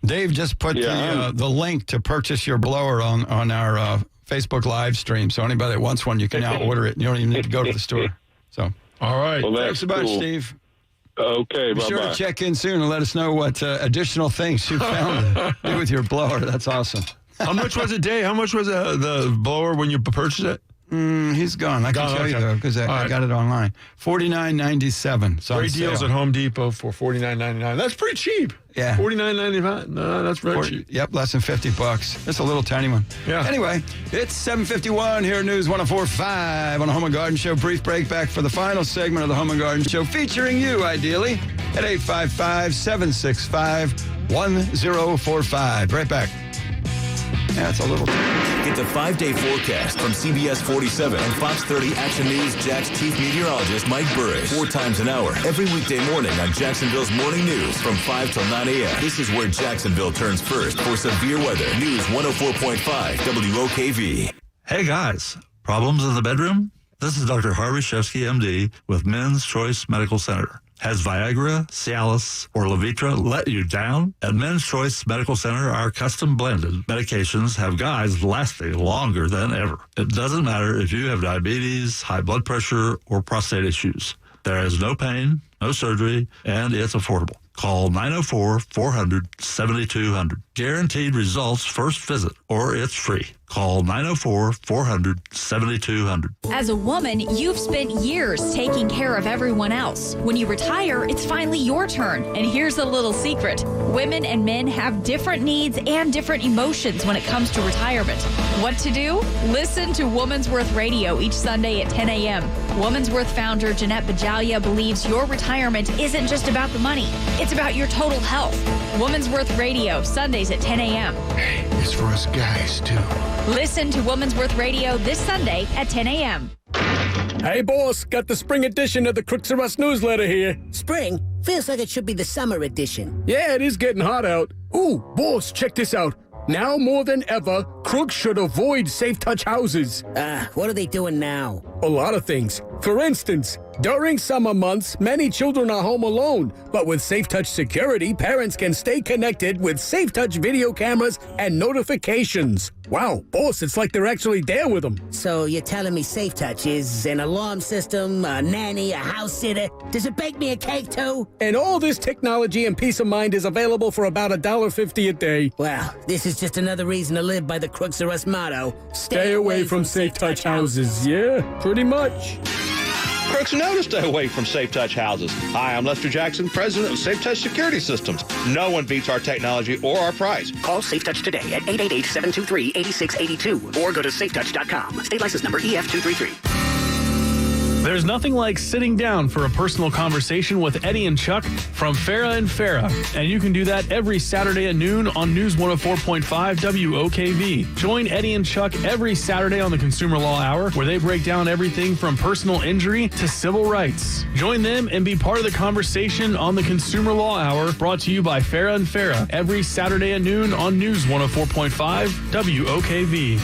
Dave just put the link to purchase your blower on our Facebook live stream. So anybody that wants one, you can now order it. You don't even need to go to the store. So
all right.
Well,
thanks a bunch,
cool.
Steve.
Okay,
Be sure to check in soon and let us know what additional things you found to do with your blower. That's awesome.
How much was it, Dave? How much was the blower when you purchased it?
He's gone. I can tell you, though, because I got it online. $49.97.
Great deals at Home Depot for $49.99. That's pretty cheap.
Yeah.
$49.95. No, that's very cheap.
Yep, less than $50. It's a little tiny one.
Yeah.
Anyway, it's 7:51 here at News 104.5 on the Home and Garden Show. Brief break back for the final segment of the Home and Garden Show, featuring you, ideally, at 855-765-1045. Right back. Yeah, it's a little...
Get the 5-day forecast from CBS 47 and Fox 30 Action News Jack's chief meteorologist Mike Burrish. 4 times an hour, every weekday morning on Jacksonville's Morning News from 5 till 9 a.m. This is where Jacksonville turns first for severe weather. News 104.5 WOKV.
Hey guys, problems in the bedroom? This is Dr. Harvey Shevsky, MD, with Men's Choice Medical Center. Has Viagra, Cialis, or Levitra let you down? At Men's Choice Medical Center, our custom blended medications have guys lasting longer than ever. It doesn't matter if you have diabetes, high blood pressure, or prostate issues. There is no pain, no surgery, and it's affordable. Call 904-400-7200. Guaranteed results first visit, or it's free. Call 904-400-7200.
As a woman, you've spent years taking care of everyone else. When you retire, it's finally your turn. And here's a little secret. Women and men have different needs and different emotions when it comes to retirement. What to do? Listen to Woman's Worth Radio each Sunday at 10 a.m. Woman's Worth founder Jeanette Bajalia believes your retirement isn't just about the money. It's about your total health. Woman's Worth Radio, Sundays at 10 a.m.
Hey, it's for us guys, too.
Listen to Woman's Worth Radio this Sunday at 10 a.m.
Hey, boss, got the spring edition of the Crooks R Us newsletter here.
Spring? Feels like it should be the summer edition.
Yeah, it is getting hot out. Ooh, boss, check this out. Now more than ever, crooks should avoid safe touch houses.
What are they doing now?
A lot of things. For instance, during summer months, many children are home alone, but with Safe Touch security, parents can stay connected with Safe Touch video cameras and notifications. Wow, boss, it's like they're actually there with them.
So you're telling me Safe Touch is an alarm system, a nanny, a house sitter? Does it bake me a cake too?
And all this technology and peace of mind is available for about $1.50 a day.
Well, this is just another reason to live by the Crooks R Us motto.
Stay away from Safe Touch houses. Yeah, pretty much.
Crooks know to stay away from Safe Touch houses. Hi, I'm Lester Jackson, president of Safe Touch Security Systems. No one beats our technology or our price.
Call Safe Touch today at 888-723-8682 or go to safetouch.com. State license number EF233.
There's nothing like sitting down for a personal conversation with Eddie and Chuck from Farah and Farah. And you can do that every Saturday at noon on News 104.5 WOKV. Join Eddie and Chuck every Saturday on the Consumer Law Hour, where they break down everything from personal injury to civil rights. Join them and be part of the conversation on the Consumer Law Hour, brought to you by Farah and Farah, every Saturday at noon on News 104.5 WOKV.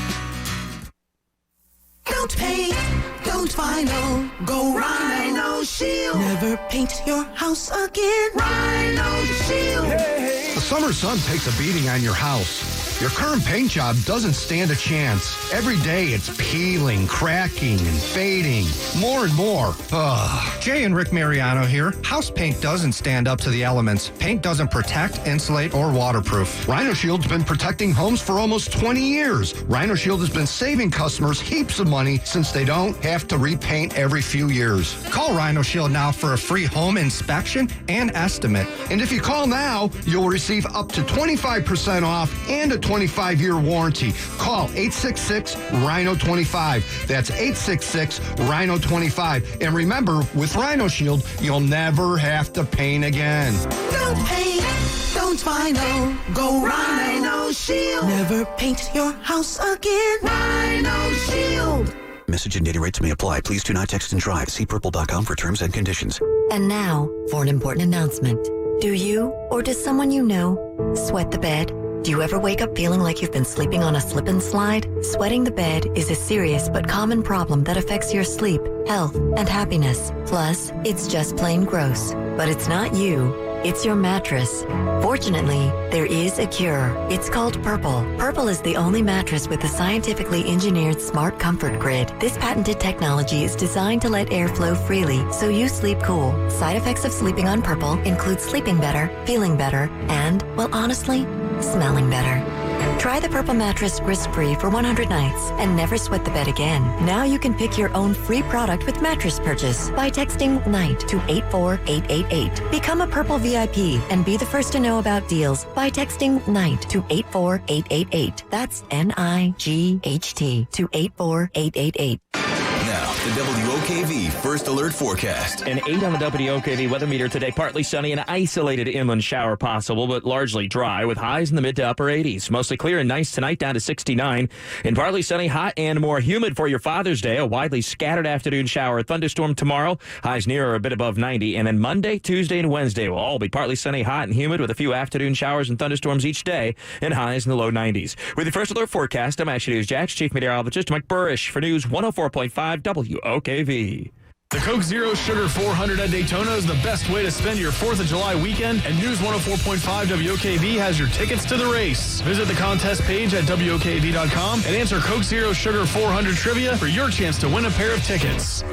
Don't paint, don't vinyl, go Rhino Shield. Never paint your house again. Rhino Shield.
The summer sun takes a beating on your house. Your current paint job doesn't stand a chance. Every day it's peeling, cracking, and fading. More and more. Ugh.
Jay and Rick Mariano here. House paint doesn't stand up to the elements. Paint doesn't protect, insulate, or waterproof.
Rhino Shield's been protecting homes for almost 20 years. Rhino Shield has been saving customers heaps of money since they don't have to repaint every few years.
Call Rhino Shield now for a free home inspection and estimate.
And if you call now, you'll receive up to 25% off and a 25-year warranty. Call 866-RHINO-25. That's 866-RHINO-25. And remember, with Rhino Shield, you'll never have to paint again.
Don't paint, don't vinyl, go Rhino Shield. Never paint your house again. Rhino Shield.
Message and data rates may apply. Please do not text and drive. See purple.com for terms and conditions.
And now for an important announcement. Do you, or does someone you know, sweat the bed? Do you ever wake up feeling like you've been sleeping on a slip and slide? Sweating the bed is a serious but common problem that affects your sleep, health, and happiness. Plus, it's just plain gross. But it's not you. It's your mattress. Fortunately, there is a cure. It's called Purple. Purple is the only mattress with a scientifically engineered smart comfort grid. This patented technology is designed to let air flow freely so you sleep cool. Side effects of sleeping on Purple include sleeping better, feeling better, and, well, honestly, smelling better. Try the Purple mattress risk-free for 100 nights and never sweat the bed again. Now you can pick your own free product with mattress purchase by texting NIGHT to 84888. Become a Purple VIP and be the first to know about deals by texting NIGHT to 84888. That's NIGHT to 84888.
Now, the WOKV First Alert Forecast.
An 8 on the WOKV weather meter today. Partly sunny and isolated inland shower possible, but largely dry with highs in the mid to upper 80s. Mostly clear and nice tonight, down to 69. And partly sunny, hot, and more humid for your Father's Day. A widely scattered afternoon shower. Thunderstorm tomorrow. Highs near or a bit above 90. And then Monday, Tuesday, and Wednesday will all be partly sunny, hot, and humid with a few afternoon showers and thunderstorms each day and highs in the low 90s. With the First Alert Forecast, I'm Action News Jax Chief Meteorologist Mike Burrish for News 104.5 WOKV.
The Coke Zero Sugar 400 at Daytona is the best way to spend your 4th of July weekend, and News 104.5 WOKV has your tickets to the race. Visit the contest page at WOKV.com and answer Coke Zero Sugar 400 trivia for your chance to win a pair of tickets.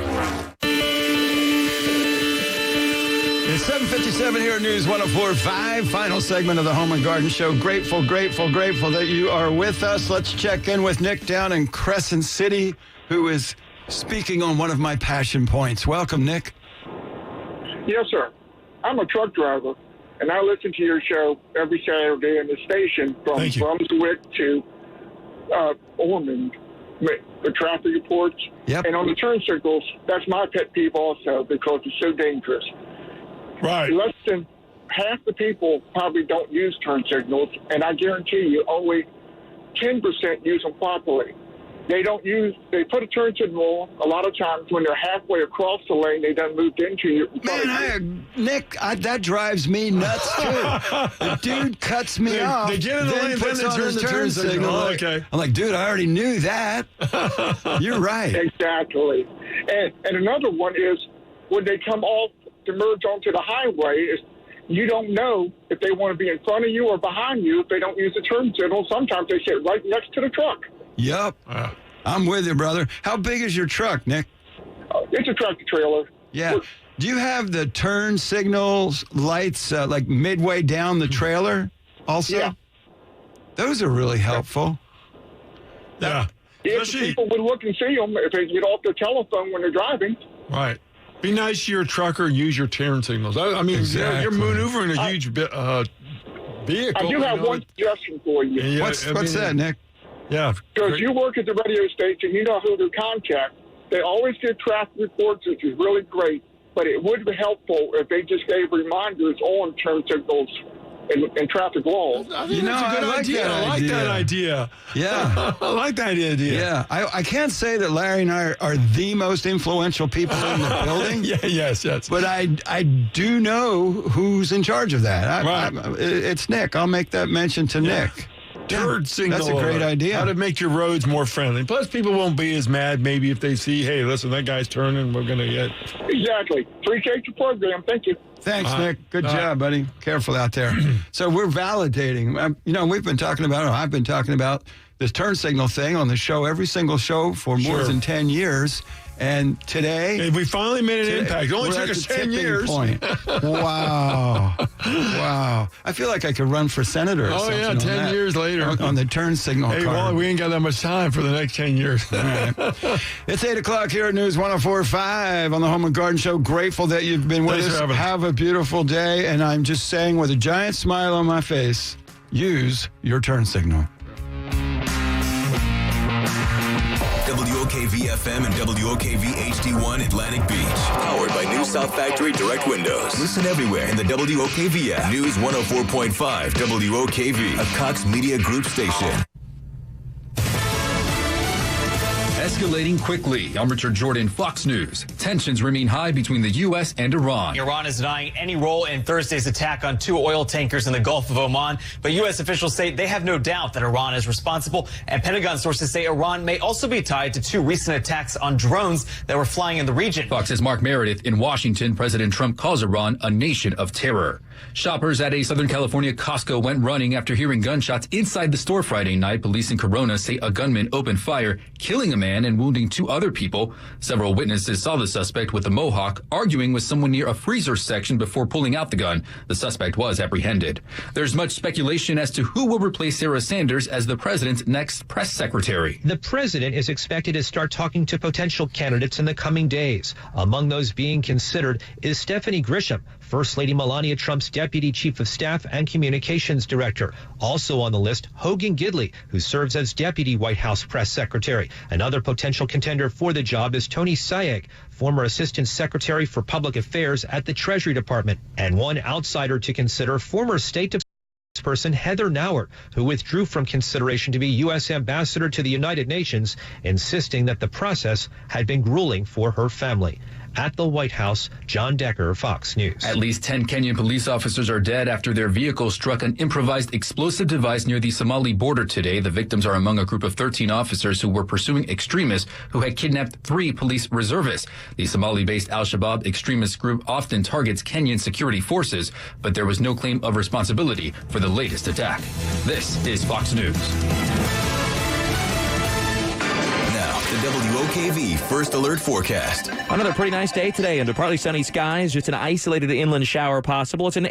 It's 7:57 here at News 104.5, final segment of the Home and Garden Show. Grateful that you are with us. Let's check in with Nick down in Crescent City, who is speaking on one of my passion points. Welcome, Nick.
Yes, sir. I'm a truck driver, and I listen to your show every Saturday in the station from Brunswick to Ormond, the traffic reports.
Yep.
And on the turn signals, that's my pet peeve also because it's so dangerous.
Right.
Less than half the people probably don't use turn signals, and I guarantee you only 10% use them properly. They put a turn signal a lot of times when they're halfway across the lane, they done moved into you.
Man, Nick, that drives me nuts, too. The dude cuts me off.
They get in the lane,
puts
then
on his
turn signal.
Oh, okay.
I'm like, dude, I already knew that. You're right.
Exactly. And another one is when they come off to merge onto the highway, you don't know if they want to be in front of you or behind you if they don't use the turn signal. Sometimes they sit right next to the truck.
Yep. I'm with you, brother. How big is your truck, Nick?
It's a tractor trailer.
Yeah. Do you have the turn signals lights like midway down the trailer also?
Yeah.
Those are really helpful.
Yeah.
If people would look and see them if they get off their telephone when they're driving.
Right. Be nice to your trucker and use your turn signals. I mean,
Exactly.
you're maneuvering a huge vehicle.
I do have one suggestion for you.
What's that, Nick?
Yeah.
Because you work at the radio station, you know who to contact. They always give traffic reports, which is really great, but it would be helpful if they just gave reminders on turn signals and traffic laws.
I think that's a good idea. I like that idea.
Yeah.
I like that idea.
Yeah. I can't say that Larry and I are the most influential people in the building.
Yes.
But I do know who's in charge of that. It's Nick. I'll make that mention to Nick.
Turd signal.
That's a great idea.
How to make your roads more friendly. Plus, people won't be as mad maybe if they see, hey, listen, that guy's turning. We're going to get.
Exactly. Appreciate your program. Thank you.
Thanks, Nick. Good job, buddy. Careful out there. So we're validating. We've been talking about, I've been talking about this turn signal thing on the show, every single show for more than 10 years. And today...
we finally made an impact. It only took us 10 years.
Point. Wow. Wow. I feel like I could run for senator or something.
Oh, yeah, 10 years later.
On the turn signal
card.
Well,
we ain't got that much time for the next 10 years.
All right. It's 8 o'clock here at News 104.5 on the Home and Garden Show. Grateful that you've been with us. Have a beautiful day. And I'm just saying with a giant smile on my face, use your turn signal.
WOKV-FM and WOKV-HD1 Atlantic Beach. Powered by New South Factory Direct Windows. Listen everywhere in the WOKV app. News 104.5 WOKV, a Cox Media Group station.
Escalating quickly. I'm Richard Jordan, Fox News. Tensions remain high between the U.S. and Iran.
Iran is denying any role in Thursday's attack on 2 oil tankers in the Gulf of Oman, but U.S. officials say they have no doubt that Iran is responsible, and Pentagon sources say Iran may also be tied to 2 recent attacks on drones that were flying in the region.
Fox's Mark Meredith. In Washington, President Trump calls Iran a nation of terror. Shoppers at a Southern California Costco went running after hearing gunshots inside the store Friday night. Police in Corona say a gunman opened fire, killing a man and wounding 2 other people. Several witnesses saw the suspect with a mohawk arguing with someone near a freezer section before pulling out the gun. The suspect was apprehended. There's much speculation as to who will replace Sarah Sanders as the president's next press secretary.
The president is expected to start talking to potential candidates in the coming days. Among those being considered is Stephanie Grisham, First Lady Melania Trump's Deputy Chief of Staff and Communications Director. Also on the list, Hogan Gidley, who serves as Deputy White House Press Secretary. Another potential contender for the job is Tony Sayegh, former Assistant Secretary for Public Affairs at the Treasury Department. And one outsider to consider, former State Person Heather Nauert, who withdrew from consideration to be U.S. Ambassador to the United Nations, insisting that the process had been grueling for her family. At the White House, John Decker, Fox News.
At least 10 Kenyan police officers are dead after their vehicle struck an improvised explosive device near the Somali border today. The victims are among a group of 13 officers who were pursuing extremists who had kidnapped 3 police reservists. The Somali-based Al-Shabaab extremist group often targets Kenyan security forces, but there was no claim of responsibility for the latest attack. This is Fox News.
The WOKV First Alert Forecast.
Another pretty nice day today under partly sunny skies. Just an isolated inland shower possible. It's an